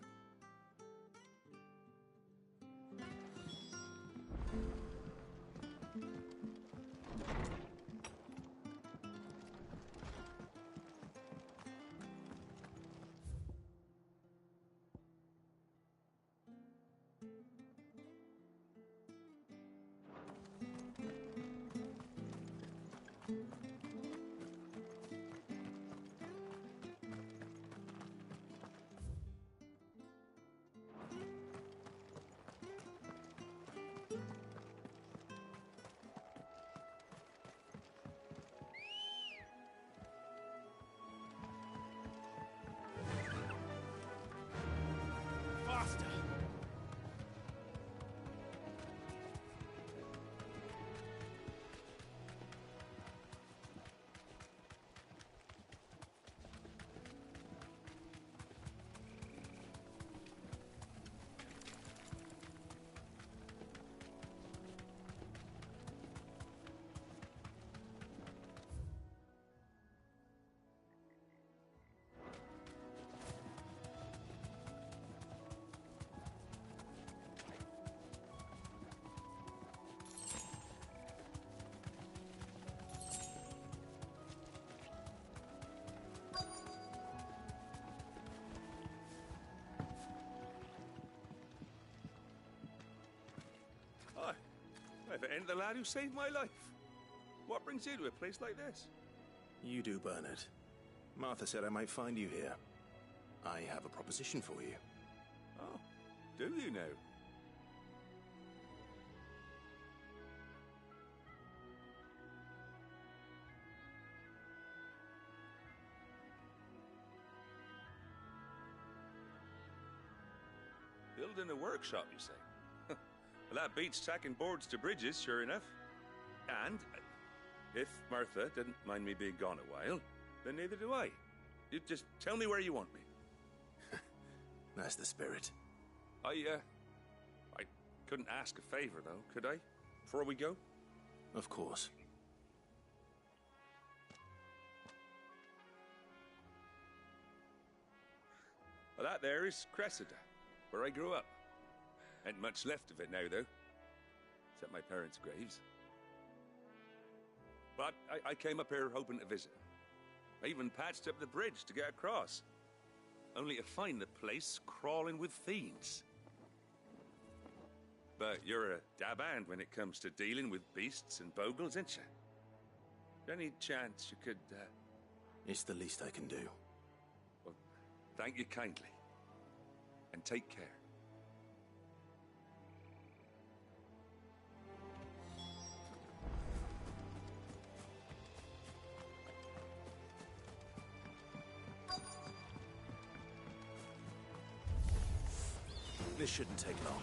Faster! Hi. If it ain't the lad who saved my life. What brings you to a place like this? You do, Bernard. Martha said I might find you here. I have a proposition for you. Oh, do you now? Building a workshop, you say? Well, that beats tacking boards to bridges, sure enough. And if Martha didn't mind me being gone a while, then neither do I. You just tell me where you want me. That's the spirit. I couldn't ask a favor, though, could I? Before we go? Of course. Well, that there is Cressida, where I grew up. Ain't much left of it now, though. Except my parents' graves. But I came up here hoping to visit. I even patched up the bridge to get across. Only to find the place crawling with fiends. But you're a dab hand when it comes to dealing with beasts and bogles, ain't you? Any chance you could, It's the least I can do. Well, thank you kindly. And take care. This shouldn't take long.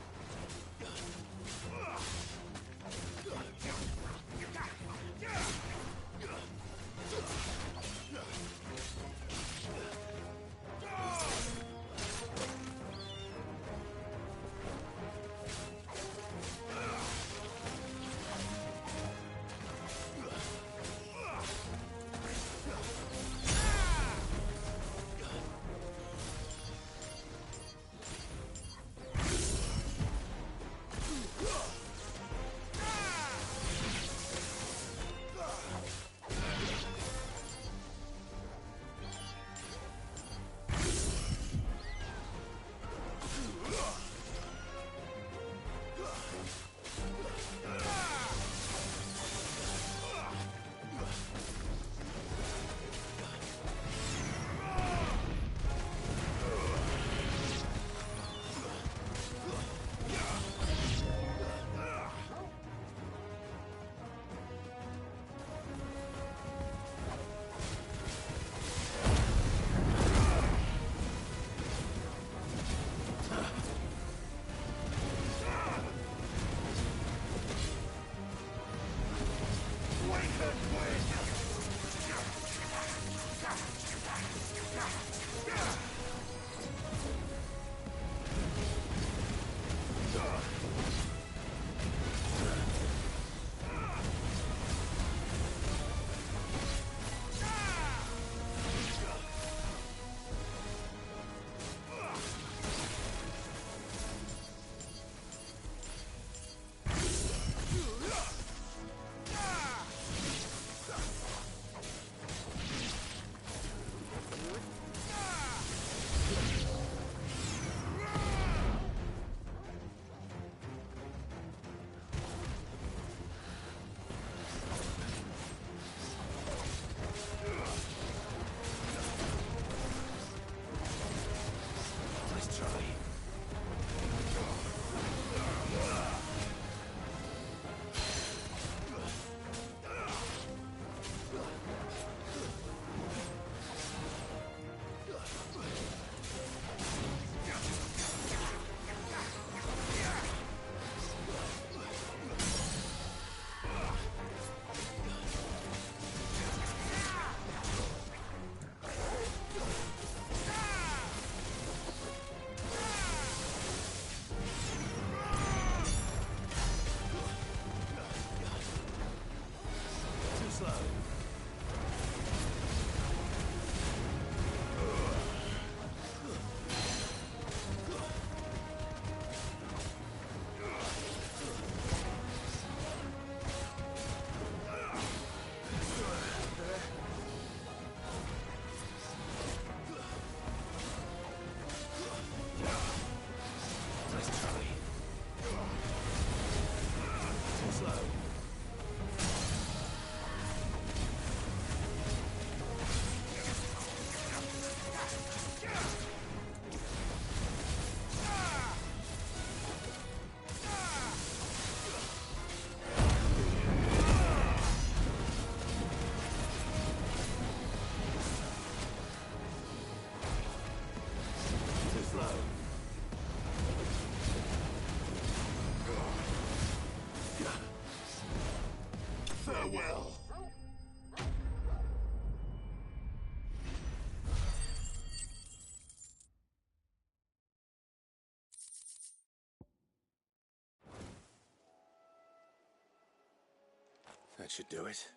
That should do it.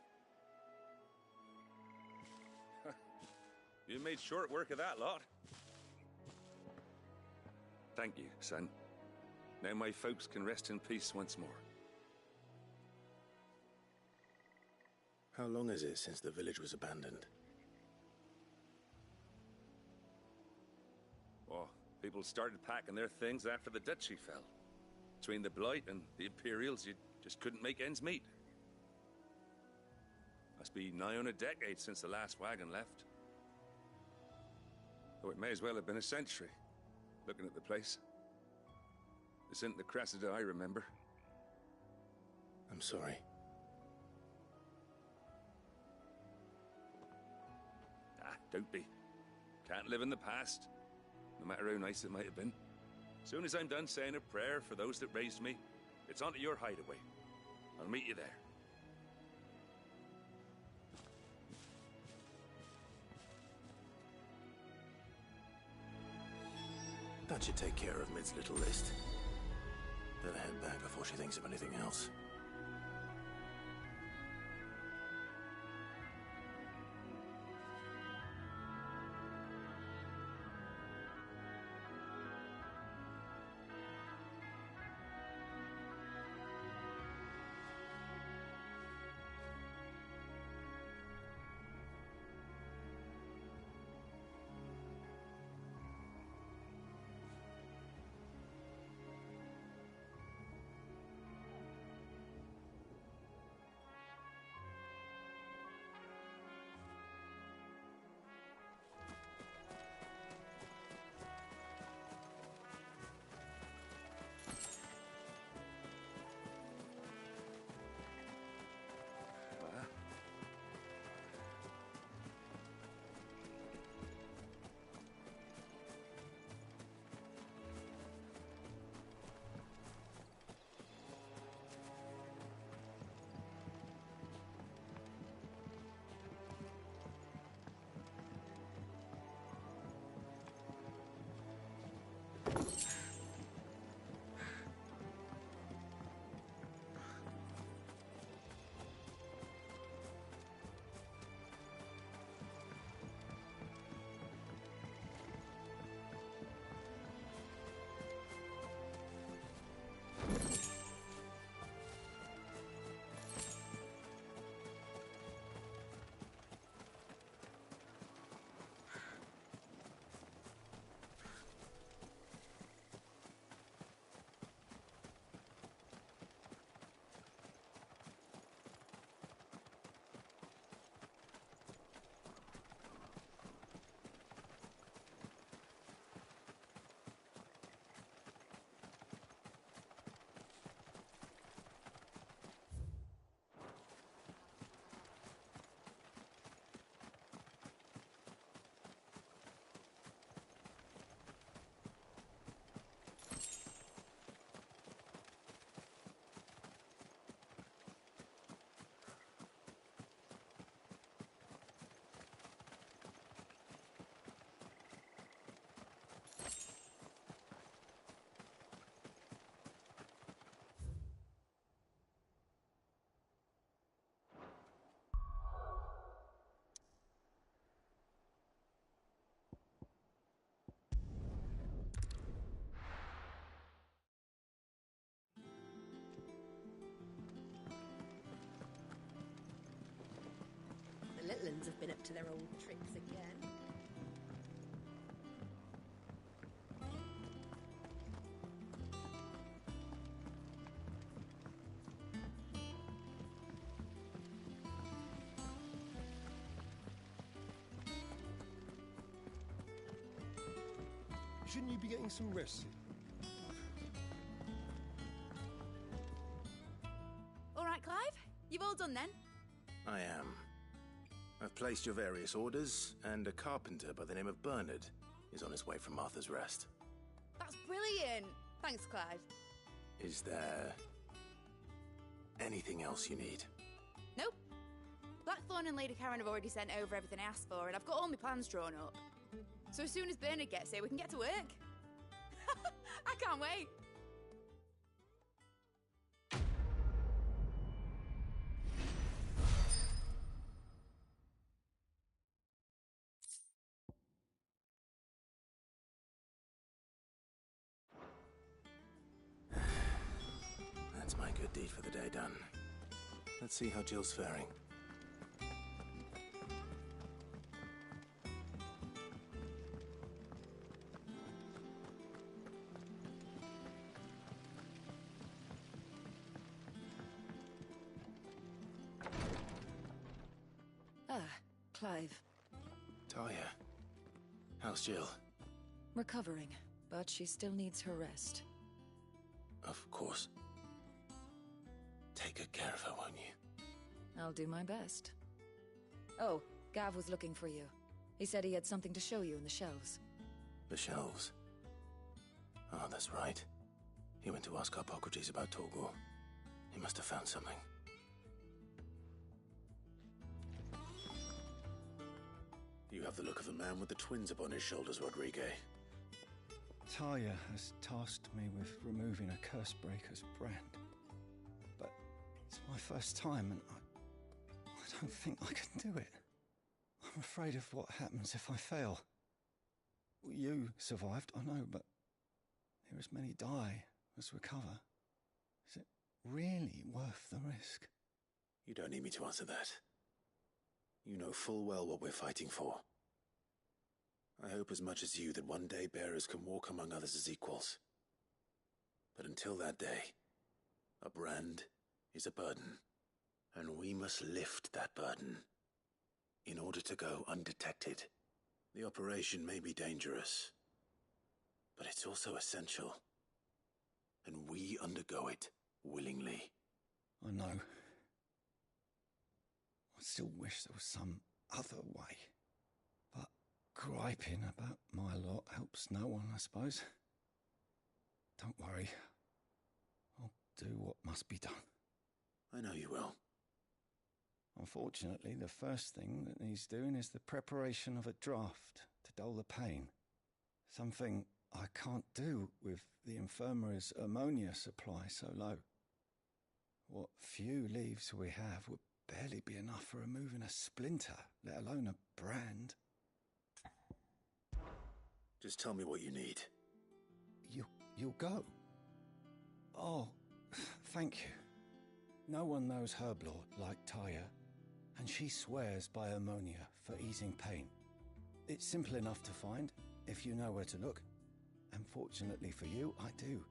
You made short work of that lot. Thank you, son. Now my folks can rest in peace once more. How long is it since the village was abandoned? Oh, people started packing their things after the duchy fell. Between the Blight and the Imperials, you just couldn't make ends meet. Must be nigh on a decade since the last wagon left. Oh, it may as well have been a century, looking at the place. This isn't the Cressida I remember. I'm sorry. Ah, don't be. Can't live in the past, no matter how nice it might have been. As soon as I'm done saying a prayer for those that raised me, it's onto your hideaway. I'll meet you there. That should take care of Mid's little list. Better head back before she thinks of anything else. The little ones have been up to their old tricks again. Shouldn't you be getting some rest? All right, Clive? You've all done then? I am. I've placed your various orders, and a carpenter by the name of Bernard is on his way from Martha's Rest. That's brilliant! Thanks, Clive. Is there anything else you need? Nope. Blackthorn and Lady Karen have already sent over everything I asked for, and I've got all my plans drawn up. So as soon as Bernard gets here, we can get to work. I can't wait. done. Let's see how Jill's faring. Ah, Clive. Talia, how's Jill? Recovering, but she still needs her rest. Of course. Take good care of her, won't you? I'll do my best. Oh, Gav was looking for you. He said he had something to show you in the shelves. The shelves? Oh, that's right. He went to ask Hippocrates about Torgor. He must have found something. You have the look of a man with the twins upon his shoulders, Rodrigue. Talia has tasked me with removing a Cursebreaker's brand. But it's my first time and I don't think I can do it. I'm afraid of what happens if I fail. You survived, I know, but there as many die as recover. Is it really worth the risk? You don't need me to answer that. You know full well what we're fighting for. I hope as much as you that one day bearers can walk among others as equals. But until that day, a brand is a burden, and we must lift that burden in order to go undetected. The operation may be dangerous, but it's also essential, and we undergo it willingly. I know. I still wish there was some other way. But griping about my lot helps no one, I suppose. Don't worry. I'll do what must be done. I know you will. Unfortunately, the first thing that needs doing is the preparation of a draft to dull the pain. Something I can't do with the infirmary's ammonia supply so low. What few leaves we have would barely be enough for removing a splinter, let alone a brand. Just tell me what you need. You'll go? Oh, thank you. No one knows Herblord like Talia, and she swears by ammonia for easing pain. It's simple enough to find, if you know where to look. And fortunately for you, I do.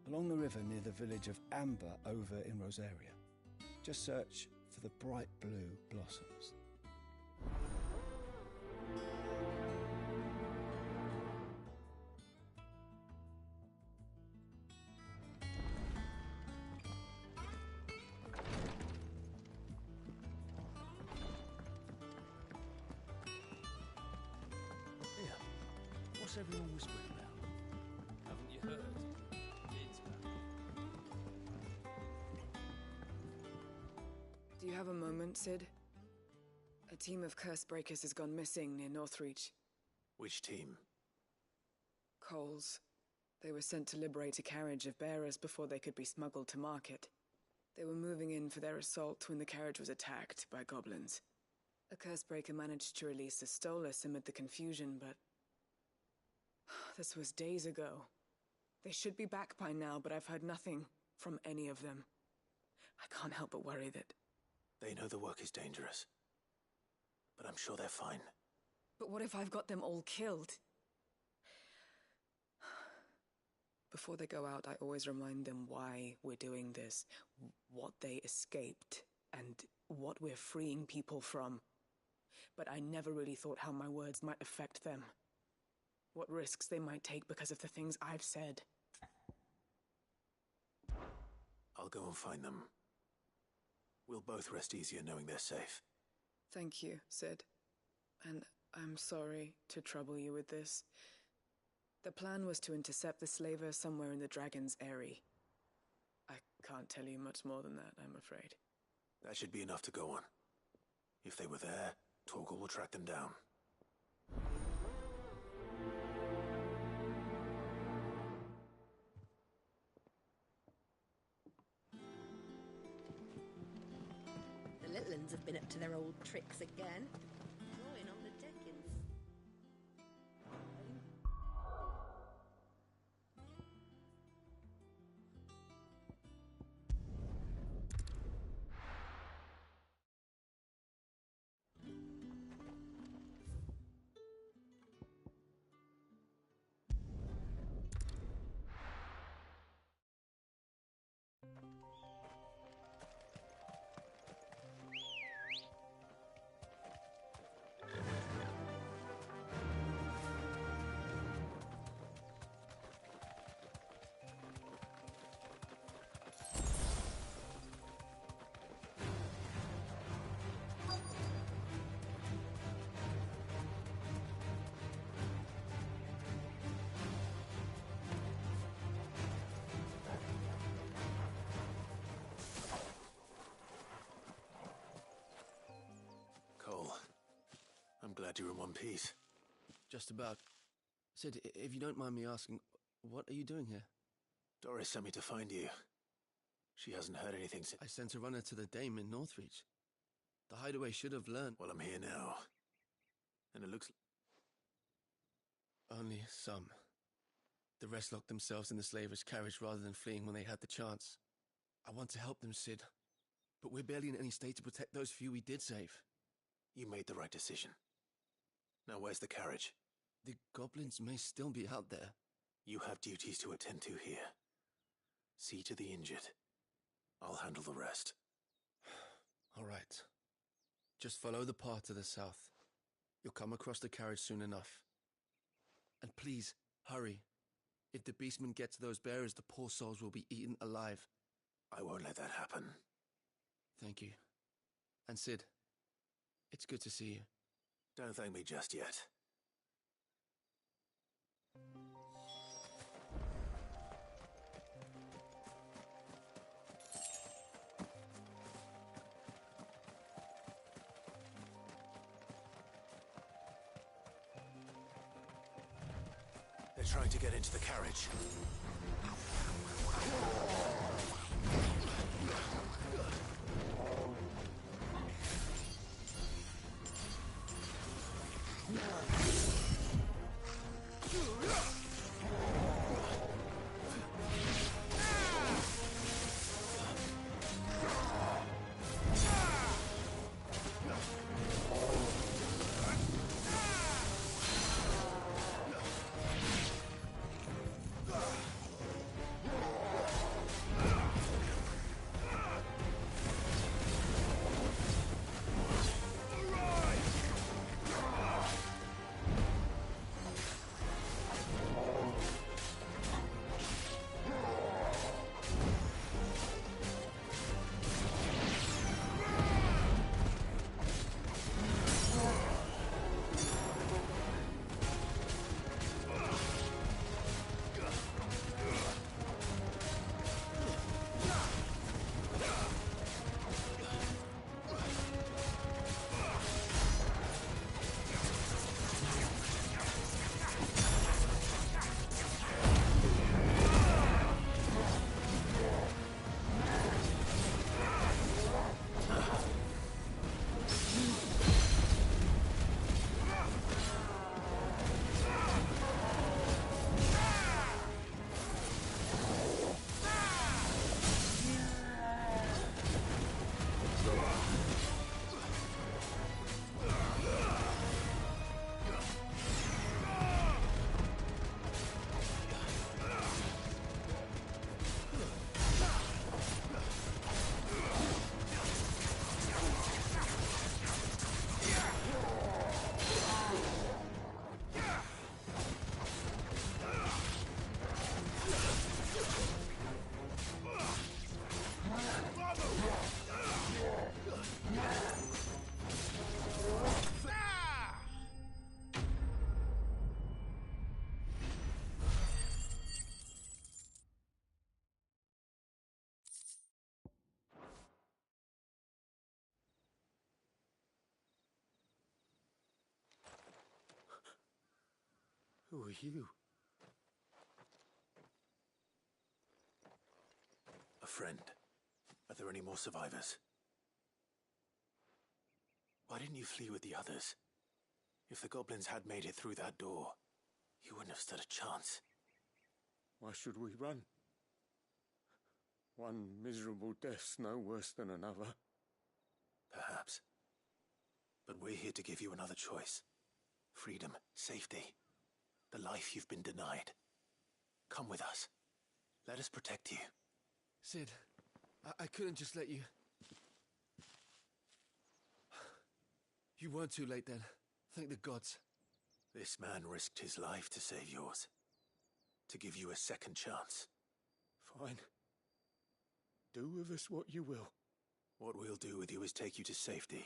Along the river near the village of Amber over in Rosaria. Just search for the bright blue blossoms. Here, what's everyone whispering about? Haven't you heard? It's back. Do you have a moment, Sid? A team of Cursebreakers has gone missing near Northreach. Which team? Coles. They were sent to liberate a carriage of bearers before they could be smuggled to market. They were moving in for their assault when the carriage was attacked by goblins. A Cursebreaker managed to release a Stolus amid the confusion, but... this was days ago. They should be back by now, but I've heard nothing from any of them. I can't help but worry that... They know the work is dangerous, but I'm sure they're fine. But what if I've got them all killed? Before they go out, I always remind them why we're doing this, what they escaped, and what we're freeing people from. But I never really thought how my words might affect them. What risks they might take because of the things I've said. I'll go and find them. We'll both rest easier knowing they're safe. Thank you, Sid. And I'm sorry to trouble you with this. The plan was to intercept the slaver somewhere in the Dragon's Eyrie. I can't tell you much more than that, I'm afraid. That should be enough to go on. If they were there, Torgal will track them down. The little uns have been up to their old tricks again. Drawing on the deckings. glad you're in one piece. Just about. Sid, if you don't mind me asking, what are you doing here? Doris sent me to find you. She hasn't heard anything since... I sent a runner to the Dame in Northreach. The hideaway should have learned... Well, I'm here now. And it looks... Only some. The rest locked themselves in the slaver's carriage rather than fleeing when they had the chance. I want to help them, Sid. But we're barely in any state to protect those few we did save. You made the right decision. Now where's the carriage? The goblins may still be out there. You have duties to attend to here. See to the injured. I'll handle the rest. All right. Just follow the path to the south. You'll come across the carriage soon enough. And please, hurry. If the beastmen get to those bearers, the poor souls will be eaten alive. I won't let that happen. Thank you. And Sid, it's good to see you. Don't thank me just yet. They're trying to get into the carriage. Who are you? A friend. Are there any more survivors? Why didn't you flee with the others? If the goblins had made it through that door, you wouldn't have stood a chance. Why should we run? One miserable death's no worse than another. Perhaps. But we're here to give you another choice. Freedom, safety, the life you've been denied. Come with us. Let us protect you. Sid, I couldn't just let you... You weren't too late then. Thank the gods. This man risked his life to save yours. To give you a second chance. Fine. Do with us what you will. What we'll do with you is take you to safety.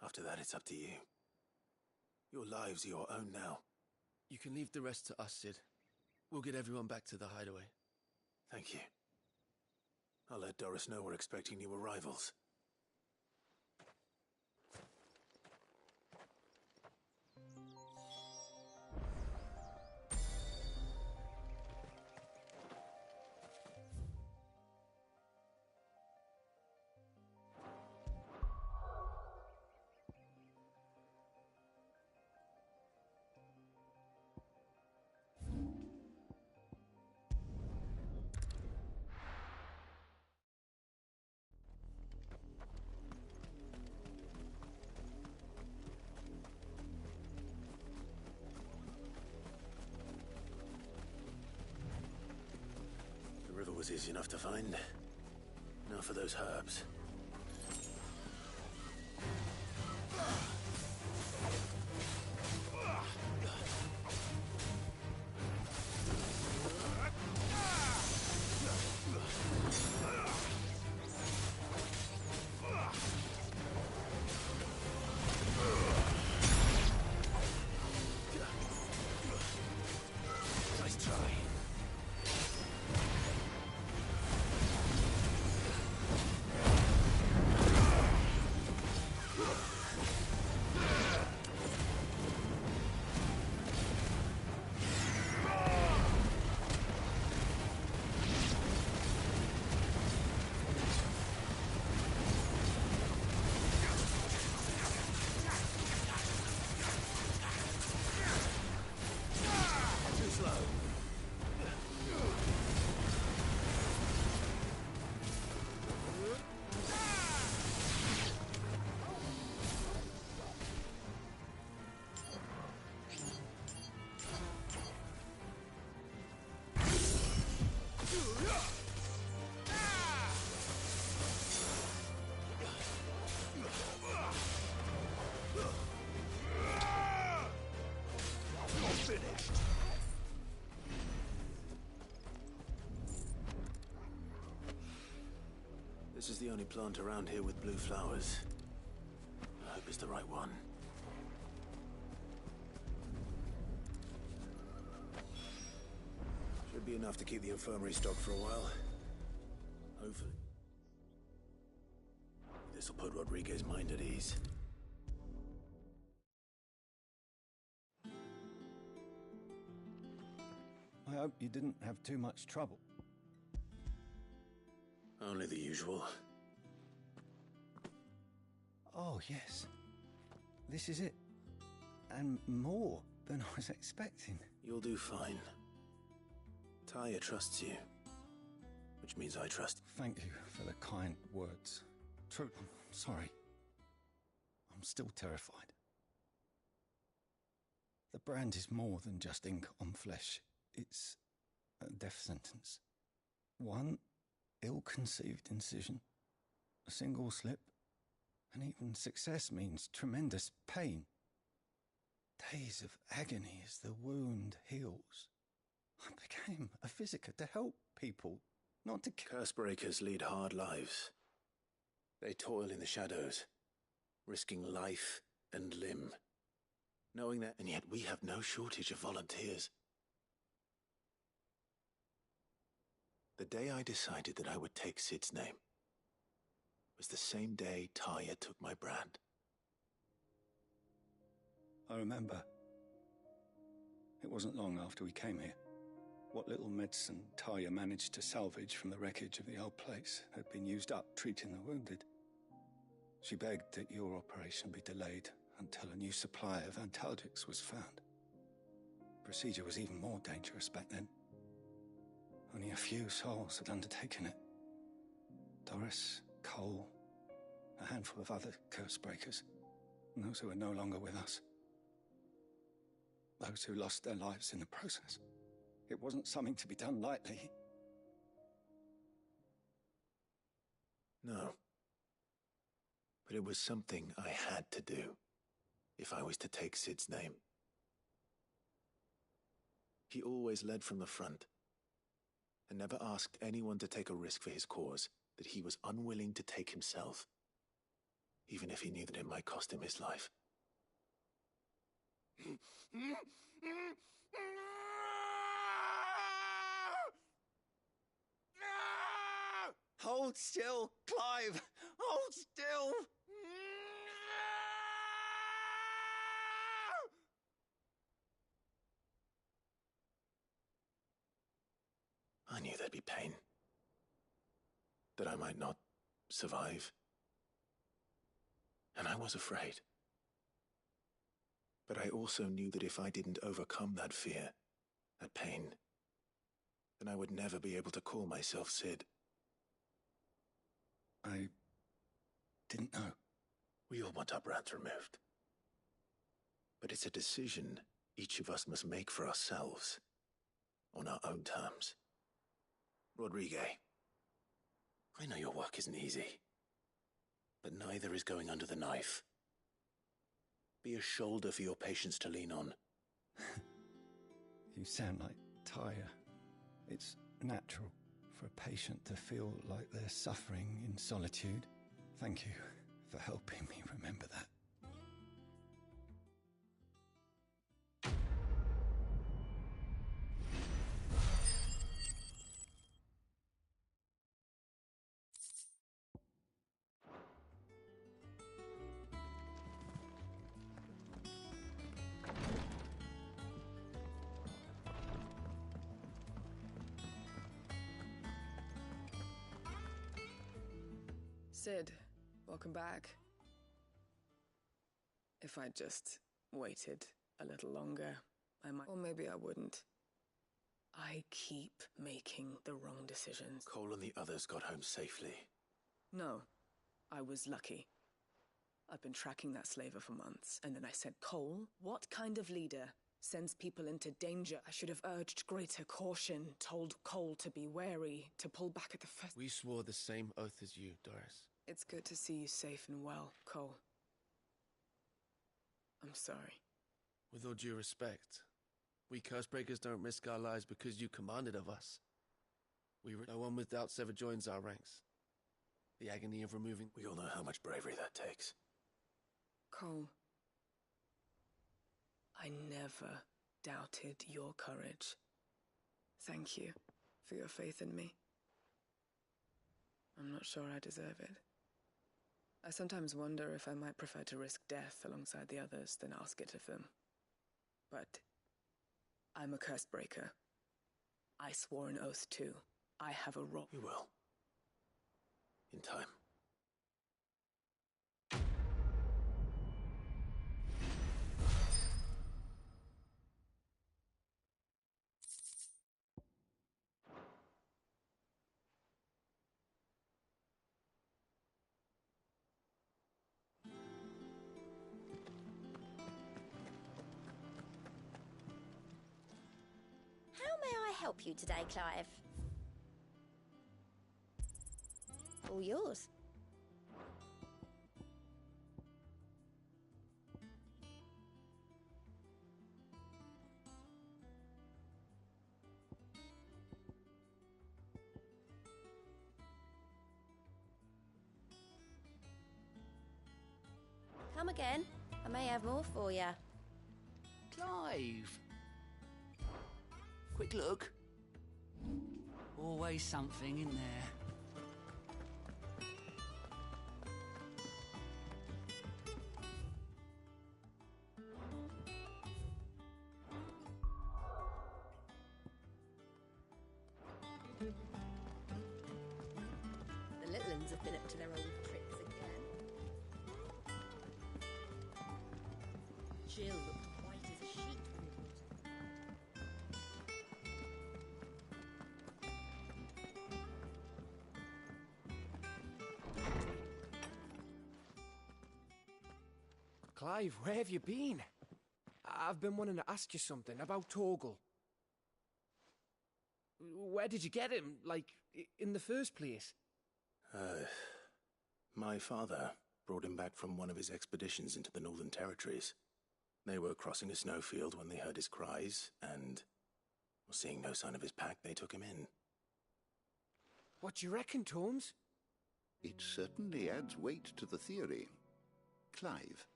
After that, it's up to you. Your lives are your own now. You can leave the rest to us, Sid. We'll get everyone back to the hideaway. Thank you. I'll let Doris know we're expecting new arrivals. was easy enough to find. Now for those herbs. This is the only plant around here with blue flowers. I hope it's the right one. Should be enough to keep the infirmary stocked for a while. Hopefully. This'll put Rodriguez's mind at ease. I hope you didn't have too much trouble. Only the usual. Oh, yes. This is it. And more than I was expecting. You'll do fine. Taya trusts you. Which means I trust... Thank you for the kind words. True, I'm sorry. I'm still terrified. The brand is more than just ink on flesh. It's a death sentence. One ill-conceived incision, a single slip, and even success means tremendous pain. Days of agony as the wound heals. I became a visitor to help people, not to Curse breakers lead hard lives. They toil in the shadows, risking life and limb. Knowing that, and yet we have no shortage of volunteers. The day I decided that I would take Sid's name was the same day Taya took my brand. I remember. It wasn't long after we came here. What little medicine Taya managed to salvage from the wreckage of the old place had been used up treating the wounded. She begged that your operation be delayed until a new supply of antalgics was found. Procedure was even more dangerous back then. Only a few souls had undertaken it. Doris, Cole, a handful of other curse breakers, and those who are no longer with us. Those who lost their lives in the process. It wasn't something to be done lightly. No. But it was something I had to do, if I was to take Sid's name. He always led from the front, and never asked anyone to take a risk for his cause that he was unwilling to take himself, even if he knew that it might cost him his life. Hold still, Clive! Hold still! I knew there'd be pain. That I might not survive. And I was afraid. But I also knew that if I didn't overcome that fear, that pain, then I would never be able to call myself Sid. I didn't know. We all want our brands removed. But it's a decision each of us must make for ourselves, on our own terms. Rodrigue, I know your work isn't easy, but neither is going under the knife. Be a shoulder for your patients to lean on. You sound like Tyre. It's natural for a patient to feel like they're suffering in solitude. Thank you for helping me remember that. Sid, welcome back. If I'd just waited a little longer, I might... Or maybe I wouldn't. I keep making the wrong decisions. Cole and the others got home safely. No, I was lucky. I've been tracking that slaver for months, and then I said, Cole, what kind of leader sends people into danger? I should have urged greater caution, told Cole to be wary, to pull back at the first... We swore the same oath as you, Doris. It's good to see you safe and well, Cole. I'm sorry. With all due respect, we Cursebreakers don't risk our lives because you commanded of us. No one with doubts ever joins our ranks. The agony of removing... We all know how much bravery that takes. Cole, I never doubted your courage. Thank you for your faith in me. I'm not sure I deserve it. I sometimes wonder if I might prefer to risk death alongside the others than ask it of them. But I'm a Cursebreaker. I swore an oath too. I have a role. You will. In time. Help you today, Clive? All yours. Come again. I may have more for you. Clive! Quick look. Always something in there. The little uns have been up to their old tricks again. Jill looked white as a sheet when it was. Clive, where have you been? I've been wanting to ask you something about Torgal. Where did you get him, like, in the first place? My father brought him back from one of his expeditions into the Northern Territories. They were crossing a snowfield when they heard his cries, and, seeing no sign of his pack, they took him in. What do you reckon, Torms? It certainly adds weight to the theory. Clive,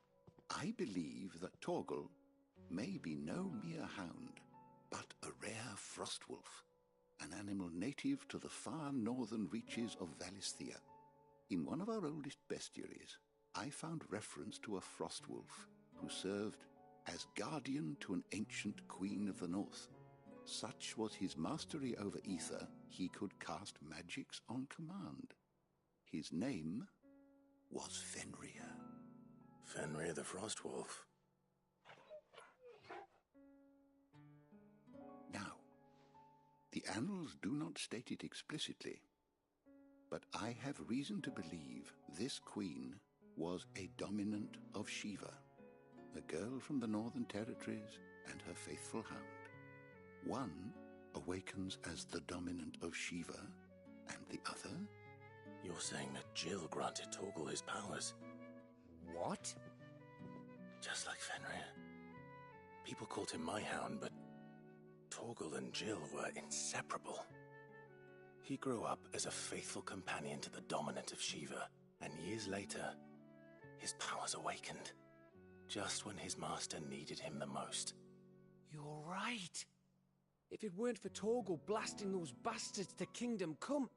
I believe that Torgal may be no mere hound, but a rare frostwolf, an animal native to the far northern reaches of Valisthea. In one of our oldest bestiaries, I found reference to a frostwolf who served as guardian to an ancient queen of the north. Such was his mastery over ether, he could cast magics on command. His name was Fenrir. Fenrir the Frostwolf. Now, the annals do not state it explicitly, but I have reason to believe this queen was a dominant of Shiva, a girl from the Northern Territories and her faithful hound. One awakens as the dominant of Shiva, and the other? You're saying that Jill granted Torgal his powers? What? Just like Fenrir. People called him my hound, but Torgal and Jill were inseparable. He grew up as a faithful companion to the dominant of Shiva, and years later, his powers awakened, just when his master needed him the most. You're right. If it weren't for Torgal blasting those bastards to Kingdom Come,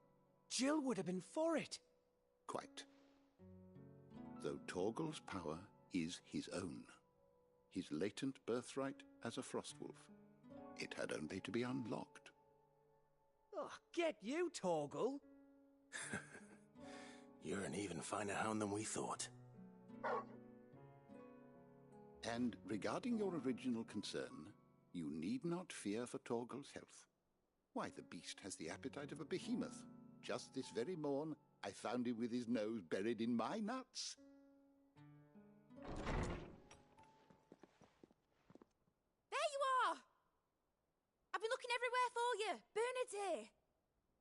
Jill would have been for it. Quite. Though Torgal's power is his own, his latent birthright as a Frostwolf, it had only to be unlocked. Oh, get you, Torgal! You're an even finer hound than we thought. And regarding your original concern, you need not fear for Torgal's health. Why, the beast has the appetite of a behemoth. Just this very morn, I found him with his nose buried in my nuts. There you are! I've been looking everywhere for you. Bernard's here.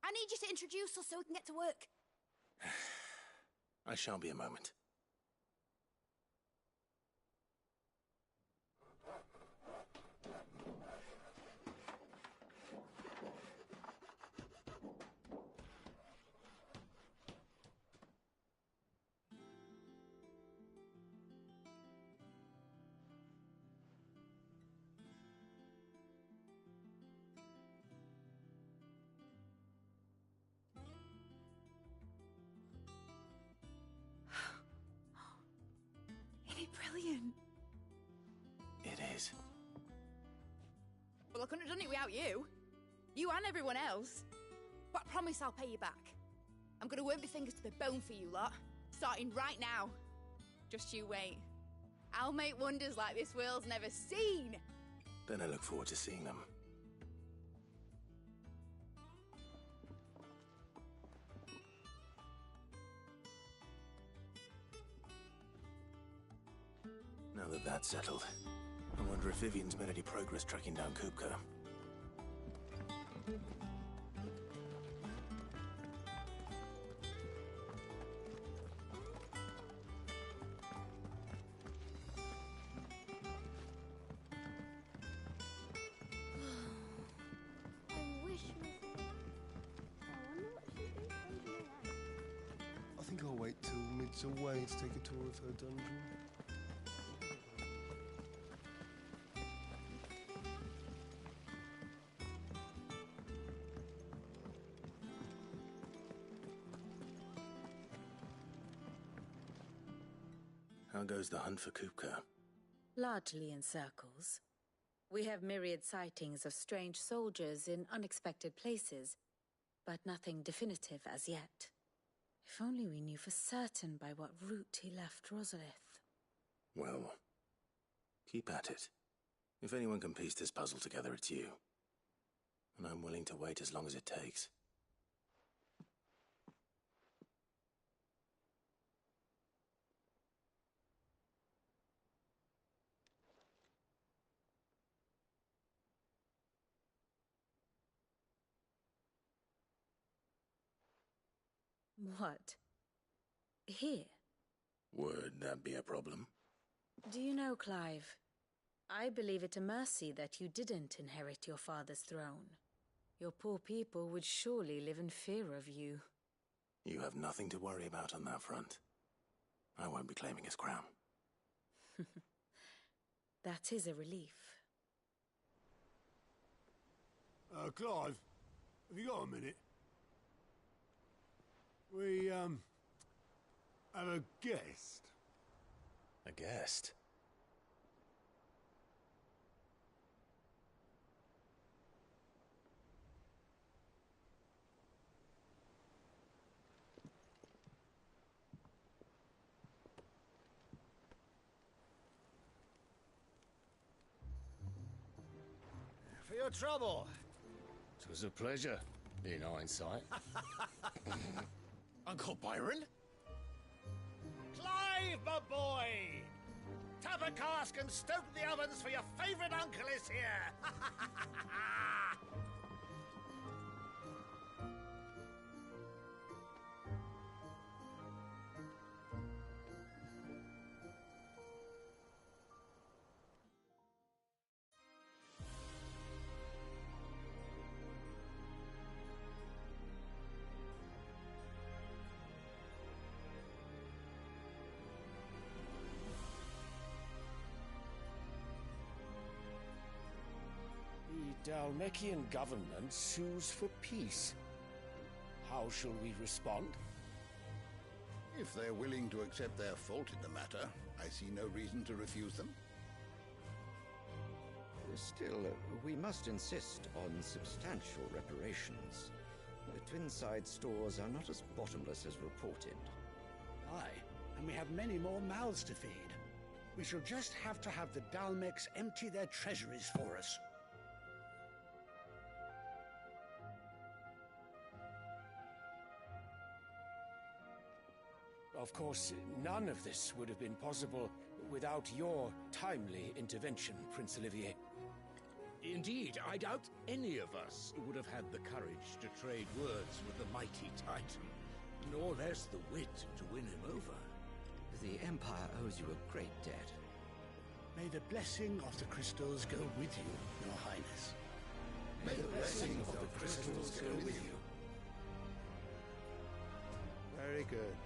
I need you to introduce us so we can get to work. I shall be a moment. Brilliant. It is. Well, I couldn't have done it without you. You and everyone else. But I promise I'll pay you back. I'm gonna work my fingers to the bone for you lot, starting right now. Just you wait. I'll make wonders like this world's never seen. Then I look forward to seeing them. Now that that's settled, I wonder if Vivian's made any progress tracking down Kupka. I think I'll wait till Mid's away to take a tour of her dungeon. How goes the hunt for Kupka? Largely in circles. We have myriad sightings of strange soldiers in unexpected places, but nothing definitive as yet. If only we knew for certain by what route he left Rosalith. Well, keep at it. If anyone can piece this puzzle together, it's you. And I'm willing to wait as long as it takes. What? Here? Would that be a problem? Do you know, Clive? I believe it a mercy that you didn't inherit your father's throne. Your poor people would surely live in fear of you. You have nothing to worry about on that front. I won't be claiming his crown. That is a relief. Clive, have you got a minute? We, have a guest. A guest? For your trouble. It was a pleasure, in hindsight. Uncle Byron? Clive, my boy! Tap a cask and stoke the ovens, for your favourite uncle is here! Dalmekian government sues for peace. How shall we respond? If they're willing to accept their fault in the matter, I see no reason to refuse them. Still, we must insist on substantial reparations. The Twinside stores are not as bottomless as reported. Aye, and we have many more mouths to feed. We shall just have to have the Dalmex empty their treasuries for us. Of course, none of this would have been possible without your timely intervention, Prince Olivier. Indeed, I doubt any of us would have had the courage to trade words with the mighty Titan, nor less the wit to win him over. The Empire owes you a great debt. May the blessing of the crystals go with you, Your Highness. May the blessing of the crystals go with you. Very good.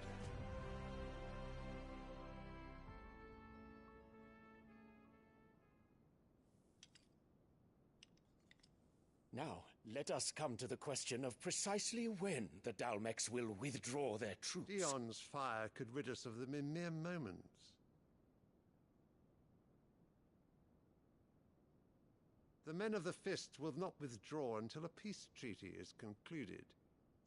Now, let us come to the question of precisely when the Dalmex will withdraw their troops. Dion's fire could rid us of them in mere moments. The men of the Fist will not withdraw until a peace treaty is concluded.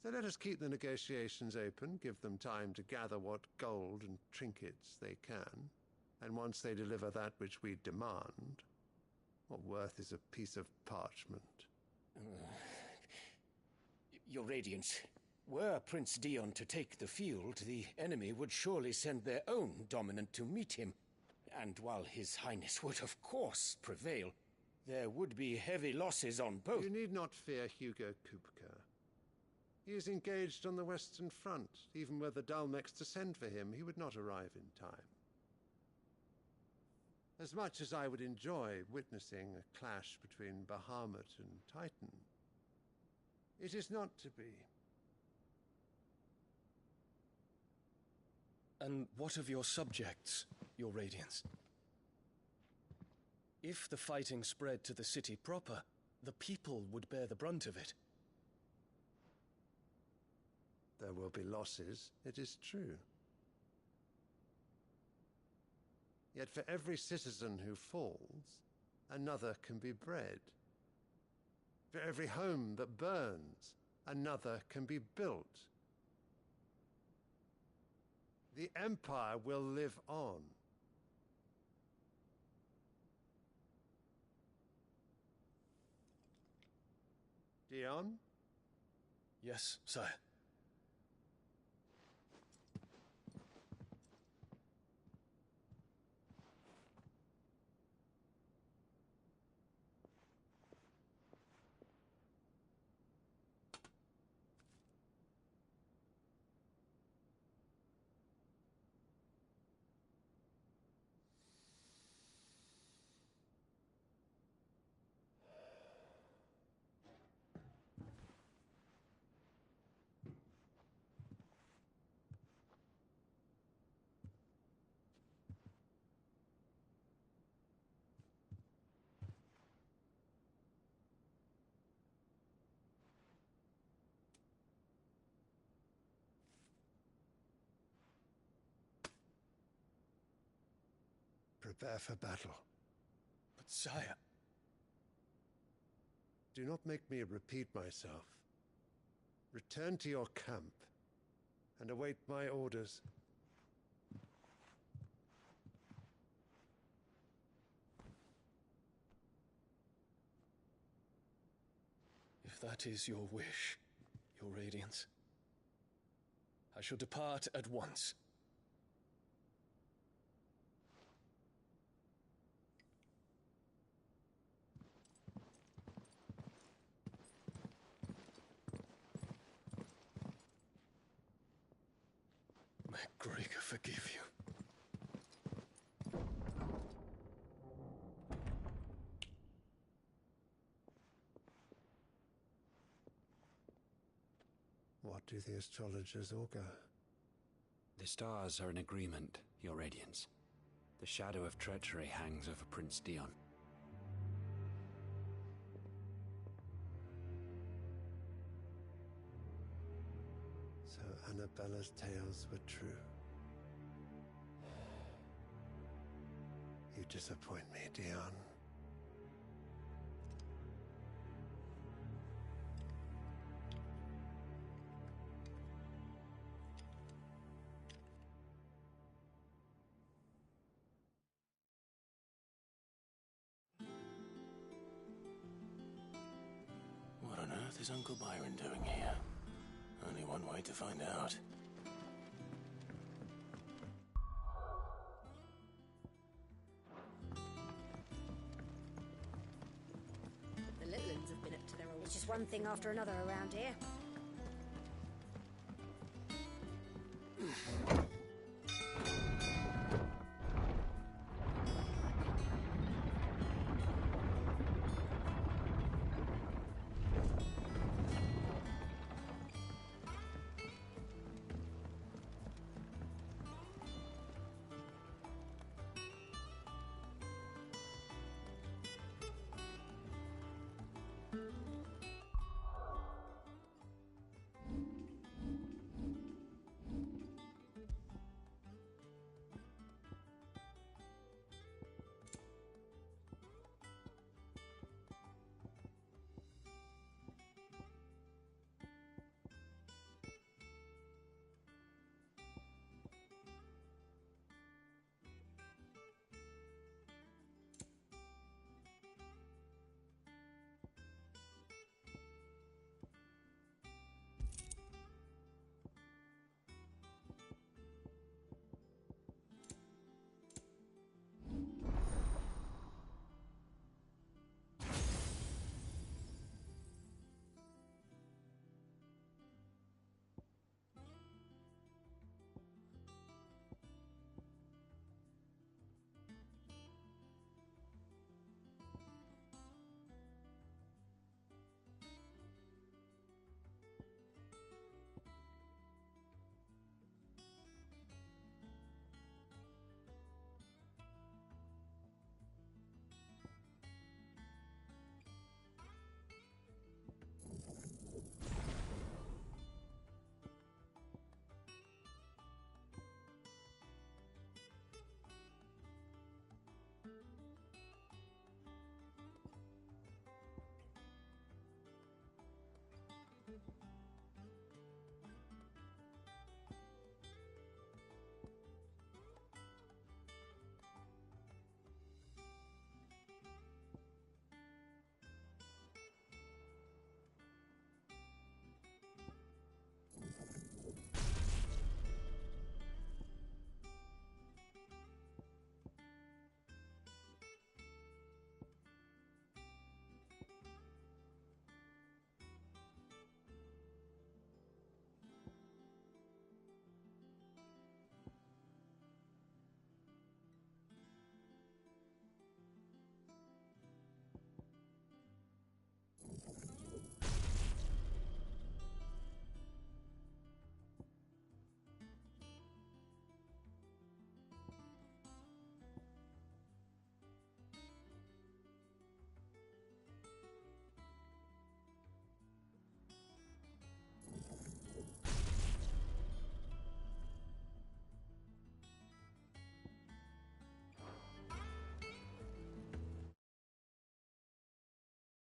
So let us keep the negotiations open, give them time to gather what gold and trinkets they can, and once they deliver that which we demand, what worth is a piece of parchment? Your Radiance, were Prince Dion to take the field, the enemy would surely send their own dominant to meet him. And while His Highness would of course prevail, there would be heavy losses on both. You need not fear Hugo Kupka. He is engaged on the Western Front. Even were the Dalmex to send for him, he would not arrive in time. As much as I would enjoy witnessing a clash between Bahamut and Titan, it is not to be. And what of your subjects, Your Radiance? If the fighting spread to the city proper, the people would bear the brunt of it. There will be losses, it is true. Yet for every citizen who falls, another can be bred. For every home that burns, another can be built. The Empire will live on. Dion? Yes, sire. Prepare for battle. But sire... Do not make me repeat myself. Return to your camp and await my orders. If that is your wish, Your Radiance, I shall depart at once. May Gregor forgive you. What do the astrologers augur? The stars are in agreement, Your Radiance. The shadow of treachery hangs over Prince Dion. So Annabella's tales were true. You disappoint me, Dion. What on earth is Uncle Byron doing here? Only one way to find out. The little ones have been up to their old... It's just one thing after another around here.